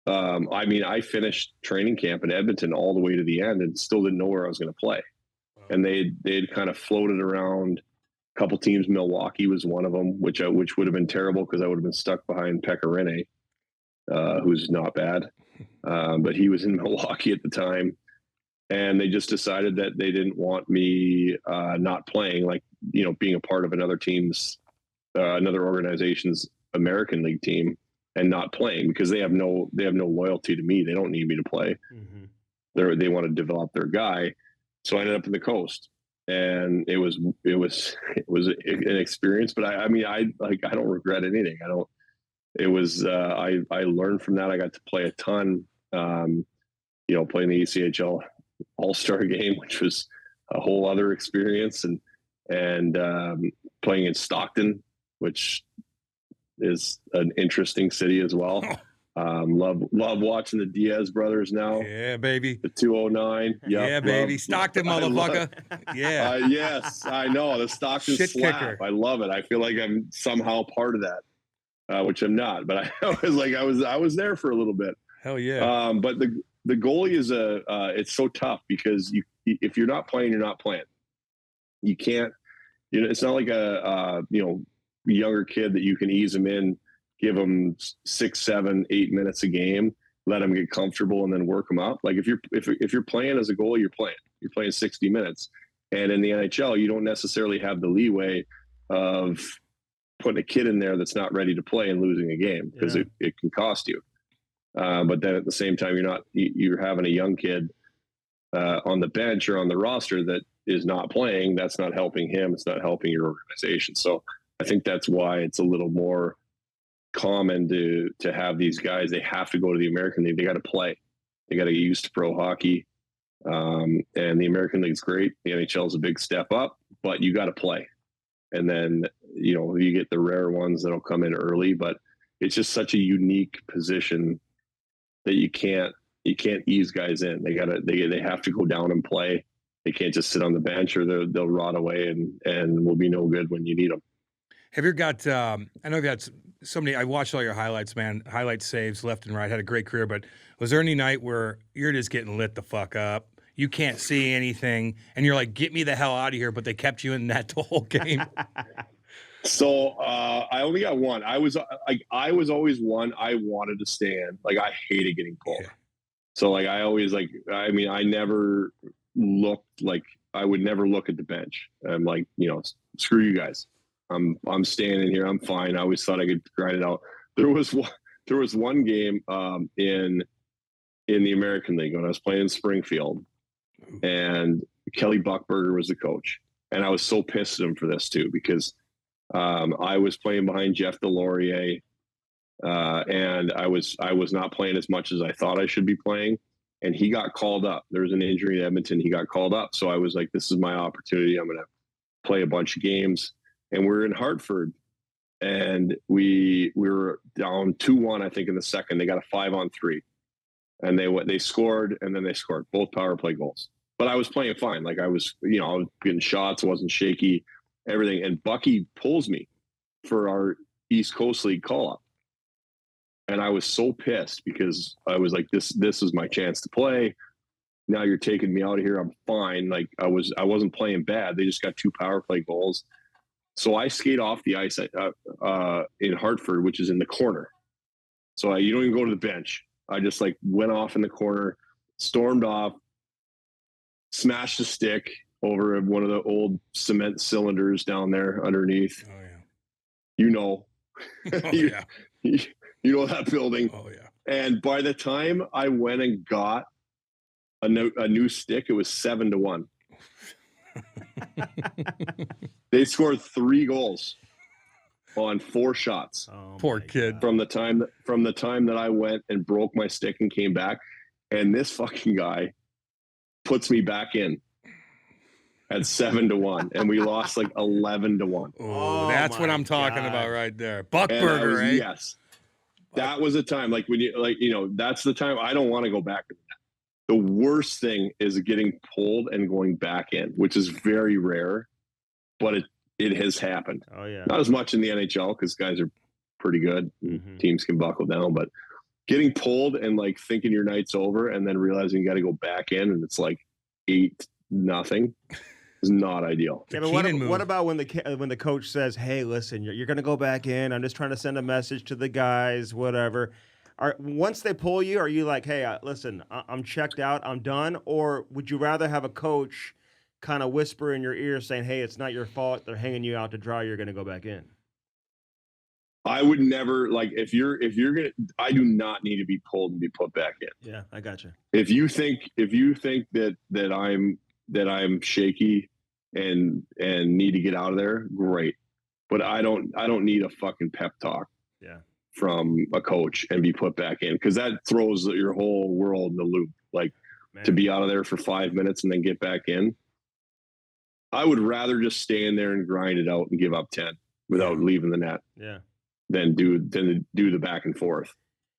I finished training camp in Edmonton all the way to the end and still didn't know where I was going to play. Wow. And they'd kind of floated around a couple teams. Milwaukee was one of them, which would have been terrible because I would have been stuck behind Pekka Rinne, who's not bad. But he was in Milwaukee at the time. And they just decided that they didn't want me not playing, like, being a part of another organization's American League team and not playing because they have no loyalty to me. They don't need me to play. Mm-hmm. They want to develop their guy. So I ended up in the coast, and it was an experience, but I don't regret anything. I learned from that. I got to play a ton, playing the ECHL All-Star game, which was a whole other experience, and playing in Stockton, which is an interesting city as well. Love watching the Diaz brothers now. Yeah, baby. The 209. Yep, yeah, baby. Stockton, motherfucker. Yeah. Yes, I know. The Stockton Shit slap. Kicker. I love it. I feel like I'm somehow part of that, which I'm not. But I was there for a little bit. Hell yeah. But the goalie is it's so tough because if you're not playing, you're not playing. You can't, it's not like a younger kid that you can ease them in, give them 6, 7, 8 minutes a game, let them get comfortable and then work them up. Like if you're playing as a goalie, you're playing 60 minutes. And in the NHL, you don't necessarily have the leeway of putting a kid in there that's not ready to play and losing a game because it can cost you. But then at the same time, you're having a young kid on the bench or on the roster that is not playing. That's not helping him. It's not helping your organization. So I think that's why it's a little more common to have these guys. They have to go to the American League. They got to play. They got to get used to pro hockey. And the American League's great. The NHL is a big step up, but you got to play. And then, you get the rare ones that'll come in early, but it's just such a unique position that you can't ease guys in. They have to go down and play. They can't just sit on the bench or they'll rot away and will be no good when you need them. Have you got, I know you've had so many, I watched all your highlights, man, highlight saves left and right, had a great career, but was there any night where you're just getting lit the fuck up? You can't see anything, and you're like, get me the hell out of here, but they kept you in net the whole game? So I only got one. I was always one. I wanted to stand. Like, I hated getting pulled. Yeah. So like, I always like, I mean, I never looked like, I would never look at the bench. I'm like, you know, screw you guys. I'm standing here. I'm fine. I always thought I could grind it out. There was one game in the American League when I was playing in Springfield, and Kelly Buckberger was the coach. And I was so pissed at him for this too, because I was playing behind Jeff Delorier, and I was not playing as much as I thought I should be playing. And he got called up. There was an injury in Edmonton. He got called up. So I was like, this is my opportunity. I'm going to play a bunch of games. And we're in Hartford, and we were down 2-1, I think, in the second. They got a 5-on-3, and they scored, and then they scored both power play goals. But I was playing fine. Like, I was, you know, I was getting shots. I wasn't shaky, everything. And Bucky pulls me for our East Coast League call up. And I was so pissed, because I was like, this is my chance to play. Now you're taking me out of here. I'm fine. Like, I wasn't playing bad. They just got 2 power play goals. So I skate off the ice in Hartford, which is in the corner. So you don't even go to the bench. I just like went off in the corner, stormed off, smashed a stick over one of the old cement cylinders down there underneath. Oh, yeah. You know. Oh, yeah. You know that building. Oh, yeah. And by the time I went and got a new stick, it was 7-1. They scored 3 goals on 4 shots. Oh, Poor kid. God. From the time that I went and broke my stick and came back, and this fucking guy puts me back in at 7-1, and we lost like 11-1. Oh, that's what my I'm talking God. about right there. And Buckberger, eh? Yes, that was a time, like, when you, like, you know, that's the time I don't want to go back. The worst thing is getting pulled and going back in, which is very rare, but it has happened. Oh yeah. Not as much in the NHL, because guys are pretty good. Mhm. Teams can buckle down, but getting pulled and like thinking your night's over, and then realizing you got to go back in, and it's like 8-0 is not ideal. Yeah, but what about when the coach says, "Hey, listen, you're going to go back in. I'm just trying to send a message to the guys, whatever." Once they pull you, are you like, "Hey, listen, I'm checked out, I'm done," or would you rather have a coach kind of whisper in your ear saying, "Hey, it's not your fault. They're hanging you out to dry. You're going to go back in"? I would never, like, if you're gonna, I do not need to be pulled and be put back in. Yeah, I got you. If you think that I'm shaky and need to get out of there, great. But I don't need a fucking pep talk. Yeah. From a coach and be put back in, because that throws your whole world in the loop. Like, Man. to be out of there for 5 minutes and then get back in. I would rather just stand there and grind it out and give up 10 without leaving the net. Yeah. Than do the back and forth.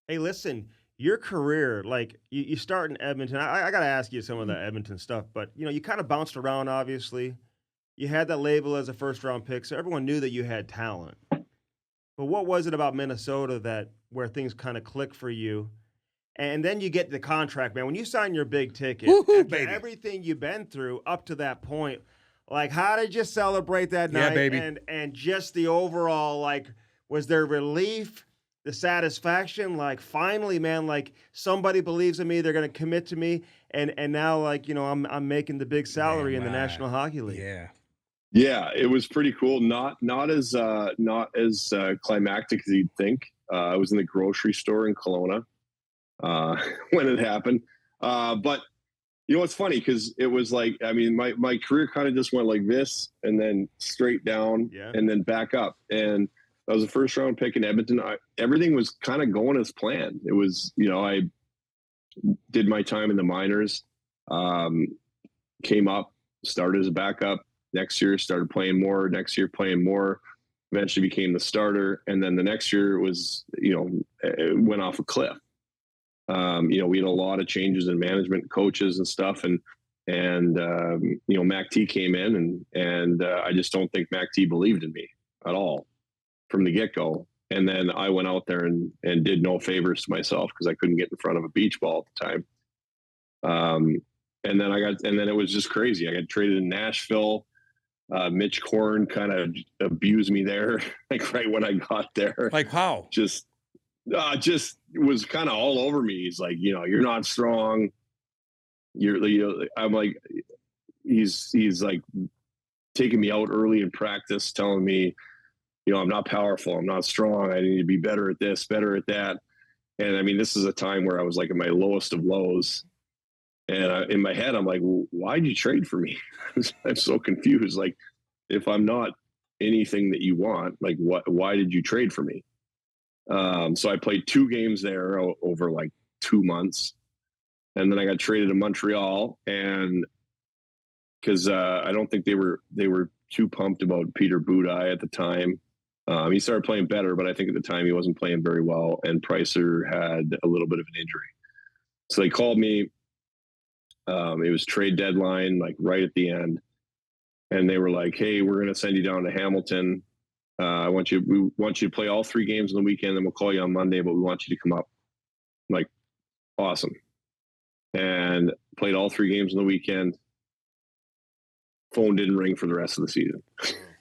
Hey, listen, your career, like you start in Edmonton. I got to ask you some of the Edmonton stuff, but you know, you kind of bounced around. Obviously, you had that label as a first-round pick, so everyone knew that you had talent. But what was it about Minnesota where things kind of clicked for you? And then you get the contract, man. When you sign your big ticket, baby. everything you've been through up to that point, like, how did you celebrate that night? baby. And just the overall, like, was there relief, the satisfaction? Like, finally, man, like, somebody believes in me. They're going to commit to me. And now, like, you know, I'm making the big salary in the National Hockey League. Yeah. Yeah, it was pretty cool. Not as climactic as you'd think. I was in the grocery store in Kelowna when it happened. But you know, it's funny, because it was like, I mean, my career kind of just went like this, and then straight down, and then back up. And I was a first round pick in Edmonton. Everything was kind of going as planned. It was, you know, I did my time in the minors, came up, started as a backup. Next year, started playing more. Next year, playing more. Eventually became the starter. And then the next year was, you know, it went off a cliff. You know, we had a lot of changes in management, coaches and stuff. And you know, Mac T came in, and I just don't think Mac T believed in me at all. from the get-go. And then I went out there and did no favors to myself because I couldn't get in front of a beach ball at the time. And then it was just crazy. I got traded in Nashville. Mitch Korn kind of abused me there, like right when I got there. Like how? Just was kind of all over me. He's like, you're not strong. I'm like, he's like taking me out early in practice, telling me, I'm not powerful. I'm not strong. I need to be better at this, better at that. And I mean, this is a time where I was like at my lowest of lows. And in my head, I'm like, well, why'd you trade for me? I'm so confused. Like, if I'm not anything that you want, like, why did you trade for me? So I played 2 games there over like 2 months. And then I got traded to Montreal, and because I don't think they were too pumped about Peter Budaj at the time. He started playing better, but I think at the time he wasn't playing very well, and Pricer had a little bit of an injury. So they called me. It was trade deadline, like right at the end. And they were like, hey, we're going to send you down to Hamilton. We want you to play all 3 games on the weekend, and we'll call you on Monday, but we want you to come up. I'm like, awesome. And played all 3 games on the weekend. Phone didn't ring for the rest of the season.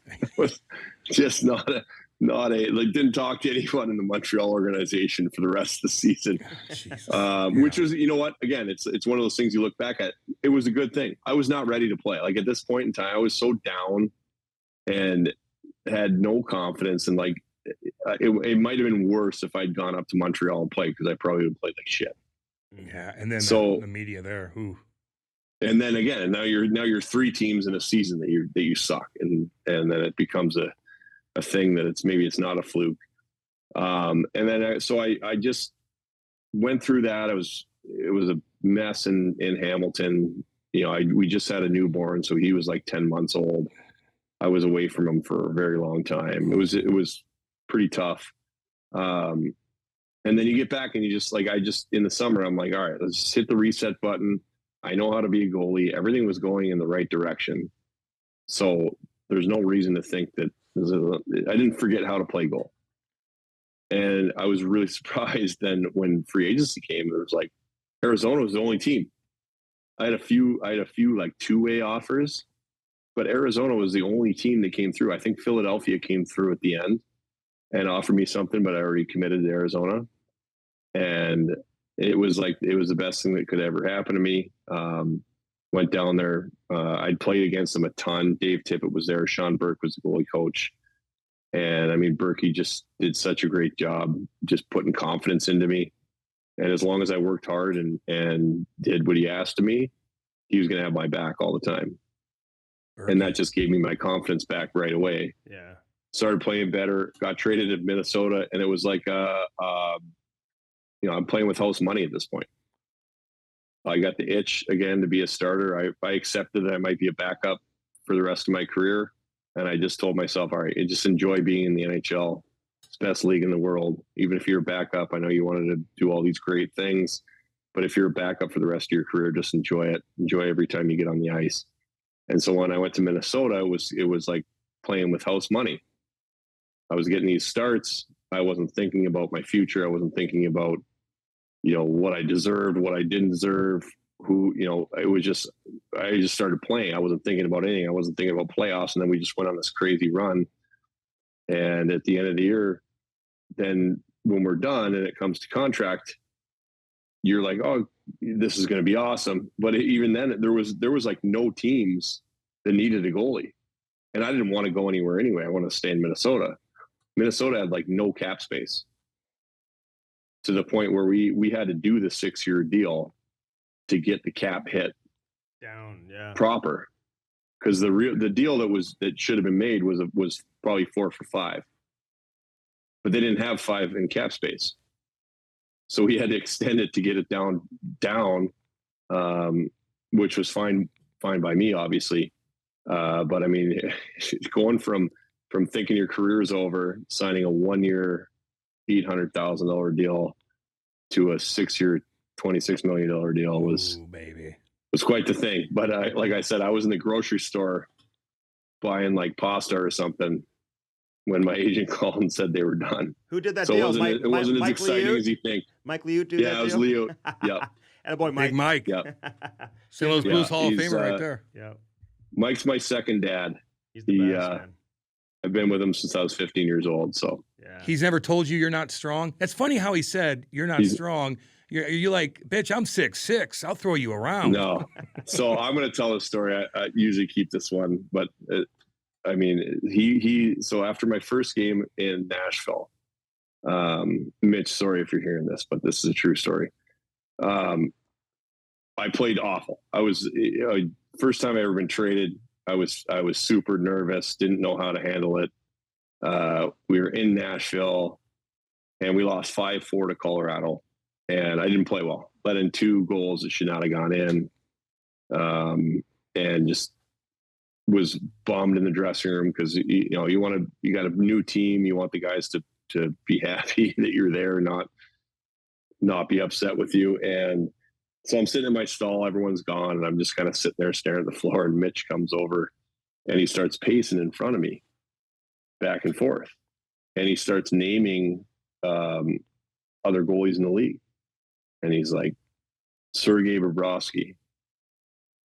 It was just not a didn't talk to anyone in the Montreal organization for the rest of the season. Which was, again, it's one of those things you look back at. It was a good thing. I was not ready to play. Like at this point in time, I was so down and had no confidence. And like, it might've been worse if I'd gone up to Montreal and played, because I probably would have played like shit. Yeah. And then the media there, and then again, now you're 3 teams in a season that you suck. And then it becomes a thing that it's not a fluke. And then I just went through that. It was a mess in Hamilton. We just had a newborn, so he was like 10 months old. I was away from him for a very long time. It was pretty tough. And then you get back and you just like, in the summer, I'm like, all right, let's just hit the reset button. I know how to be a goalie. Everything was going in the right direction. So there's no reason to think that I didn't forget how to play goal. And I was really surprised then when free agency came, it was like Arizona was the only team. I had a few like 2-way offers, but Arizona was the only team that came through. I think Philadelphia came through at the end and offered me something, but I already committed to Arizona. And it was the best thing that could ever happen to me. Went down there. I'd played against them a ton. Dave Tippett was there. Sean Burke was the goalie coach. And I mean, Berkey just did such a great job just putting confidence into me. And as long as I worked hard and did what he asked of me, he was going to have my back all the time. Berkey. And that just gave me my confidence back right away. Yeah. Started playing better, got traded to Minnesota. And it was like, I'm playing with house money at this point. I got the itch again to be a starter. I accepted that I might be a backup for the rest of my career. And I just told myself, all right, just enjoy being in the NHL. It's the best league in the world. Even if you're a backup, I know you wanted to do all these great things, but if you're a backup for the rest of your career, just enjoy it. Enjoy every time you get on the ice. And so when I went to Minnesota, it was like playing with house money. I was getting these starts. I wasn't thinking about my future. I wasn't thinking about, what I deserved, what I didn't deserve, it was just, I just started playing. I wasn't thinking about anything. I wasn't thinking about playoffs. And then we just went on this crazy run. And at the end of the year, then when we're done and it comes to contract, you're like, oh, this is going to be awesome. But even then there was like no teams that needed a goalie. And I didn't want to go anywhere anyway. I wanted to stay in Minnesota. Minnesota had like no cap space, to the point where we had to do the 6-year deal to get the cap hit down, yeah, proper. Because the deal that should have been made was probably 4 for 5, but they didn't have 5 in cap space, so we had to extend it to get it down, which was fine by me, obviously. But I mean, going from thinking your career is over, signing a 1-year $800,000 deal to a 6-year $26 million deal was quite the thing. But like I said, I was in the grocery store buying like pasta or something, when my agent called and said they were done. Who did that So deal? it wasn't as Mike exciting Liute? as you think. Mike Liute did that deal? Yeah, it was Leo. Yep. And boy, Mike. Big Mike. Yep. St. Louis Blues Hall of he's, Famer right there. Yeah. Mike's my second dad. He's the best, man. I've been with him since I was 15 years old. So Yeah. He's never told you you're not strong. That's funny how he said you're not strong. You're like, bitch, I'm 6'6". I'll throw you around. no. So I'm going to tell a story. I usually keep this one, but I mean, so after my first game in Nashville, Mitch, sorry if you're hearing this, but this is a true story. I played awful. I was first time I ever been traded. I was super nervous, didn't know how to handle it. We were in Nashville and we lost 5-4 to Colorado, and I didn't play well. Let in 2 goals that should not have gone in. And just was bummed in the dressing room because you got a new team. You want the guys to be happy that you're there, not be upset with you. And so I'm sitting in my stall, everyone's gone, and I'm just kind of sitting there staring at the floor, and Mitch comes over and he starts pacing in front of me back and forth. And he starts naming other goalies in the league. And he's like, Sergei Bobrovsky,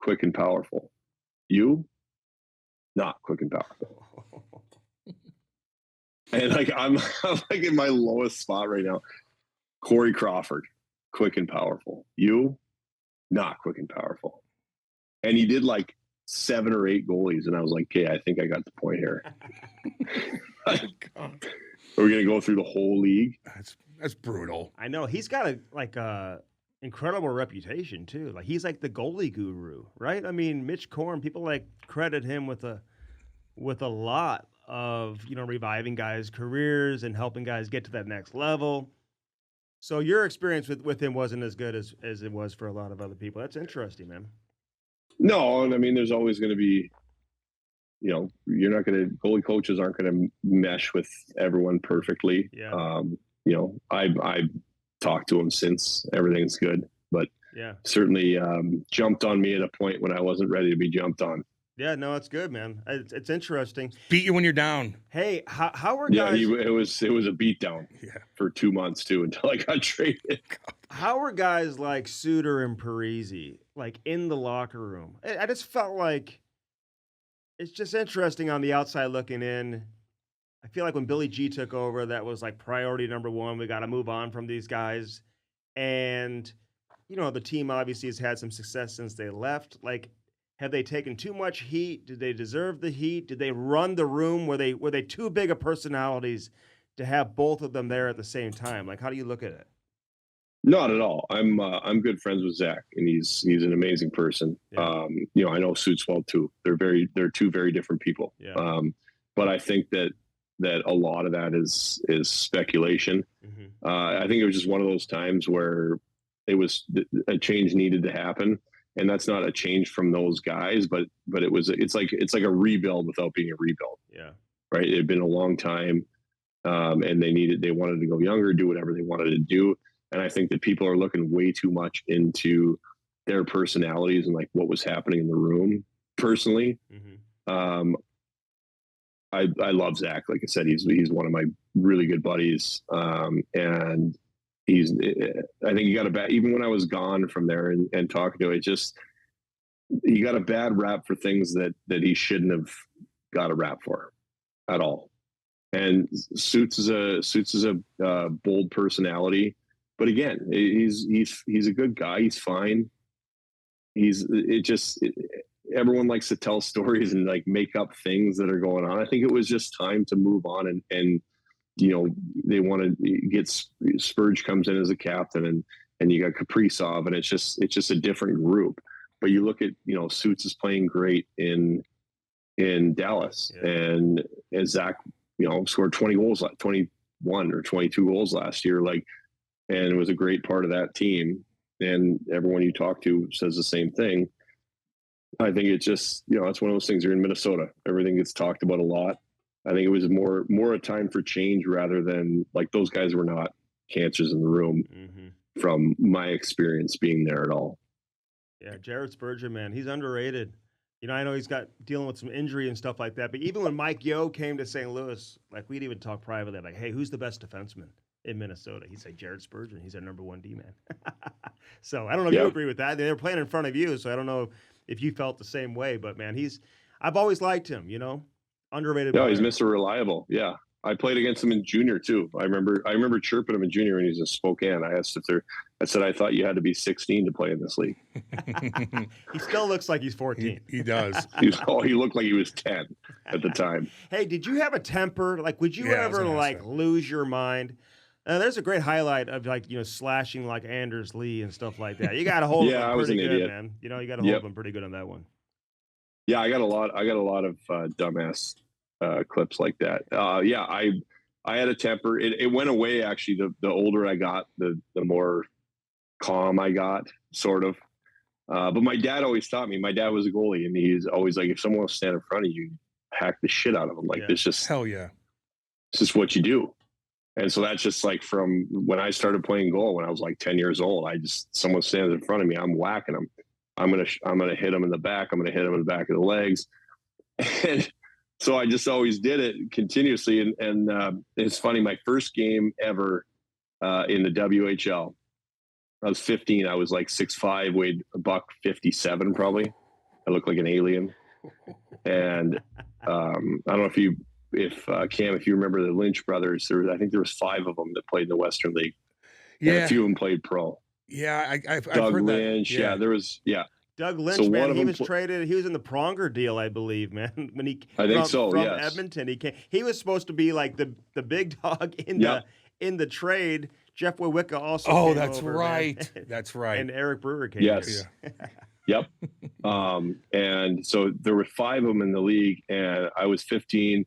quick and powerful. You, not quick and powerful. And like I'm like in my lowest spot right now. Corey Crawford, quick and powerful. You, not quick and powerful. And he did like 7 or 8 goalies, and I was like, okay, I think I got the point here. Are we gonna go through the whole league? That's brutal. I know he's got a incredible reputation too. Like he's like the goalie guru, right? I mean, Mitch Korn, people like credit him with a lot of reviving guys' careers and helping guys get to that next level. So your experience with him wasn't as good as it was for a lot of other people. That's interesting, man. No, and I mean, there's always going to be, goalie coaches aren't going to mesh with everyone perfectly. Yeah. I've talked to him since everything's good, but yeah, certainly jumped on me at a point when I wasn't ready to be jumped on. Yeah, no, it's good, man. It's interesting. Beat you when you're down. Hey, how are guys? Yeah, it was a beatdown for 2 months too until I got traded. How are guys like Suter and Parise like in the locker room? I just felt like it's just interesting on the outside looking in. I feel like when Billy G took over, that was like priority number 1. We got to move on from these guys, and the team obviously has had some success since they left. Like, have they taken too much heat? Did they deserve the heat? Did they run the room? Were they too big of personalities to have both of them there at the same time? Like, how do you look at it? Not at all. I'm good friends with Zach, and he's an amazing person. Yeah. I know Suits well too. They're 2 very different people. Yeah. But I think that a lot of that is speculation. Mm-hmm. I think it was just one of those times where it was a change needed to happen. And that's not a change from those guys, but it's like a rebuild without being a rebuild. Yeah. Right. It had been a long time. And they wanted to go younger, do whatever they wanted to do. And I think that people are looking way too much into their personalities and like what was happening in the room. Personally, mm-hmm. I love Zach. Like I said, he's one of my really good buddies. And I think he got a bad, even when I was gone from there and talking to it, he got a bad rap for things that he shouldn't have got a rap for at all. And Suits is a bold personality, but again, he's a good guy. He's fine. Everyone likes to tell stories and like make up things that are going on. I think it was just time to move on and they want to get Spurge comes in as a captain and you got Kaprizov, and it's just a different group. But you look at, Suits is playing great in Dallas, yeah. and Zach, scored 21 or 22 goals last year, and it was a great part of that team. And everyone you talk to says the same thing. I think it's just, it's one of those things. You're in Minnesota. Everything gets talked about a lot. I think it was more a time for change rather than like those guys were not cancers in the room mm-hmm. from my experience being there at all. Yeah, Jared Spurgeon, man, he's underrated. You know, I know he's dealing with some injury and stuff like that. But even when Mike Yeo came to St. Louis, like we'd even talk privately, like, hey, who's the best defenseman in Minnesota? He'd say Jared Spurgeon. He's our number one D-man. So I don't know if you agree with that. They were playing in front of you, so I don't know if you felt the same way. But, man, I've always liked him, you know, underrated. No, he's Mr. Reliable. Yeah. I played against him in junior too. I remember chirping him in junior when he was in Spokane. I said, I thought you had to be 16 to play in this league. He still looks like he's 14. He does. He looked like he was 10 at the time. Hey, did you have a temper? Like, would you ever lose your mind? There's a great highlight of slashing like Anders Lee and stuff like that. You got to hold him pretty good, idiot. Man. You know, you got to hold him pretty good on that one. Yeah, I got a lot of dumbass clips like that. I had a temper. It went away actually. The older I got, the more calm I got, sort of. But my dad always taught me. My dad was a goalie, and he's always like, if someone will stand in front of you, hack the shit out of them. Like this, just hell yeah. It's just what you do. And so that's just like from when I started playing goal when I was like 10 years old. Someone stands in front of me, I'm whacking them. I'm gonna hit them in the back. I'm gonna hit them in the back of the legs. And so I just always did it continuously. And it's funny, my first game ever in the WHL, I was 15. I was like 6'5", weighed $157 probably. I looked like an alien. And I don't know if Cam, if you remember the Lynch brothers, I think there was 5 of them that played in the Western League. Yeah. And a few of them played pro. Yeah, I've Doug heard Lynch. that. Yeah. There was, Doug Lynch, so man, he was traded. He was in the Pronger deal, I believe, man. When he from Edmonton, he came. He was supposed to be like the big dog in the trade. Jeff Wawicka also. Oh, that's right. That's right. And Eric Brewer came. Yes. Yep. And so there were 5 of them in the league, and I was 15.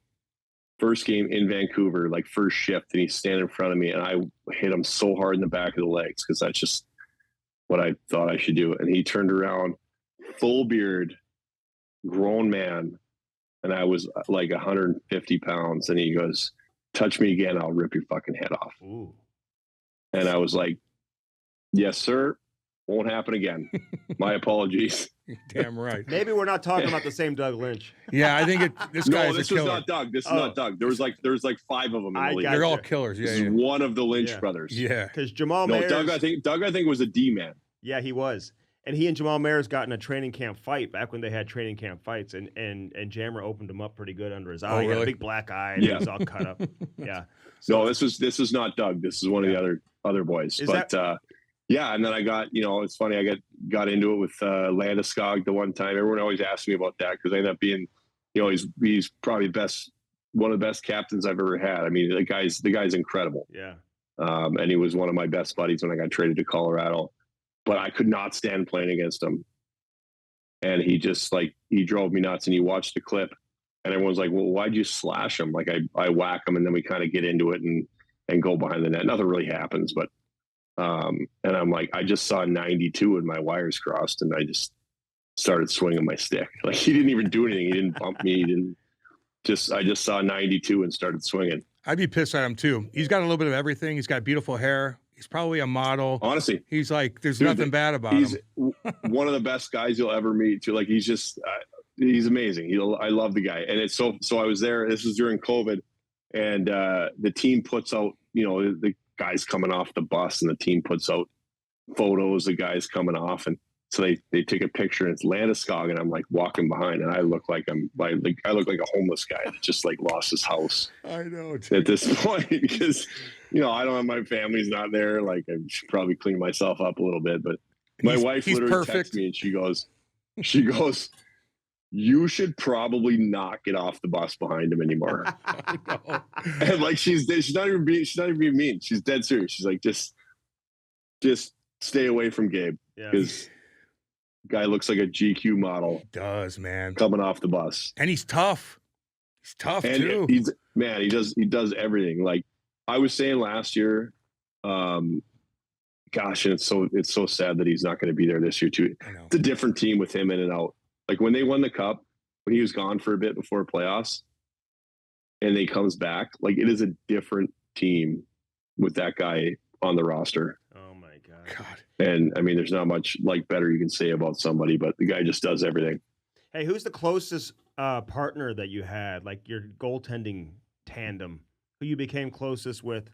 First game in Vancouver, like first shift, and he's standing in front of me, and I hit him so hard in the back of the legs because that's just what I thought I should do. And he turned around, full beard, grown man, and I was like 150 pounds, and he goes, "Touch me again, I'll rip your fucking head off." Ooh. And I was like, "Yes, sir. Won't happen again. My apologies." Damn right. Maybe we're not talking about the same Doug Lynch. Yeah, I think this guy is this a killer. Was not Doug. This is not Doug. There's like 5 of them in the league. They're all killers. Yeah, this is one of the Lynch brothers. Yeah, because Jamal Mayers. Doug I think was a D-man. Yeah, he was. And he and Jamal Mayers got in a training camp fight back when they had training camp fights, and Jammer opened him up pretty good under his eye. Oh, He really? had a big black eye, and he was all cut up. Yeah. So, no, this is not Doug. This is one of the other boys. And then I got, it's funny, I got into it with Landeskog the one time. Everyone always asks me about that because I ended up being, he's probably one of the best captains I've ever had. I mean, the guy's incredible. Yeah. And he was one of my best buddies when I got traded to Colorado. But I could not stand playing against him. And he just he drove me nuts. And you watch the clip and everyone's like, well, why'd you slash him? Like I whack him and then we kind of get into it and go behind the net. Nothing really happens, but and I'm like, I just saw 92 and my wires crossed and I just started swinging my stick. Like he didn't even do anything. He didn't bump me. I just saw 92 and started swinging. I'd be pissed at him too. He's got a little bit of everything. He's got beautiful hair. He's probably a model. Honestly, he's like, there's nothing bad about him. He's one of the best guys you'll ever meet too. Like he's just, he's amazing. I love the guy. And it's so I was there, this was during COVID and the team puts out, the guys coming off the bus and the team puts out photos of guys coming off. And so they take a picture and it's Landeskog and I'm like walking behind and I look like I look like a homeless guy that just like lost his house. I know at this point because, I don't have my family's not there. Like I should probably clean myself up a little bit, but my wife literally texts me and she goes, you should probably not get off the bus behind him anymore. And like she's not even being mean. She's dead serious. She's like, just stay away from Gabe because guy looks like a GQ model. He does, man. Coming off the bus. And he's tough. He's tough too. He does everything. Like I was saying last year, gosh, and it's so sad that he's not going to be there this year too. It's a different team with him in and out. Like when they won the cup, when he was gone for a bit before playoffs, and he comes back, like it is a different team with that guy on the roster. Oh my God. And I mean, there's not much better you can say about somebody, but the guy just does everything. Hey, who's the closest partner that you had, like your goaltending tandem, who you became closest with?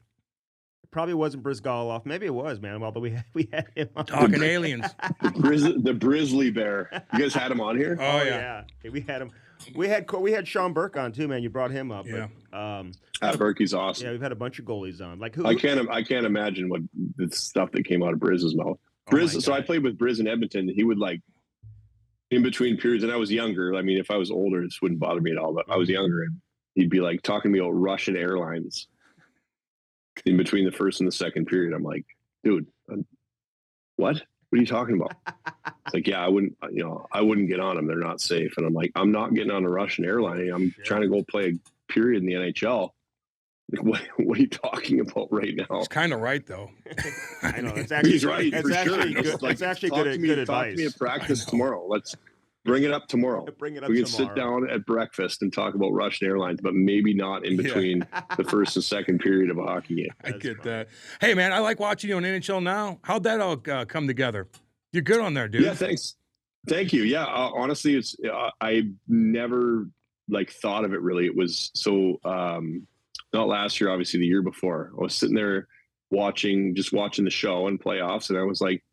It probably wasn't Bryzgalov. Maybe it was, man. Although we had him on. Talking aliens. The Grizzly Bear. You guys had him on here? Oh yeah. We had him. We had Sean Burke on too, man. You brought him up. Yeah. But, Burke's awesome. Yeah, we've had a bunch of goalies on. Like who? I can't imagine what the stuff that came out of Brizz's mouth. So I played with Briz in Edmonton. He would like in between periods, and I was younger. I mean, if I was older, this wouldn't bother me at all. But I was younger, and he'd be like talking to me about Russian airlines in between the first and the second period. I'm like, dude, what? What are you talking about? It's like, yeah, I wouldn't get on them. They're not safe. And I'm like, I'm not getting on a Russian airline. I'm trying to go play a period in the NHL. Like, what are you talking about right now? He's kind of right, though. I know. It's actually, he's right. It's for actually sure. good. Like, it's actually talk good to me, advice. Talk to me at practice tomorrow. Let's bring it up tomorrow. Bring it up we can tomorrow. sit down at breakfast and talk about Russian airlines, but maybe not in between the first and second period of a hockey game. I get that. Hey, man, I like watching you on NHL Now. How'd that all come together? You're good on there, dude. Yeah, thanks. Thank you. Yeah, honestly, it's I never like thought of it really. It was so not last year, obviously the year before. I was sitting there watching the show and playoffs, and I was like,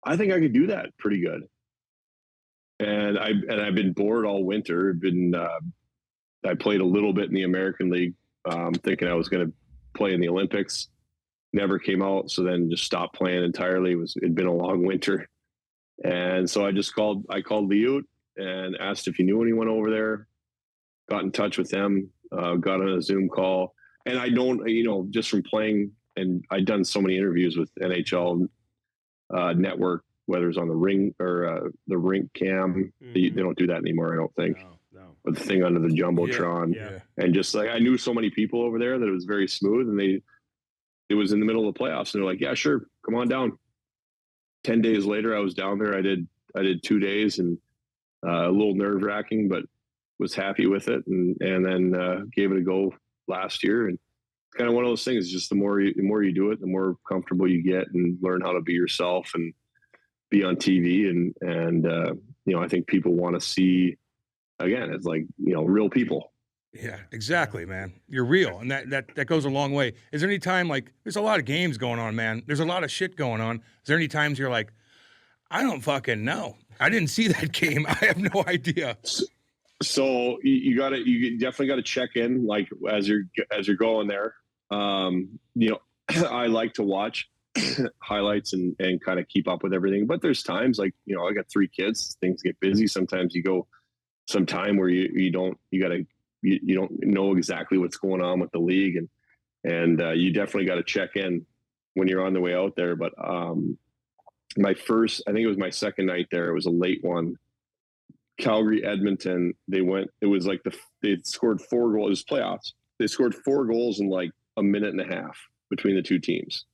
I think I could do that pretty good. And I've been bored all winter. I played a little bit in the American League, thinking I was going to play in the Olympics. Never came out, so then just stopped playing entirely. It'd been a long winter, and so I called Liut and asked if he knew anyone over there. Got in touch with them, got on a Zoom call, and I don't, just from playing, and I'd done so many interviews with NHL Network, whether it's on the ring or the rink cam. They don't do that anymore, I don't think. No. But the thing under the jumbotron, and just like I knew so many people over there that it was very smooth, and it was in the middle of the playoffs, and they're like, "Yeah, sure, come on down." 10 days later, I was down there. I did 2 days, and a little nerve wracking, but was happy with it, and then gave it a go last year. And it's kind of one of those things. Just the more you do it, the more comfortable you get, and learn how to be yourself and be on TV. And I think people want to see, again, it's like real people. Yeah, exactly, man. You're real, and that goes a long way. Is there any time, like, there's a lot of games going on, man. There's a lot of shit going on. Is there any times you're like, I don't fucking know. I didn't see that game. I have no idea. So you definitely got to check in, like as you're going there. I like to watch highlights and kind of keep up with everything. But there's times like I got 3 kids. Things get busy. Sometimes you go some time where you don't know exactly what's going on with the league, and you definitely got to check in when you're on the way out there. But I think it was my second night there. It was a late one. Calgary, Edmonton. It was like they scored 4 goals. It was playoffs. They scored 4 goals in like a minute and a half between the two teams.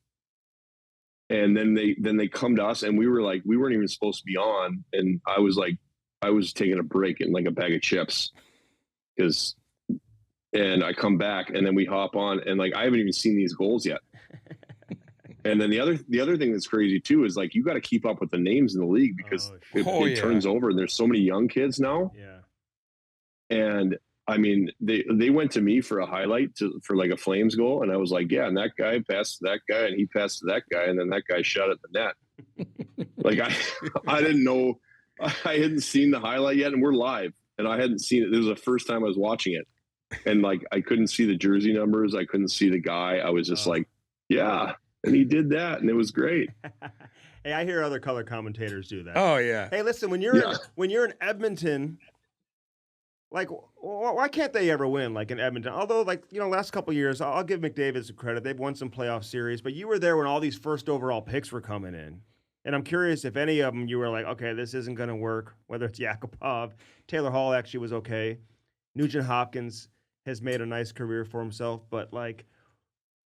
And then they come to us, and we weren't even supposed to be on. And I was taking a break and like a bag of chips. And I come back, and then we hop on, and like I haven't even seen these goals yet. And then the other thing that's crazy too is like you got to keep up with the names in the league, because it turns over, and there's so many young kids now. Yeah. And I mean, they went to me for a highlight for like a Flames goal, and I was like, yeah, and that guy passed to that guy, and he passed to that guy, and then that guy shot at the net. Like I didn't know, I hadn't seen the highlight yet, and we're live, and I hadn't seen it. This was the first time I was watching it, and like I couldn't see the jersey numbers, I couldn't see the guy. I was just like, yeah, and he did that, and it was great. Hey, I hear other color commentators do that. Oh yeah. Hey, listen, when you're in Edmonton, like, why can't they ever win like in Edmonton? Although, like, last couple of years, I'll give McDavid some credit. They've won some playoff series, but you were there when all these first overall picks were coming in. And I'm curious if any of them you were like, okay, this isn't going to work, whether it's Yakupov. Taylor Hall actually was okay. Nugent Hopkins has made a nice career for himself. But, like,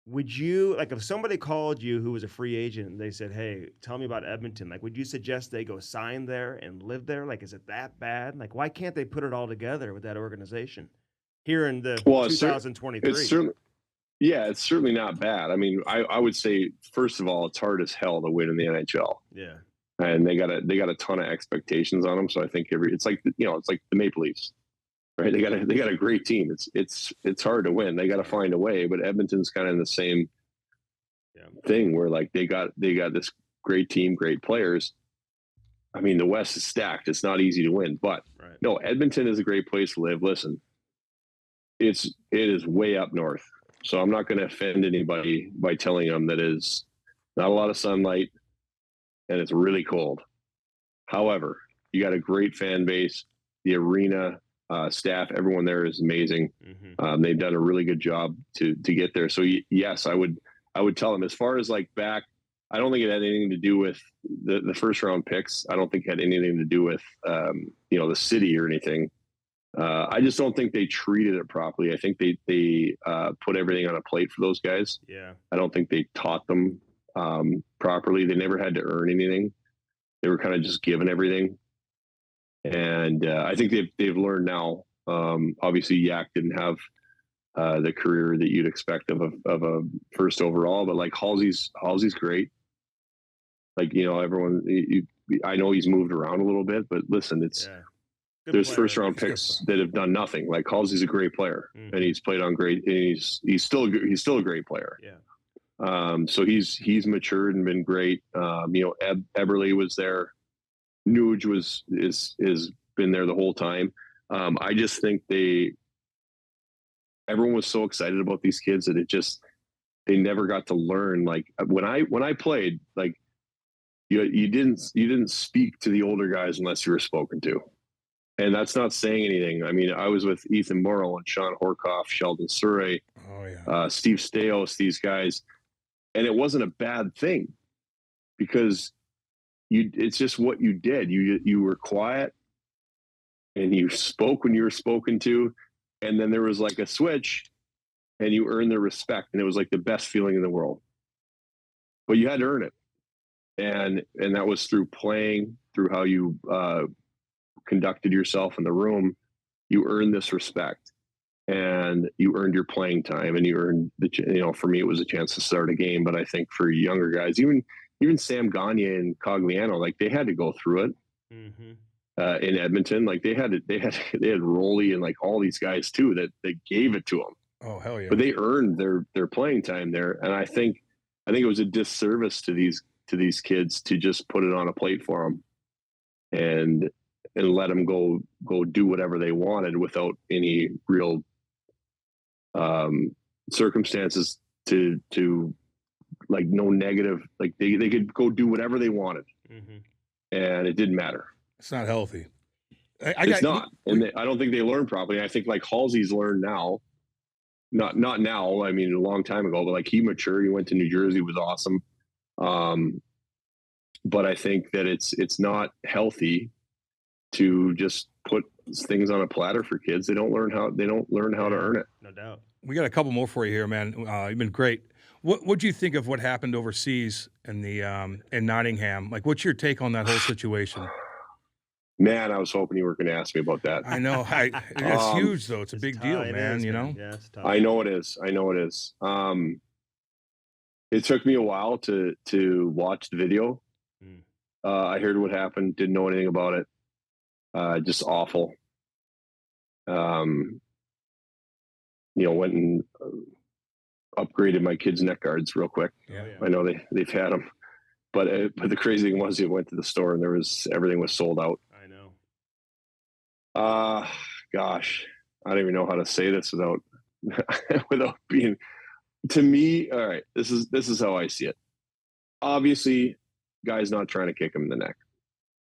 would you, like, if somebody called you who was a free agent and they said, hey, tell me about Edmonton, like, would you suggest they go sign there and live there? Like, is it that bad? Like, why can't they put it all together with that organization here in the 2023? It's certainly not bad. I mean, I would say, first of all, it's hard as hell to win in the NHL. Yeah. and they got a ton of expectations on them. So I think it's like the Maple Leafs, right? They got a great team. It's hard to win. They got to find a way. But Edmonton's kind of in the same thing where like they got this great team, great players. I mean, the West is stacked. It's not easy to win, but no, Edmonton is a great place to live. Listen, it is way up north. So I'm not going to offend anybody by telling them that is not a lot of sunlight and it's really cold. However, you got a great fan base. The arena staff, everyone there is amazing. Mm-hmm. They've done a really good job to get there. So yes, I would tell them, as far as like back, I don't think it had anything to do with the first round picks. I don't think it had anything to do with the city or anything. I just don't think they treated it properly. I think they put everything on a plate for those guys. Yeah. I don't think they taught them properly. They never had to earn anything. They were kind of just given everything. And I think they've learned now. Obviously, Yak didn't have the career that you'd expect of a first overall, but like Halsey's great. Like, everyone, I know he's moved around a little bit, but listen, there's first round picks that have done nothing. Like Halsey's a great player, and he's played on great. And he's still a great player. Yeah. So he's matured and been great. Eberle was there. Nuge is been there the whole time. I just think everyone was so excited about these kids that they never got to learn. Like when I played, like you didn't speak to the older guys unless you were spoken to. And that's not saying anything. I mean, I was with Ethan Morrow and Sean Horkoff, Sheldon Surrey, Steve Staios, these guys. And it wasn't a bad thing because it's just what you did. You were quiet and you spoke when you were spoken to. And then there was like a switch and you earned their respect. And it was like the best feeling in the world. But you had to earn it. And that was through playing, through how you conducted yourself in the room. You earned this respect and you earned your playing time, and you earned for me, it was a chance to start a game. But I think for younger guys, even Sam Gagne and Cogliano, like they had to go through it. Mm-hmm. In Edmonton, like they had Rolly and like all these guys too that gave it to them. Oh, hell yeah. But they earned their playing time there. And I think it was a disservice to these kids to just put it on a plate for them and let them go do whatever they wanted without any real circumstances to like no negative, like they could go do whatever they wanted. Mm-hmm. And it didn't matter. It's not healthy. It's not. And I don't think they learned properly. I think like Halsey's learned now, not now. I mean, a long time ago, but like he matured. He went to New Jersey, was awesome. But I think that it's not healthy to just put things on a platter for kids. They don't learn how to earn it. No doubt. We got a couple more for you here, man. You've been great. What do you think of what happened overseas in Nottingham? Like, what's your take on that whole situation? Man, I was hoping you were going to ask me about that. I know. It's huge, though. It's a big deal, man. Yeah, it's tough. I know it is. It took me a while to watch the video. I heard what happened. Didn't know anything about it. Just awful. Went and upgraded my kids' neck guards real quick. Yeah. I know they've had them, but the crazy thing was, you went to the store and everything was sold out. I know. Gosh, I don't even know how to say this without being. To me, all right, this is how I see it. Obviously, guy's not trying to kick him in the neck.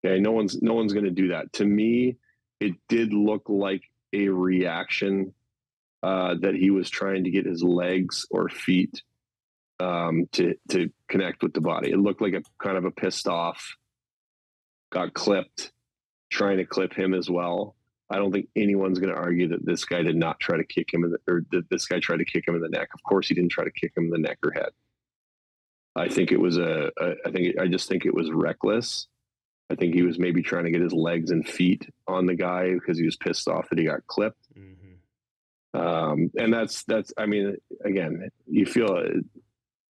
Okay, no one's going to do that. To me, it did look like a reaction that he was trying to get his legs or feet to connect with the body. It looked like a kind of a pissed off, got clipped, trying to clip him as well. I don't think anyone's going to argue that this guy did not try to kick him or that this guy tried to kick him in the neck. Of course, he didn't try to kick him in the neck or head. I think it was I just think it was reckless. I think he was maybe trying to get his legs and feet on the guy because he was pissed off that he got clipped. Mm-hmm. And that's, I mean, again, you feel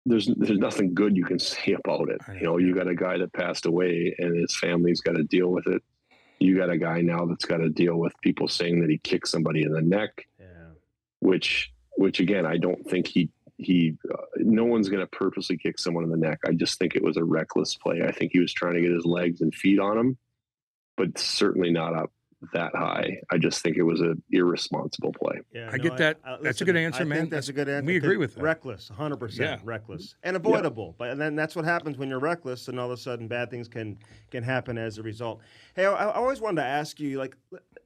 there's nothing good you can say about it. You got a guy that passed away and his family's got to deal with it. You got a guy now that's got to deal with people saying that he kicked somebody in the neck, which again, I don't think no one's going to purposely kick someone in the neck. I just think it was a reckless play. I think he was trying to get his legs and feet on him, but certainly not up that high. I just think it was an irresponsible play. Yeah, I get that. That's a good answer, man. That's a good answer. We agree with that. Reckless, 100% reckless and avoidable. But then that's what happens when you're reckless, and all of a sudden bad things can happen as a result. Hey, I always wanted to ask you, like,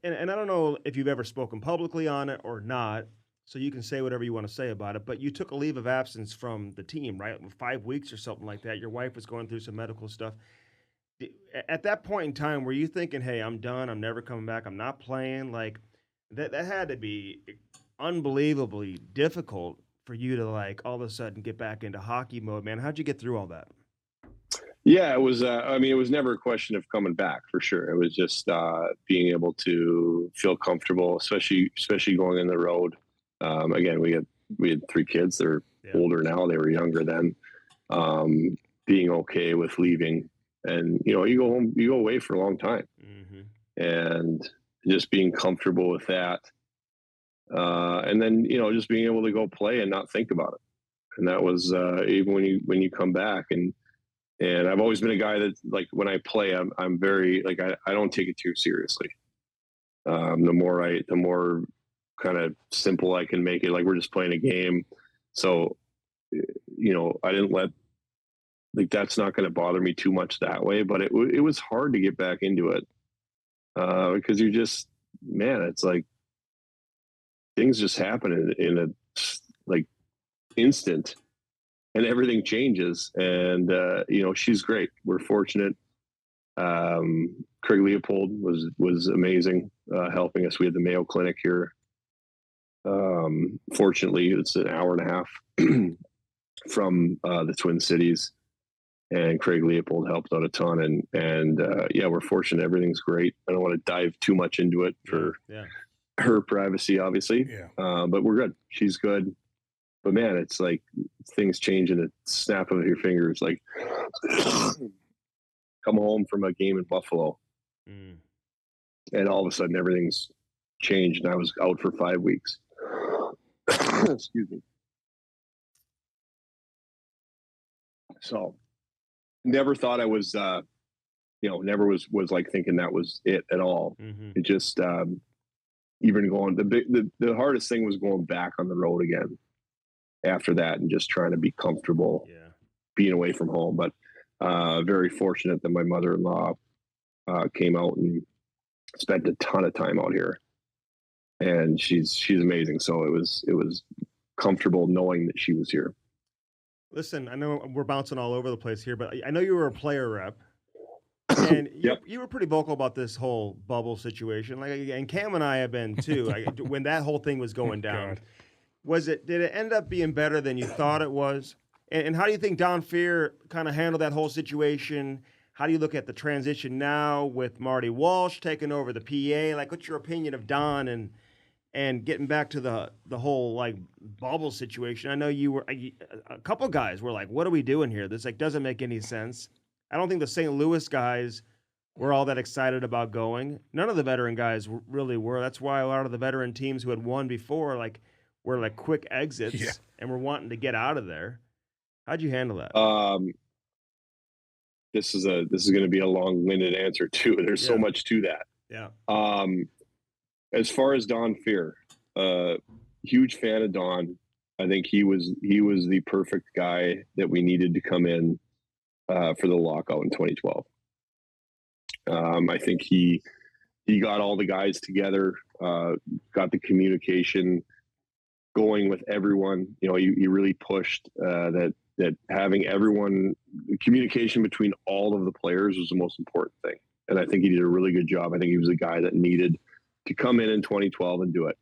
and I don't know if you've ever spoken publicly on it or not, so you can say whatever you want to say about it, but you took a leave of absence from the team, right? 5 weeks or something like that. Your wife was going through some medical stuff. At that point in time, were you thinking, hey, I'm done, I'm never coming back, I'm not playing? Like, that had to be unbelievably difficult for you to, like, all of a sudden get back into hockey mode, man. How'd you get through all that? Yeah, it was, it was never a question of coming back, for sure. It was just being able to feel comfortable, especially going in the road. Again, we had 3 kids. They're older now. They were younger then. Being okay with leaving. And, you go home, you go away for a long time, and just being comfortable with that. And then, just being able to go play and not think about it. And that was, even when you come back, and I've always been a guy that, like, when I play, I'm very, like, I don't take it too seriously. The more kind of simple I can make it, like, we're just playing a game. So, I didn't let, like, that's not going to bother me too much that way, but it was hard to get back into it, because you're just, man, it's like things just happen in a, like, instant, and everything changes. And, she's great. We're fortunate. Craig Leopold was amazing, helping us. We had the Mayo Clinic here. Fortunately, it's an hour and a half from the Twin Cities. And Craig Leopold helped out a ton, and we're fortunate. Everything's great. I don't want to dive too much into it for her privacy, obviously. But we're good. She's good. But man, it's like things change in a snap of your fingers. Like, come home from a game in Buffalo, and all of a sudden everything's changed, and I was out for 5 weeks. Excuse me. So. Never thought I was, never was like thinking that was it at all. It just, even going, the hardest thing was going back on the road again after that, and just trying to be comfortable being away from home. But very fortunate that my mother-in-law came out and spent a ton of time out here, and she's amazing. So it was comfortable knowing that she was here. Listen, I know we're bouncing all over the place here, but I know you were a player rep, and you were pretty vocal about this whole bubble situation. Like, and Cam and I have been too. When that whole thing was going down, did it end up being better than you thought it was? And how do you think Don Fehr kind of handled that whole situation? How do you look at the transition now with Marty Walsh taking over the PA? Like, what's your opinion of Don and getting back to the whole, like, bubble situation? I know a couple guys were like, what are we doing here? This, like, doesn't make any sense. I don't think the St. Louis guys were all that excited about going. None of the veteran guys really were. That's why a lot of the veteran teams who had won before, like, were like quick exits and were wanting to get out of there. How'd you handle that? This is going to be a long-winded answer too. There's so much to that. Yeah. As far as Don Fehr, huge fan of Don. I think he was the perfect guy that we needed to come in for the lockout in 2012. I think he got all the guys together, got the communication going with everyone. He really pushed that having everyone, communication between all of the players was the most important thing. And I think he did a really good job. I think he was a guy that needed to come in 2012 and do it.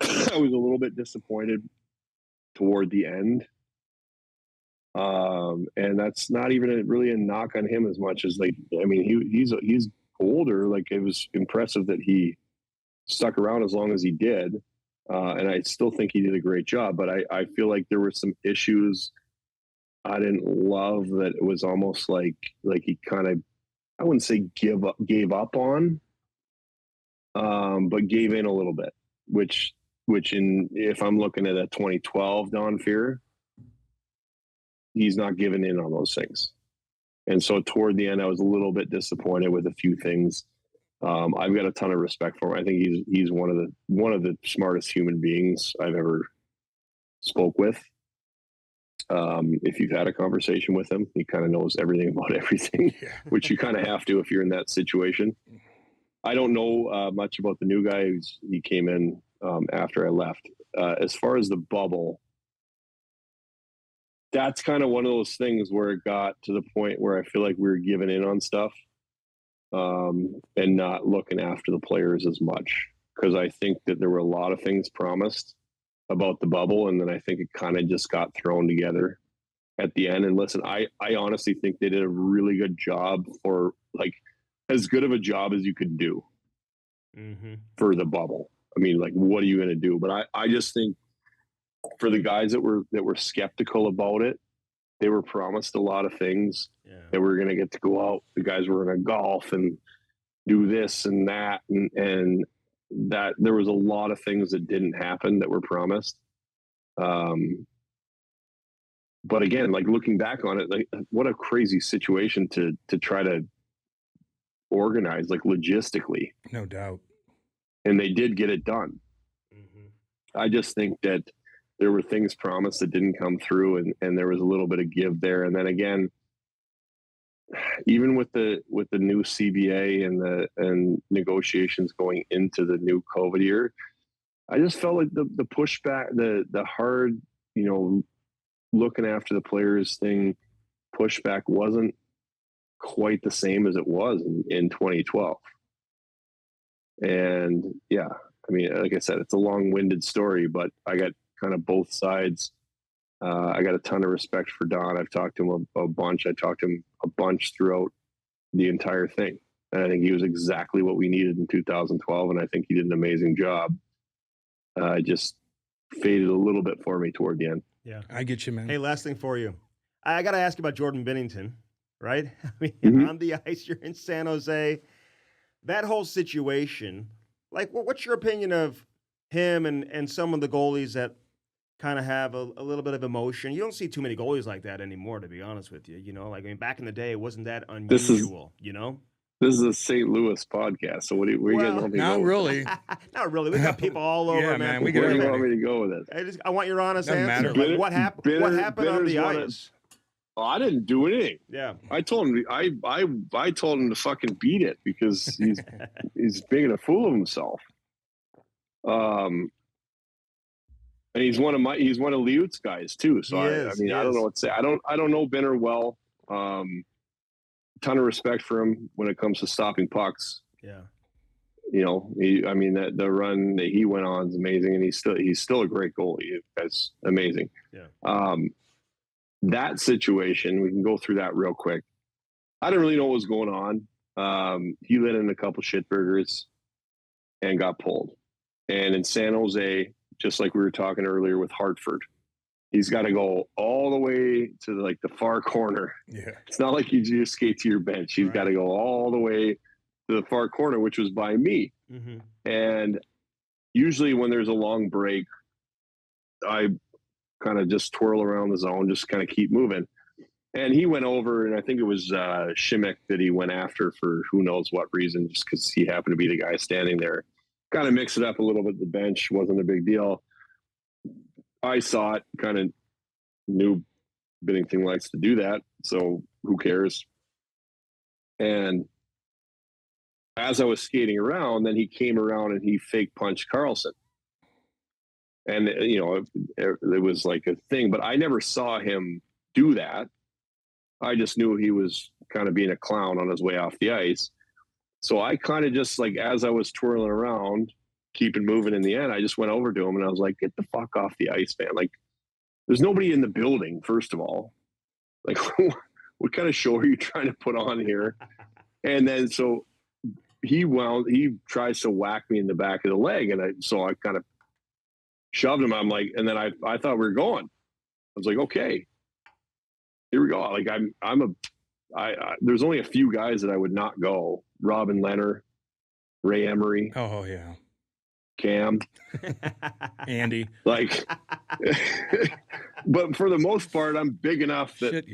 I was a little bit disappointed toward the end. And that's not even really a knock on him as much as, like, I mean, he's older. Like, it was impressive that he stuck around as long as he did. And I still think he did a great job, but I feel like there were some issues I didn't love that it was almost like he kind of, I wouldn't say gave up on, but gave in a little bit, which if I'm looking at a 2012 Don Fear, he's not giving in on those things. And so toward the end, I was a little bit disappointed with a few things. I've got a ton of respect for him. I think he's one of the smartest human beings I've ever spoke with. If you've had a conversation with him, he kind of knows everything about everything, which you kind of have to if you're in that situation. I don't know much about the new guy. He came in after I left. As far as the bubble, that's kind of one of those things where it got to the point where I feel like we were giving in on stuff and not looking after the players as much, because I think that there were a lot of things promised about the bubble, and then I think it kind of just got thrown together at the end. And listen, I honestly think they did a really good job, for like as good of a job as you could do for the bubble. I mean, like, what are you going to do? But I just think for the guys that were skeptical about it, they were promised a lot of things. That we're going to get to go out. The guys were going to golf and do this and that, and that there was a lot of things that didn't happen that were promised. But again, like looking back on it, like what a crazy situation to try to organize, like logistically. No doubt. And they did get it done. I just think that there were things promised that didn't come through, and there was a little bit of give there. And then again, even with the new CBA and negotiations going into the new COVID year, I just felt like the pushback, the hard, looking after the players thing, pushback wasn't quite the same as it was in 2012. And yeah, I mean, like I said, it's a long-winded story, but I got kind of both sides. I got a ton of respect for Don. I've talked to him a bunch. I talked to him a bunch throughout the entire thing. And I think he was exactly what we needed in 2012. And I think he did an amazing job. Just faded a little bit for me toward the end. Yeah, I get you, man. Hey, last thing for you. I got to ask you about Jordan Binnington, right? I mean, on the ice, you're in San Jose. That whole situation, like, what's your opinion of him and some of the goalies that kind of have a little bit of emotion? You don't see too many goalies like that anymore, to be honest with you. Like, I mean, back in the day, it wasn't that unusual, This is a St. Louis podcast, so what do you guys want me to not go really. Not really. We got people all over, man. Where do you want me to go with this? I want your honest answer. Matter. Like, what happened on the ice? I didn't do anything. Yeah. I told him I told him to fucking beat it, because he's making a fool of himself. And he's one of Liut's guys too. So I don't know what to say. I don't know Benner well. Ton of respect for him when it comes to stopping pucks. Yeah. The run that he went on is amazing, and he's still a great goalie. That's amazing. Yeah. That situation, we can go through that real quick. I didn't really know what was going on. He let in a couple shitburgers and got pulled. And in San Jose, just like we were talking earlier with Hartford, he's got to go all the way to like the far corner. Yeah. It's not like you just skate to your bench. He's got to go all the way to the far corner, which was by me. Mm-hmm. And usually when there's a long break, I kind of just twirl around the zone, just kind of keep moving. And he went over, and I think it was Shimmick that he went after for who knows what reason, just because he happened to be the guy standing there. Kind of mix it up a little bit. The bench wasn't a big deal. I saw it, kind of knew Bennington likes to do that, so who cares? And as I was skating around, then he came around and he fake punched Carlson. And, it was like a thing, but I never saw him do that. I just knew he was kind of being a clown on his way off the ice. So I kind of just, like, as I was twirling around, keeping moving in the end, I just went over to him and I was like, get the fuck off the ice, man. Like, there's nobody in the building, first of all. Like, what kind of show are you trying to put on here? And then so he tries to whack me in the back of the leg. And I kind of shoved him. I'm like, and then I thought we were going. I was like, okay. here we go. Like there's only a few guys that I would not go. Robin Leonard, Ray Emery. Oh yeah. Cam. Andy. Like, but for the most part, I'm big enough that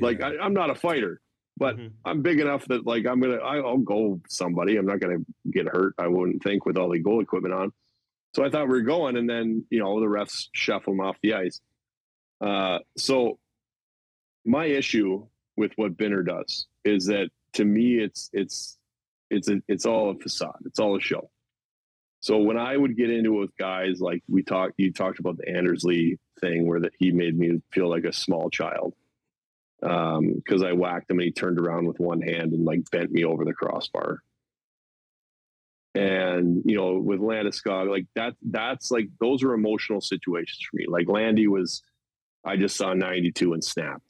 I'm not a fighter, but I'm big enough that like, I'll go somebody. I'm not going to get hurt. I wouldn't think with all the goal equipment on. So I thought we were going, and then, the refs shuffle them off the ice. So my issue with what Binner does is that, to me, it's all a facade. It's all a show. So when I would get into it with guys, like you talked about the Anders Lee thing, where that he made me feel like a small child because I whacked him and he turned around with one hand and like bent me over the crossbar. And with Landeskog, like that's like, those are emotional situations for me. Like Landy I just saw 92 and snapped.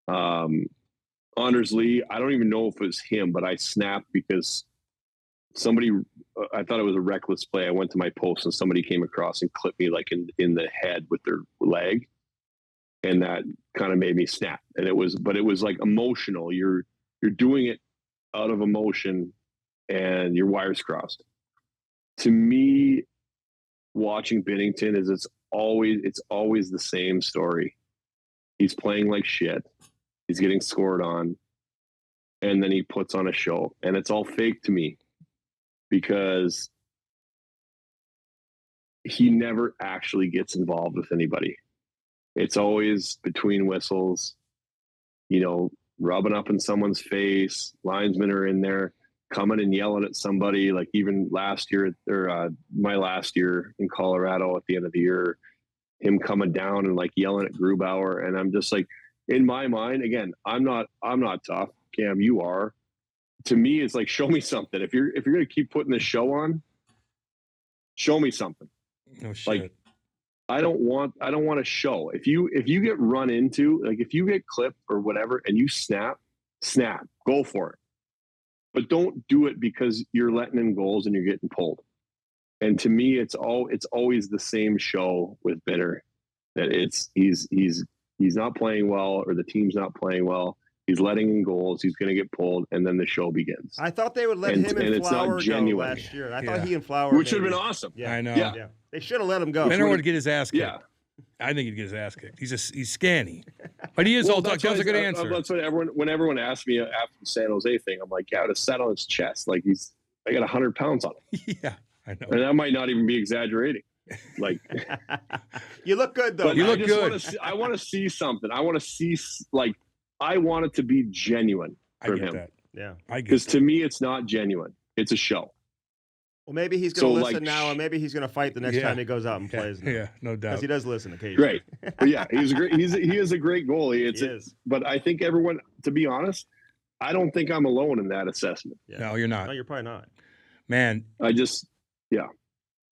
Anders Lee, I don't even know if it was him, but I snapped because I thought it was a reckless play. I went to my post and somebody came across and clipped me like in the head with their leg. And that kind of made me snap. And it was like emotional. You're doing it out of emotion and your wires crossed. To me, watching Bennington it's always the same story. He's playing like shit. He's getting scored on. And then he puts on a show. And it's all fake to me, because he never actually gets involved with anybody. It's always between whistles, rubbing up in someone's face. Linesmen are in there coming and yelling at somebody. Like even last year, or my last year in Colorado at the end of the year, him coming down and like yelling at Grubauer. And I'm just like, in my mind, again, I'm not tough. Cam, you are. To me, it's like, show me something. If you're going to keep putting this show on, show me something. No shit. Like, I don't want a show. If you get run into, like if you get clipped or whatever and you snap, go for it. But don't do it because you're letting in goals and you're getting pulled. And to me, it's always the same show with Binner, that he's not playing well, or the team's not playing well. He's letting in goals. He's going to get pulled, and then the show begins. I thought they would let him and Flower go last year. I thought he and Flower, which would have been awesome. Yeah, I know. Yeah. They should have let him go. Benner would get his ass kicked. Yeah, I think he'd get his ass kicked. He's scanny, but he is all talk. That's a good answer. That's what when everyone asked me after the San Jose thing, I'm like, yeah, I would have sat on his chest. Like I got 100 pounds on him. Yeah, I know. And that might not even be exaggerating. Like, you look good though. You look good. I want to see something. I want to see I want it to be genuine for him. That. Yeah, because to me, it's not genuine. It's a show. Well, maybe he's going to listen now, and maybe he's going to fight the next time he goes out and plays. Yeah, no doubt. Because he does listen occasionally. Great. But yeah, he is a great goalie. But I think everyone, to be honest, I don't think I'm alone in that assessment. Yeah. No, you're not. No, you're probably not. Man. Yeah.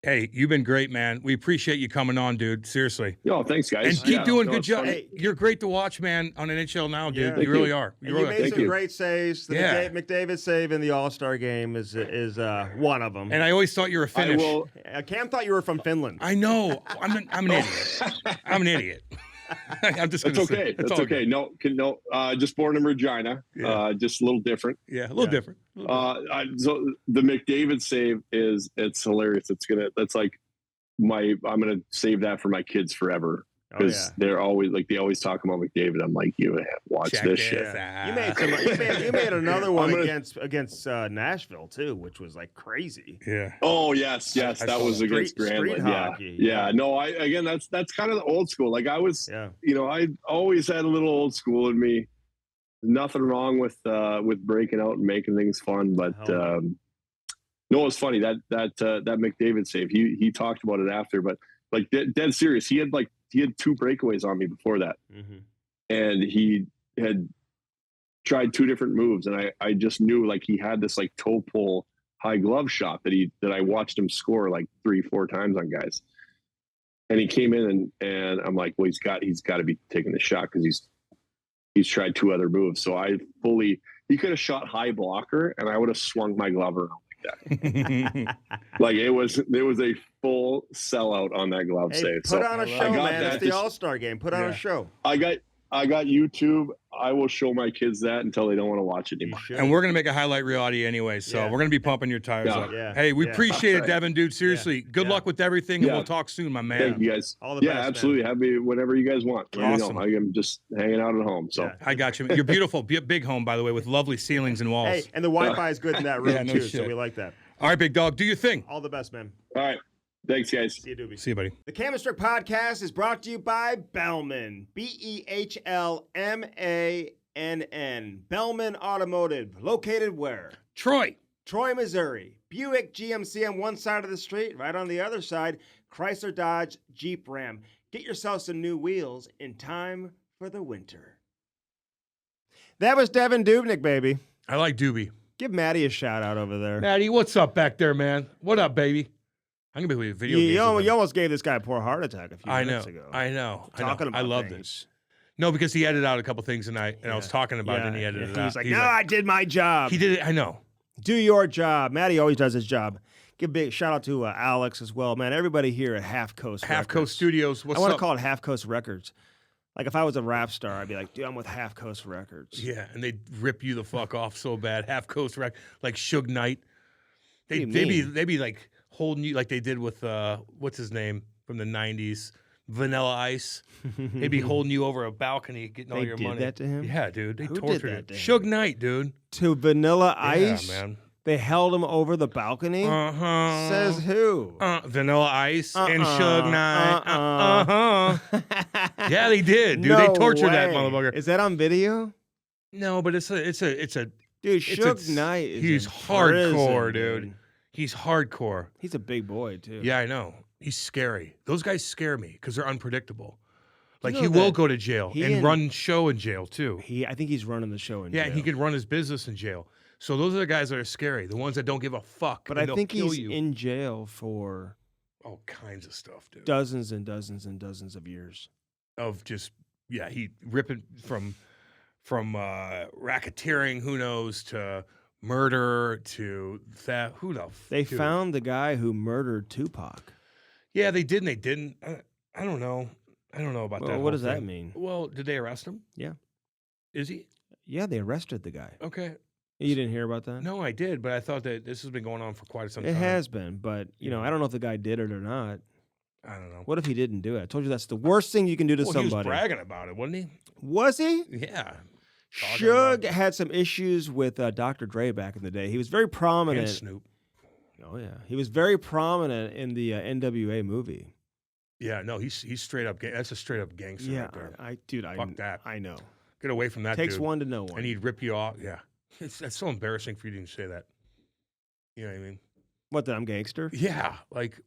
Hey, you've been great, man. We appreciate you coming on, dude. Seriously. Yo, thanks, guys. And keep doing good job. Hey, you're great to watch, man, on NHL now, dude. You really are. You made some great saves. The McDavid save in the All-Star game is one of them. And I always thought you were Finnish. Cam thought you were from Finland. I know. I'm an idiot. I'm an idiot. I'm just going to say. That's okay. No, just born in Regina. Just a little different. Yeah, a little different. So the McDavid save it's hilarious. I'm gonna save that for my kids forever, because they're always they always talk about McDavid. I'm like, you watch this shit. You made another one against Nashville too, which was like crazy. Yeah. Oh yes, that was against Grambling. Yeah. No, that's kind of the old school. Like I was, I always had a little old school in me. Nothing wrong with breaking out and making things fun, but no, it's funny that McDavid save. He talked about it after, but like dead serious. He had 2 breakaways on me before that, and he had tried 2 different moves, and I just knew he had this toe pull high glove shot that I watched him score 3-4 times on guys, and he came in and I'm like, well, he's got to be taking the shot because he's tried 2 other moves. So he could have shot high blocker and I would have swung my glove around like that. It was a full sellout on that glove save. Put on a show, man. It's the All-Star game. Put on a show. I I got YouTube. I will show my kids that until they don't want to watch it anymore. And we're going to make a highlight reel out of you anyway, so we're going to be pumping your tires up. Yeah. Hey, we appreciate it, Devin, dude. Seriously, good luck with everything, and we'll talk soon, my man. Thank you, guys. All the best, absolutely. man. Have me whenever you guys want. Let Awesome. me know. I am just hanging out at home. So I got you. You're beautiful. Big home, by the way, with lovely ceilings and walls. Hey, and the Wi-Fi is good in that room, no too, shit. so we like that. All right, big dog. Do your thing. All the best, man. All right. Thanks, guys. See you, Doobie. See you, buddy. The Cam Strick Podcast is brought to you by Bellman. BEHLMANN. Bellman Automotive. Located where? Troy, Missouri. Buick GMC on one side of the street. Right on the other side, Chrysler Dodge Jeep Ram. Get yourself some new wheels in time for the winter. That was Devan Dubnyk, baby. I like Doobie. Give Maddie a shout out over there. Maddie, what's up back there, man? What up, baby? I'm going to be with video games. You almost gave this guy a poor heart attack a few minutes ago. I know. Talking about I love things. this. No, because he edited out a couple things and I was talking about it and he edited it out. He's like, I did my job. He did it. I know. Do your job. Maddie always does his job. Give a big shout out to Alex as well, man. Everybody here at Half Coast Studios. What's I up? want to call it Half Coast Records. Like if I was a rap star, I'd be like, dude, I'm with Half Coast Records. Yeah, and they'd rip you the fuck off so bad. Half Coast Rec, like Suge Knight. They'd be like holding you like they did with what's his name from the 90s, Vanilla Ice. They'd be holding you over a balcony, getting all your money. They did that to him? Yeah, dude. They Who tortured did that him. to him? Suge Knight, dude. To Vanilla Ice? Yeah, man. They held him over the balcony? Uh-huh. Says who? Vanilla Ice and Suge Knight. Yeah, they did, dude. No They tortured that way. motherfucker. Is that on video? No, but it's a Dude, Suge Knight is he's in hardcore, prison, dude. He's hardcore. He's a big boy, too. Yeah, I know. He's scary. Those guys scare me because they're unpredictable. Like know he will that go to jail and run show in jail too. I think he's running the show in jail. Yeah, he could run his business in jail. So those are the guys that are scary. The ones that don't give a fuck. But and I think they'll kill he's you. in jail for all kinds of stuff, dude. dozens and dozens and dozens of years. Of just he ripping from racketeering, who knows, to murder, to theft. Who the They dude. found the guy who murdered Tupac. Yeah, they did and they didn't. I don't know. I don't know about that. Well, what whole does that thing. mean? Well, did they arrest him? Yeah. Is he? Yeah, they arrested the guy. Okay. You didn't hear about that? No, I did, but I thought that this has been going on for quite some It time. has been, but I don't know if the guy did it or not. I don't know. What if he didn't do it? I told you that's the worst thing you can do to somebody. He was bragging about it, wasn't he? Was he? Yeah. Suge had some issues with Dr. Dre back in the day. He was very prominent. And Snoop. Oh yeah, he was very prominent in the NWA movie. Yeah, no, he's straight up. That's a straight up gangster. Yeah, right there. dude, Fuck that. I know. Get away from that. Takes dude. one to know one. And he'd rip you off. Yeah, that's so embarrassing for you to say that. You know what I mean? What? That I'm gangster? Yeah, like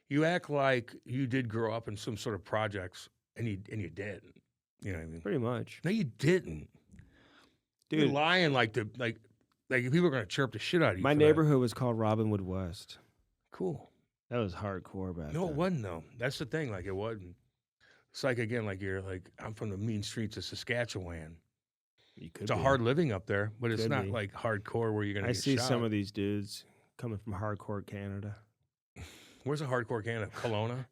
you act like you did grow up in some sort of projects, and you did. You know what I mean? Pretty much. No, you didn't. Dude, You're lying like people are gonna chirp the shit out of you. my for that. neighborhood was called Robinwood West. Cool. That was hardcore back No, then. it wasn't though. That's the thing. Like it wasn't. It's like again, like you're like I'm from the mean streets of Saskatchewan. It's a hard living up there, but it's Could not be. like hardcore where you're gonna. I get see shot. some of these dudes coming from hardcore Canada. Where's a hardcore Canada? Kelowna.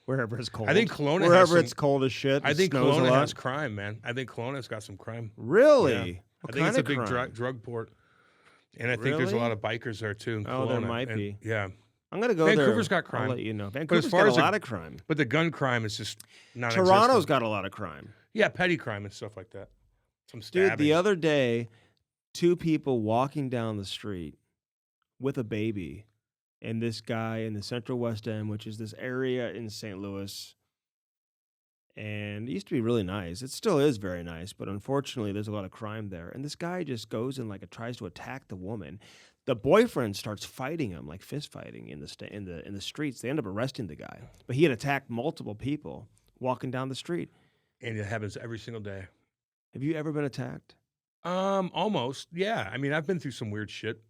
Wherever it's cold. I think Kelowna. has Wherever some, it's cold as shit. I think snows a Kelowna lot. has crime, man. I think Kelowna's got some crime. Really? Yeah. What I think it's kind a of big crime? drug port, and I think there's a Really? lot of bikers there too. In Oh, there Kelowna. might And, be. Yeah, I'm gonna go there. Vancouver's got crime. I'll let you know. Vancouver's far got as a the- lot of crime. but the gun crime is just not. Toronto's got a lot of crime. Yeah, petty crime and stuff like that. Some Dude, stabbings. the other day, 2 people walking down the street with a baby, and this guy in the Central West End, which is this area in St. Louis, and it used to be really nice. It still is very nice, but unfortunately, there's a lot of crime there. And this guy just goes and tries to attack the woman. The boyfriend starts fighting him, like fist fighting in the streets. They end up arresting the guy, but he had attacked multiple people walking down the street. and it happens every single day. Have you ever been attacked? Almost. Yeah. I mean, I've been through some weird shit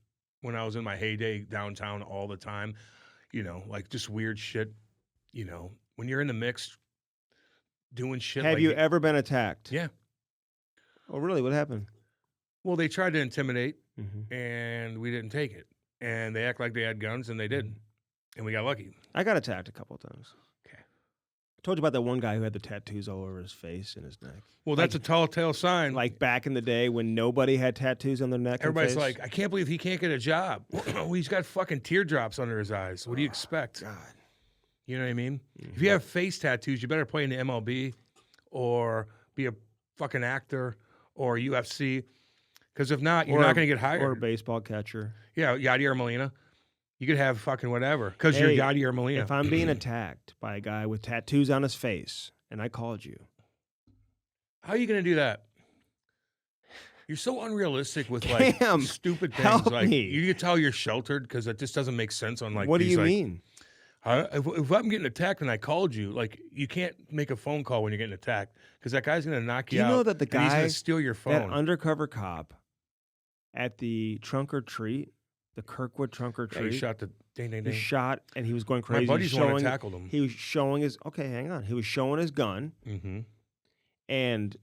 when I was in my heyday downtown all the time. You know, like just weird shit. You know, when you're in the mix, doing shit. Have like you ever been attacked? Yeah. Oh, really? What happened? Well, they tried to intimidate, Mm-hmm. and we didn't take it. And they act like they had guns, and they didn't. And we got lucky. I got attacked a couple of times. Told you about that one guy who had the tattoos all over his face and his neck. Well, that's a telltale sign. Like back in the day when nobody had tattoos on their neck. Everybody's and face. like, I can't believe he can't get a job. Well, he's got fucking teardrops under his eyes. What do you expect? God. You know what I mean? If you have face tattoos, you better play in the MLB or be a fucking actor or UFC. Because if not, you're not going to get hired. Or a baseball catcher. Yeah, Yadier Molina. You could have fucking whatever because you're Yadier Molina. If I'm being attacked by a guy with tattoos on his face and I called you. How are you going to do that? You're so unrealistic with Cam, stupid things. help Like me. you can tell you're sheltered because it just doesn't make sense on What do you mean? If I'm getting attacked and I called you, like you can't make a phone call when you're getting attacked because that guy's going to knock you out. Do you know that the and he's guy, going to steal your phone? that undercover cop at the trunk or treat, the Kirkwood trunk or Yeah, treat, he shot the ding ding he ding. shot and he was going My crazy. buddy's the one that showing, tackled him. he was showing his, okay, hang on. He was showing his gun Mm-hmm. and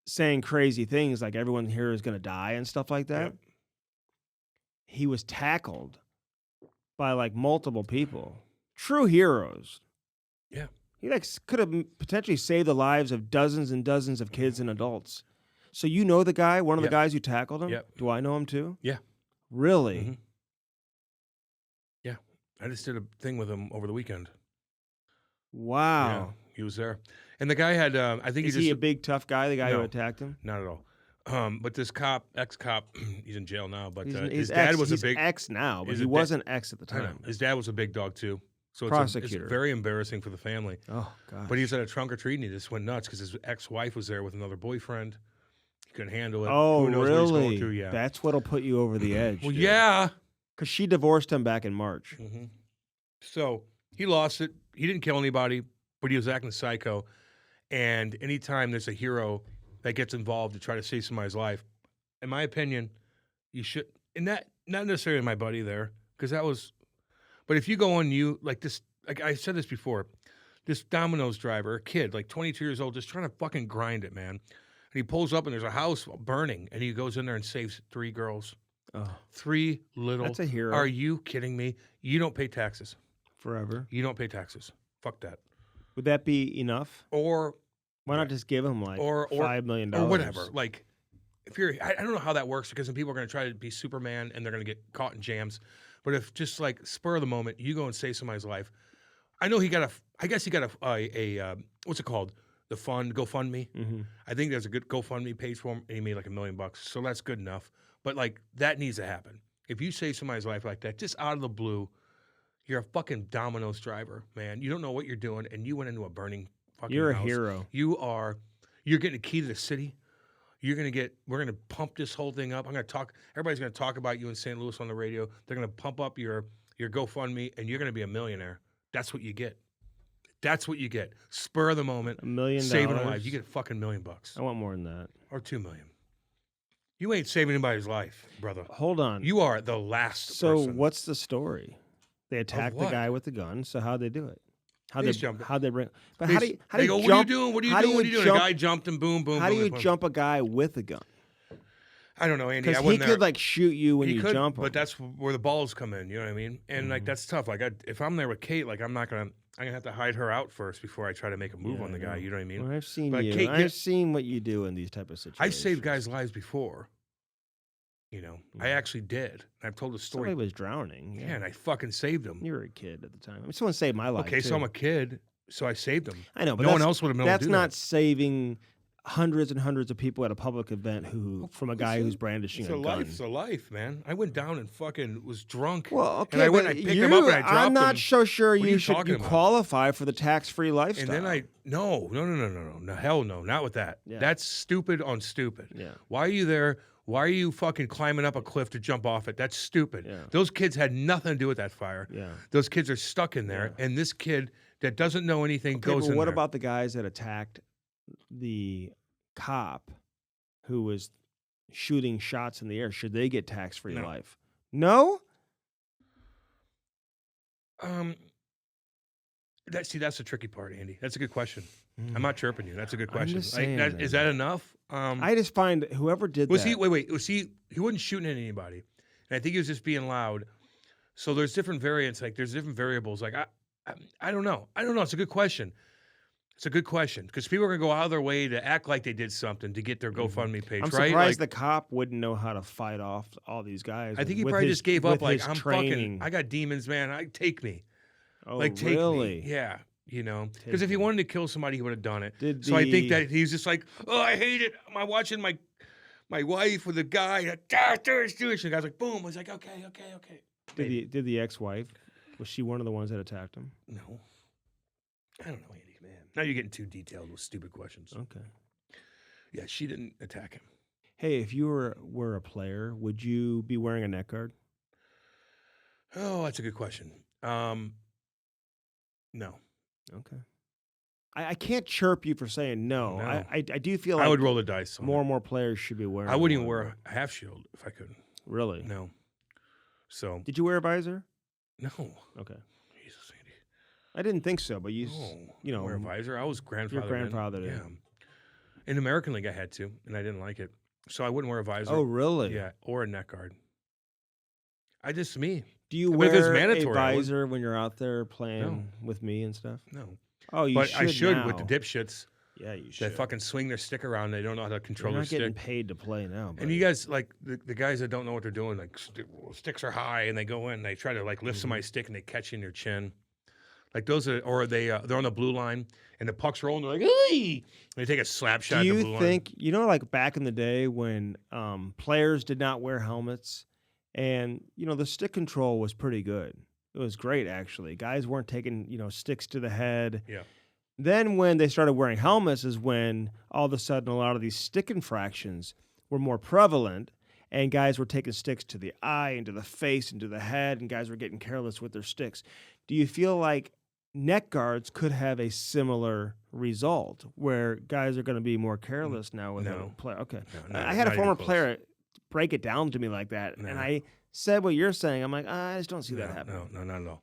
saying crazy things like everyone here is going to die and stuff like that. Yep. He was tackled by like multiple people. True heroes. Yeah. He like could have potentially saved the lives of dozens and dozens of kids and adults. So you know the guy, one of the Yep. guys who tackled him? Yep. Do I know him too? Yeah. Really? Mhm. Yeah. I just did a thing with him over the weekend. Wow. Yeah, he was there. And the guy had, I think Is he just, he a big tough guy, the guy who No. attacked him? not at all. But this ex-cop, he's in jail now, but He's, his dad was he's a big, ex now, but he's he a da- wasn't ex at the I know, time. his dad was a big dog too. So it's Prosecutor. very embarrassing for the family. Oh, God. But he was at a trunk or treat and he just went nuts because his ex-wife was there with another boyfriend. He couldn't handle it. Oh, Who knows what he's really? going through? Yeah. That's what'll put you over the edge. Well, dude. yeah. Because she divorced him back in March. Mm-hmm. So he lost it. He didn't kill anybody, but he was acting psycho. And anytime there's a hero that gets involved to try to save somebody's life, in my opinion, you should, and that not necessarily my buddy there, because that was, but if you go on like this, like I said this before, this Domino's driver, a kid, like 22 years old, just trying to fucking grind it, man. And he pulls up and there's a house burning, and he goes in there and saves 3 girls. Oh, 3 little. that's a hero. Are you kidding me? You don't pay taxes. Forever. You don't pay taxes. Fuck that. Would that be enough? Or Why not just give him like or $5 million? or whatever. Like, if you're, I don't know how that works because then people are going to try to be Superman and they're going to get caught in jams. But if just like spur of the moment, you go and save somebody's life. I know I guess he got a what's it called? The fund, GoFundMe. Mm-hmm. I think there's a good GoFundMe page for him and he made like $1 million. So that's good enough. But like that needs to happen. If you save somebody's life like that, just out of the blue, you're a fucking Domino's driver, man. You don't know what you're doing and you went into a burning fucking You're house. a hero. You're getting a key to the city. We're going to pump this whole thing up. Everybody's going to talk about you in St. Louis on the radio. They're going to pump up your GoFundMe and you're going to be a millionaire. That's what you get. That's what you get. Spur of the moment. $1 million. Saving a life. You get a fucking $1 million. I want more than that. Or $2 million. You ain't saving anybody's life, brother. Hold on. You are the last So person. what's the story? They attacked the what? guy with the gun. So how'd they do it? They jumped. How'd they bring? But They how do you they go, jump? what are you doing? What are you how do doing? What are you doing? jump- A guy jumped and boom, boom, How boom. do you boom. jump a guy with a gun? I don't know, Andy. Because I he wasn't there. could like shoot you when He you could, jump him. but that's where the balls come in. You know what I mean? And like that's tough. Like if I'm there with Kate, like I'm gonna have to hide her out first before I try to make a move Yeah, on the I guy. know. You know what I mean? Well, I've seen But you. Kate, I've seen what you do in these type of situations. I've saved guys' lives before. You know, I actually did. I've told a story. Somebody was drowning. Yeah, and I fucking saved him. You were a kid at the time. I mean, someone saved my life. Okay, too. so I'm a kid, so I saved him. I know, but No one that's- else would have been able to That's do not that. saving hundreds and hundreds of people at a public event from a guy It's who's brandishing It's a a gun. life. It's a life, man. I went down and fucking was drunk. Well, okay, and I went but and I picked him up and I dropped I'm not him. so sure What are you you should talking about? qualify for the tax-free lifestyle. And then no, hell no, not with that. Yeah. That's stupid on stupid. Yeah. Why are you there? Why are you fucking climbing up a cliff to jump off it? That's stupid. Yeah. Those kids had nothing to do with that fire. Yeah. Those kids are stuck in there, and this kid that doesn't know anything Okay, goes but in what there. about the guys that attacked the cop who was shooting shots in the air? Should they get tax-free No. life? No? That's the tricky part, Andy. That's a good question. I'm not chirping you. That's a good I'm question. just saying, Is that enough? I just find whoever did Was that. he? Wait. Was he? He wasn't shooting at anybody, and I think he was just being loud. So there's different variants. Like there's different variables. Like I don't know. It's a good question. It's a good question because people are going to go out of their way to act like they did something to get their GoFundMe page, I'm right? surprised Like, the cop wouldn't know how to fight off all these guys. I think he with probably his- just gave with up. Like, his I'm training. I got demons, man. Take me. Oh, Like, take really? me. Yeah. You know, Take because if he me. wanted to kill somebody, he would have done it. Did I think the- that he's just like, oh, I hate it. I'm watching my wife with a guy. Like, do Jewish. And the guy's like, boom. I was like, okay. Did the ex-wife? Was she one of the ones that attacked him? No. I don't know, Andy. Man, now you're getting too detailed with stupid questions. Okay. Yeah, she didn't attack him. Hey, if you were a player, would you be wearing a neck guard? Oh, that's a good question. No. Okay. I can't chirp you for saying no. No. I do feel like I would roll the dice. On more it. and more players should be wearing. I wouldn't even one. wear a half shield if I could. Really? No. So Did you wear a visor? no. Okay. Jesus, Andy. I didn't think so, but you know, wear a visor. I was grandfathered. grandfathered in. Yeah. In American League, I had to, and I didn't like it, so I wouldn't wear a visor. Oh, really? Yeah, or a neck guard. Me. Do you But if it's wear a mandatory, I would- visor when you're out there playing with me and stuff? No. Oh, you But should I should now. with the dipshits Yeah, you should. that fucking swing their stick around. They don't know how to control You're their not getting stick. paid to play now. And buddy. you guys, like, the guys that don't know what they're doing, like, sticks are high, and they go in, and they try to, like, lift somebody's stick, and they catch you in your chin. Like, those are, or they're on the blue line, and the puck's rolling, they're like, "Hey!" And they take a slap shot Do at the you blue think, like back in the day when players did not wear helmets and, the stick control was pretty good? It was great, actually. Guys weren't taking, sticks to the head. Yeah. Then when they started wearing helmets is when all of a sudden a lot of these stick infractions were more prevalent and guys were taking sticks to the eye and to the face and to the head and guys were getting careless with their sticks. Do you feel like neck guards could have a similar result where guys are going to be more careless now with No. a player? Okay. No, I had a not even former close. player break it down to me like that, No. and I said what you're saying. I'm like, I just don't see that happening. No, not at all.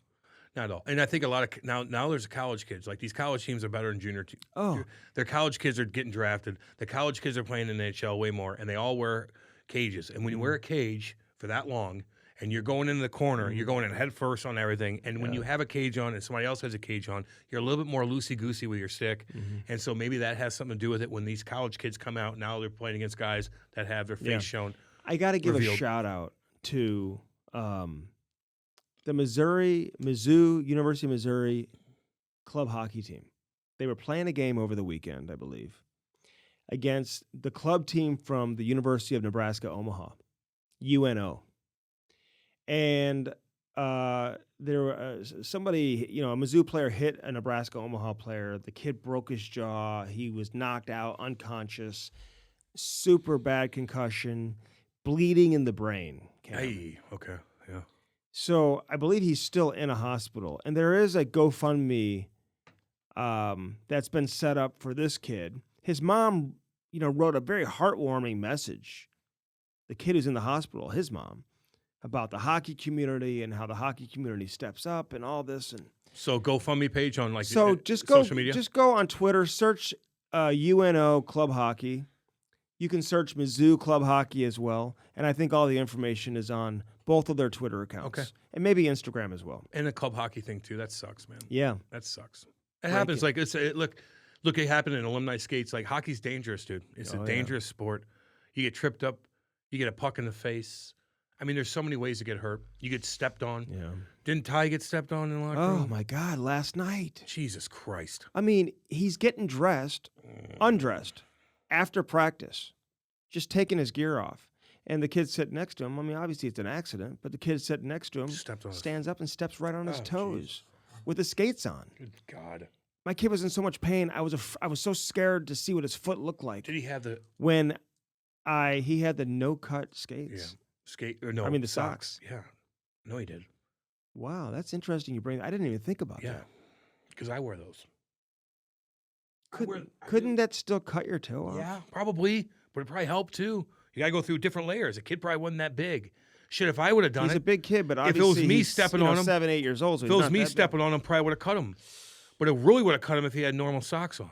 Not at all. And I think a lot of now there's college kids. Like these college teams are better than junior teams. Oh. Their college kids are getting drafted. The college kids are playing in the NHL way more, and they all wear cages. And when you wear a cage for that long, and you're going into the corner, you're going in head first on everything. And when you have a cage on and somebody else has a cage on, you're a little bit more loosey-goosey with your stick. And so maybe that has something to do with it when these college kids come out. Now they're playing against guys that have their face shown. I got to give revealed. a shout out to the Mizzou, University of Missouri club hockey team. They were playing a game over the weekend, I believe, against the club team from the University of Nebraska, Omaha, UNO. And there were somebody, a Mizzou player hit a Nebraska Omaha player. The kid broke his jaw. He was knocked out, unconscious, super bad concussion, bleeding in the brain. Cam. Hey, okay, yeah. So I believe he's still in a hospital. And there is a GoFundMe that's been set up for this kid. His mom, wrote a very heartwarming message. The kid who's in the hospital, his mom, about the hockey community and how the hockey community steps up and all this. And So GoFundMe page on like so just go, social media? just go on Twitter, search UNO Club Hockey. You can search Mizzou Club Hockey as well, and I think all the information is on both of their Twitter accounts, Okay. and maybe Instagram as well. And the club hockey thing too. That sucks, man. Yeah, That sucks. It happens. Like look, it happened in alumni skates. Like hockey's dangerous, dude. It's a dangerous sport. You get tripped up. You get a puck in the face. I mean, there's so many ways to get hurt. You get stepped on. yeah. Didn't Ty get stepped on in the locker Oh room? my God! Last night, Jesus Christ. I mean, he's getting undressed after practice, just taking his gear off. And the kid sitting next to him, I mean, obviously it's an accident, but the kid sitting next to him Stepped on his- stands up and steps right on his Oh, toes with his skates on. Good God. My kid was in so much pain. I was so scared to see what his foot looked like Did he have the when he had the no-cut skates. skate? Or no, I mean, the socks. Yeah. No, he did. Wow, that's interesting. You bring. I didn't even think about Yeah. that. Because I wear those. Couldn't that still cut your toe off? Yeah, probably. But it probably helped too. You got to go through different layers. A kid probably wasn't that big. Shit, if I would have done He's it. a big kid, but If it obviously was me he's, stepping on him, 7, 8 years old. So If he's it was not me that big. stepping on him, probably would have cut him. But it really would have cut him if he had normal socks on.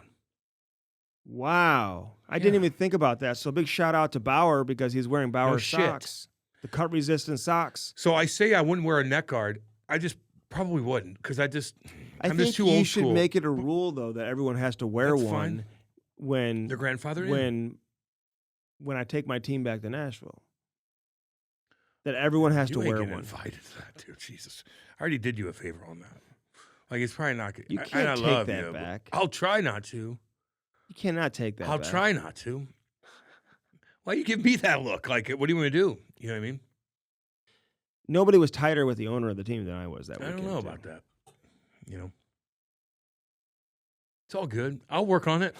Wow, I didn't even think about that. So big shout out to Bauer because he's wearing Bauer shit. socks, the cut resistant socks. So I say I wouldn't wear a neck guard. I just Probably wouldn't, because I'm I just think too you old should school. make it a rule though that everyone has to wear That's one fine. when Their grandfather in? when I take my team back to Nashville. That everyone has to You ain't wear getting one. invited to that, dude. Jesus. I already did you a favor on that. Like, it's probably not good. You And can't I take love that you, but back. I'll try not to. You cannot take that I'll back. try not to. Why you give me that look? Like, what do you want to do? You know what I mean? Nobody was tighter with the owner of the team than I was that I weekend. don't know about that. You know? It's all good. I'll work on it.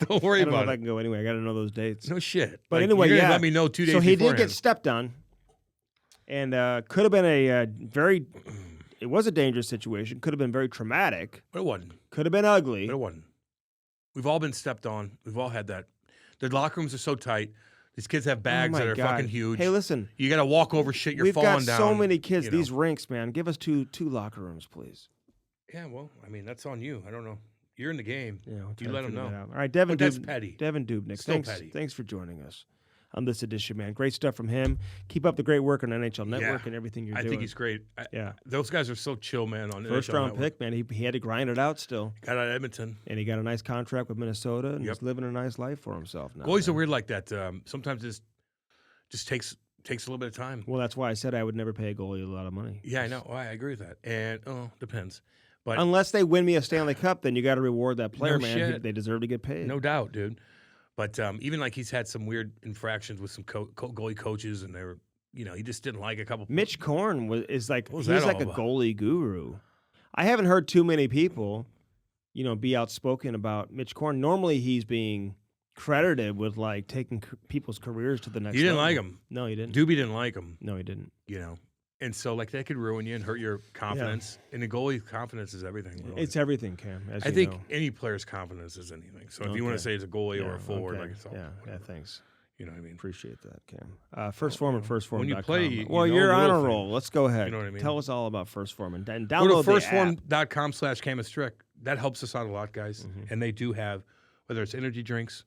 Don't worry I don't know about if I it. can go anyway. I got to know those dates. No shit. But Like, anyway, you're gonna yeah. let me know 2 days So he did beforehand. get stepped on, and could have been a very. It was a dangerous situation. Could have been very traumatic. But it wasn't. Could have been ugly. But it wasn't. We've all been stepped on. We've all had that. The locker rooms are so tight. These kids have bags Oh my that are God. fucking huge. Hey, listen. You got to walk over shit. You're We've falling got down. so many kids. you know. These rinks, man. Give us two locker rooms, please. Yeah, well, I mean, that's on you. I don't know. You're in the game. Yeah, we'll try You to let 'em figure know. that out. All right, Devan But that's petty. Devan Dubnyk. Still Thanks, petty. thanks for joining us on this edition, man. Great stuff from him. Keep up the great work on NHL Network Yeah. and everything you're I doing. think he's great. Yeah. Those guys are so chill, man. On First NHL round Network. pick, man. He had to grind it out still. Got out of Edmonton. And he got a nice contract with Minnesota, and Yep. he's living a nice life for himself now. Goalies are man. weird like that. Sometimes it just takes a little bit of time. Well, that's why I said I would never pay a goalie a lot of money. Yeah, I know. I agree with that. And depends. But Unless they win me a Stanley Cup, then you got to reward that player, No man. shit. They deserve to get paid. no doubt, dude. But even like he's had some weird infractions with some goalie coaches, and they were, he just didn't like a couple. Mitch Korn is like What was he's that like all a about? goalie guru. I haven't heard too many people, be outspoken about Mitch Korn. Normally, he's being credited with like taking people's careers to the next. He didn't level. like him. No, he didn't. Doobie didn't like him. No, he didn't. And so like that could ruin you and hurt your confidence. And the goalie's confidence is everything. Really. It's everything, Cam. As I you think know. any player's confidence is anything. So if you want Okay. to say it's a goalie or Yeah, a forward, okay. like it's all yeah, whatever. thanks. You know what I mean? Appreciate that, Cam. First Form and firstform.com. When you play, you well, know you're on little a roll. things. Let's go ahead. You know what I mean? Tell us all about First Form and Go download to the app. firstform.com/Cam Strick. That helps us out a lot, guys. Mhm. And they do have, whether it's energy drinks,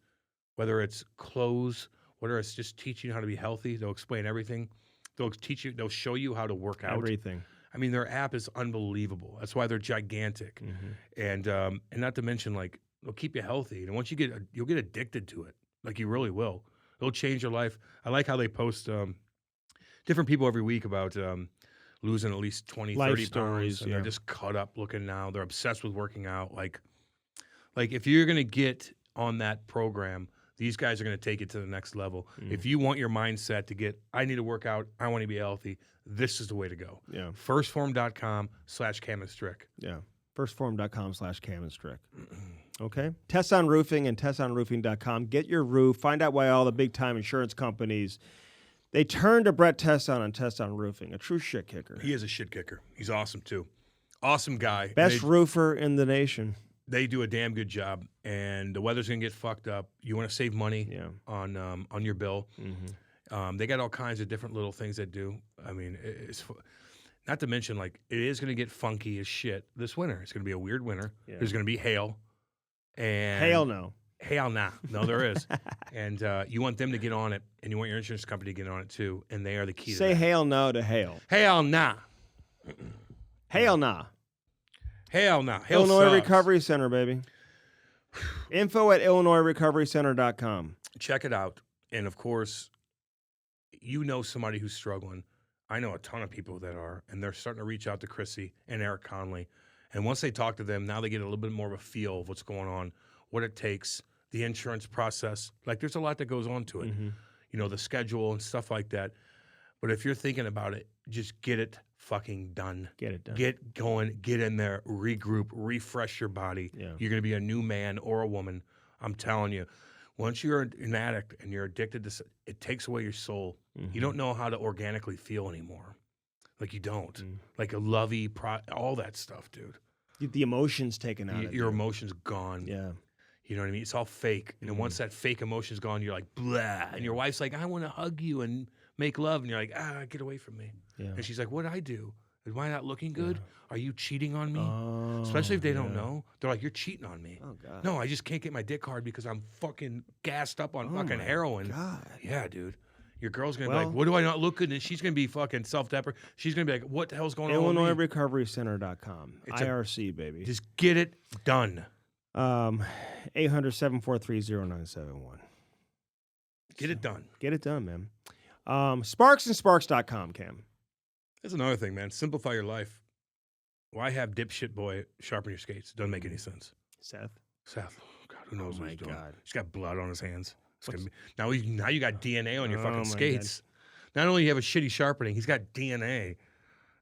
whether it's clothes, whether it's just teaching you how to be healthy. They'll explain everything. They'll teach you. They'll show you how to work out. Everything. I mean, their app is unbelievable. That's why they're gigantic. Mhm. And not to mention, like, they'll keep you healthy. And once you'll get addicted to it. Like, you really will. It'll change your life. I like how they post different people every week about losing at least 20, Life 30 stories, pounds. And yeah. they're just cut up looking now. They're obsessed with working out. Like if you're going to get on that program, these guys are going to take it to the next level. Mm. If you want your mindset to get, I need to work out, I want to be healthy, this is the way to go. Yeah. Firstform.com/Cam Strick. Yeah. Firstform.com/Cam and Strick. Okay. Tesson Roofing and TessonRoofing.com. Get your roof. Find out why all the big time insurance companies they turned to Brett Tesson on Tesson Roofing, a true shit kicker. He is a shit kicker. He's awesome too. Awesome guy. Best roofer in the nation. They do a damn good job, and the weather's gonna get fucked up. You want to save money Yeah. on your bill. Mm-hmm. They got all kinds of different little things that do. I mean, it's not to mention like it is gonna get funky as shit this winter. It's gonna be a weird winter. Yeah. There's gonna be hail. And Hell no. Hail nah. No, there is. And you want them to get on it, and you want your insurance company to get on it too, and they are the key Say to that. hail no to hail. Hail nah. Hail nah. Hail nah. Hail Illinois sucks. Recovery Center, baby. Info at IllinoisRecoveryCenter.com. Check it out. And of course, you know somebody who's struggling. I know a ton of people that are, and they're starting to reach out to Chrissy and Eric Conley. And once they talk to them, now they get a little bit more of a feel of what's going on, what it takes, the insurance process. Like, there's a lot that goes on to it, Mm-hmm. you know, the schedule and stuff like that. But if you're thinking about it, just get it fucking done. Get it done. Get going, get in there, regroup, refresh your body. Yeah. You're going to be a new man or a woman. I'm telling you. Once you're an addict and you're addicted to it takes away your soul. Mhm. You don't know how to organically feel anymore. Like, you don't. Mm. Like a lovey, all that stuff, dude. The emotions taken out of Your you. emotions gone. Yeah. You know what I mean? It's all fake. And then Mhm. once that fake emotion's gone, you're like, blah. And your wife's like, I want to hug you and make love. And you're like, get away from me. Yeah. And she's like, what'd I do? Am I not looking good? Yeah. Are you cheating on me? Oh, Especially if they don't yeah. know. They're like, you're cheating on me. Oh, God. No, I just can't get my dick hard because I'm fucking gassed up on Oh, fucking my heroin. God. Yeah, dude. Your girl's going to be like, what do I not look good? And she's going to be fucking self-deprecating. She's going to be like, what the hell's going on with me? IllinoisRecoveryCenter.com. IRC, baby. Just get it done. 800-743-0971. Get it done. Get it done, man. SparksandSparks.com, Cam. That's another thing, man. Simplify your life. Why have dipshit boy sharpen your skates? Doesn't make any sense. Seth. Oh, God, who knows what he's doing? God. He's got blood on his hands. Now you got DNA on your fucking my skates. Not only do you have a shitty sharpening, he's got DNA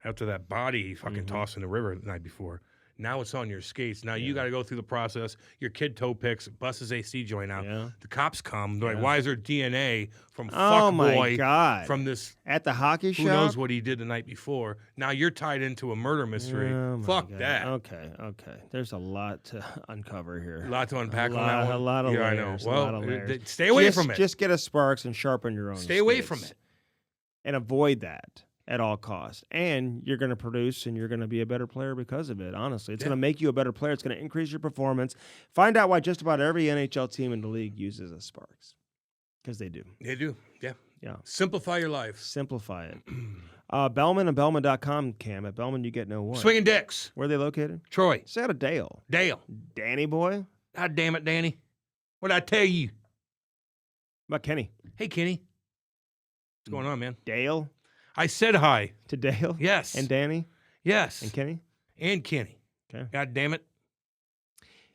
after that body he fucking tossed in the river the night before. Now it's on your skates. Now you got to go through the process. Your kid toe picks, busts his AC joint out. Yeah. The cops come. They're like, why is there DNA from Oh, my fuckboy God. from this? At the hockey shop? Who knows what he did the night before? Now you're tied into a murder mystery. Oh, my Fuck God. that. Okay. There's a lot to uncover here. A lot to unpack on that one. A lot of yeah, layers. I know. A lot of layers. Stay away from it. Just get a Sparks and sharpen your own Stay away skates. from it. And avoid that at all costs. And you're going to produce and you're going to be a better player because of it, honestly. It's going to make you a better player. It's going to increase your performance. Find out why just about every NHL team in the league uses a Sparks. Because they do. They do, yeah. Yeah. Simplify your life. Simplify it. Bellman and Bellman.com, Cam. At Bellman, you get no one. Swinging dicks. Where are they located? Troy. Say out of Dale. Dale. Danny boy? God damn it, Danny. What'd I tell you? About Kenny. Hey, Kenny. What's going on, man? Dale? I said hi. To Dale? Yes. And Danny? Yes. And Kenny? And Kenny. Okay. God damn it.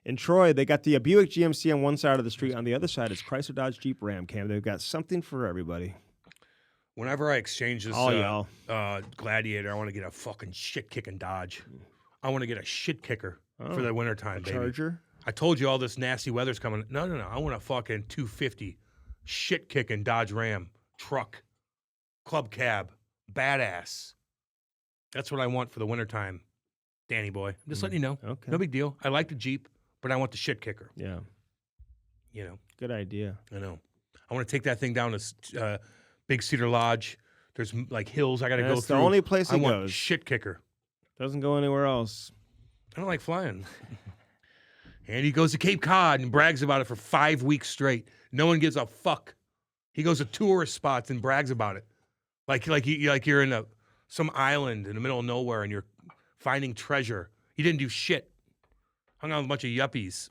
In Troy, they got the Buick GMC on one side of the street. On the other side is Chrysler, Dodge, Jeep, Ram, Cam. They've got something for everybody. Whenever I exchange this All Gladiator, I want to get a fucking shit-kicking Dodge. I want to get a shit kicker for the wintertime, baby. Charger? I told you all this nasty weather's coming. No. I want a fucking 250 shit-kicking Dodge Ram truck, club cab, badass. That's what I want for the wintertime, Danny boy. I'm just letting you know. Okay. No big deal. I like the Jeep, but I want the shit kicker. Yeah. You know. Good idea. I know. I want to take that thing down to Big Cedar Lodge. There's like hills I got to go That's through. the only place I it want goes. shit kicker. Doesn't go anywhere else. I don't like flying. And he goes to Cape Cod and brags about it for 5 weeks straight. No one gives a fuck. He goes to tourist spots and brags about it, like you're in some island in the middle of nowhere and you're finding treasure. He didn't do shit. Hung out with a bunch of yuppies.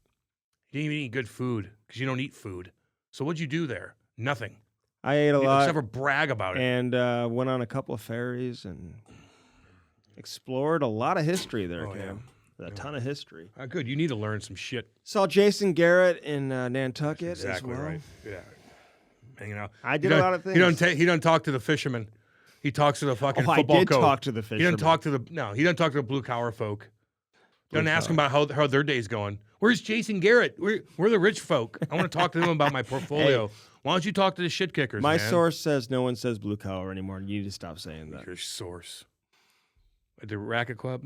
He didn't even eat good food because you don't eat food. So what'd you do there? Nothing. I ate a lot. Except for brag about it. And went on a couple of ferries and explored a lot of history there, Cam. A ton of history. Good. You need to learn some shit. Saw Jason Garrett in Nantucket Exactly as well. right. Yeah. Hanging out. I did a lot of things. He doesn't talk to the fishermen. He talks to the fucking football I did coach. talk to the fishermen. He doesn't talk to he doesn't talk to the blue collar folk. Doesn't ask them about how their day's going. Where's Jason Garrett? We're the rich folk. I want to talk to them about my portfolio. Hey, why don't you talk to the shit kickers, my man? source says no one says blue collar anymore. You need to stop saying that. Your source. At the racket club?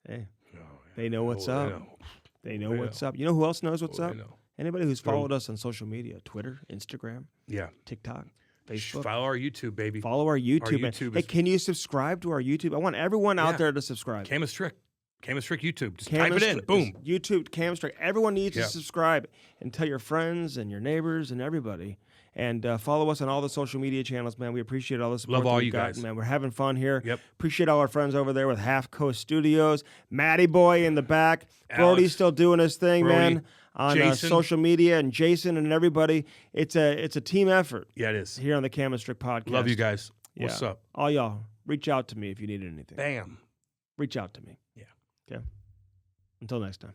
Hey. They know what's up. They know what's up. You know who else knows what's up? Anybody who's followed us on social media, Twitter, Instagram, TikTok, Facebook. Follow our YouTube, baby. Follow our YouTube. Hey, can you subscribe to our YouTube? I want everyone out there to subscribe. Cam Strick YouTube. Just type it in. Boom. YouTube, Cam Strick. Everyone needs to subscribe and tell your friends and your neighbors and everybody. And follow us on all the social media channels, man. We appreciate all the support. Love all you guys. Man. We're having fun here. Yep. Appreciate all our friends over there with Half Coast Studios. Matty Boy in the back. Brody's still doing his thing, man, on social media. And Jason and everybody. It's a team effort. Yeah, it is. Here on the Cam Strick Podcast. Love you guys. What's up? All y'all, reach out to me if you need anything. Bam. Reach out to me. Yeah. Okay. Until next time.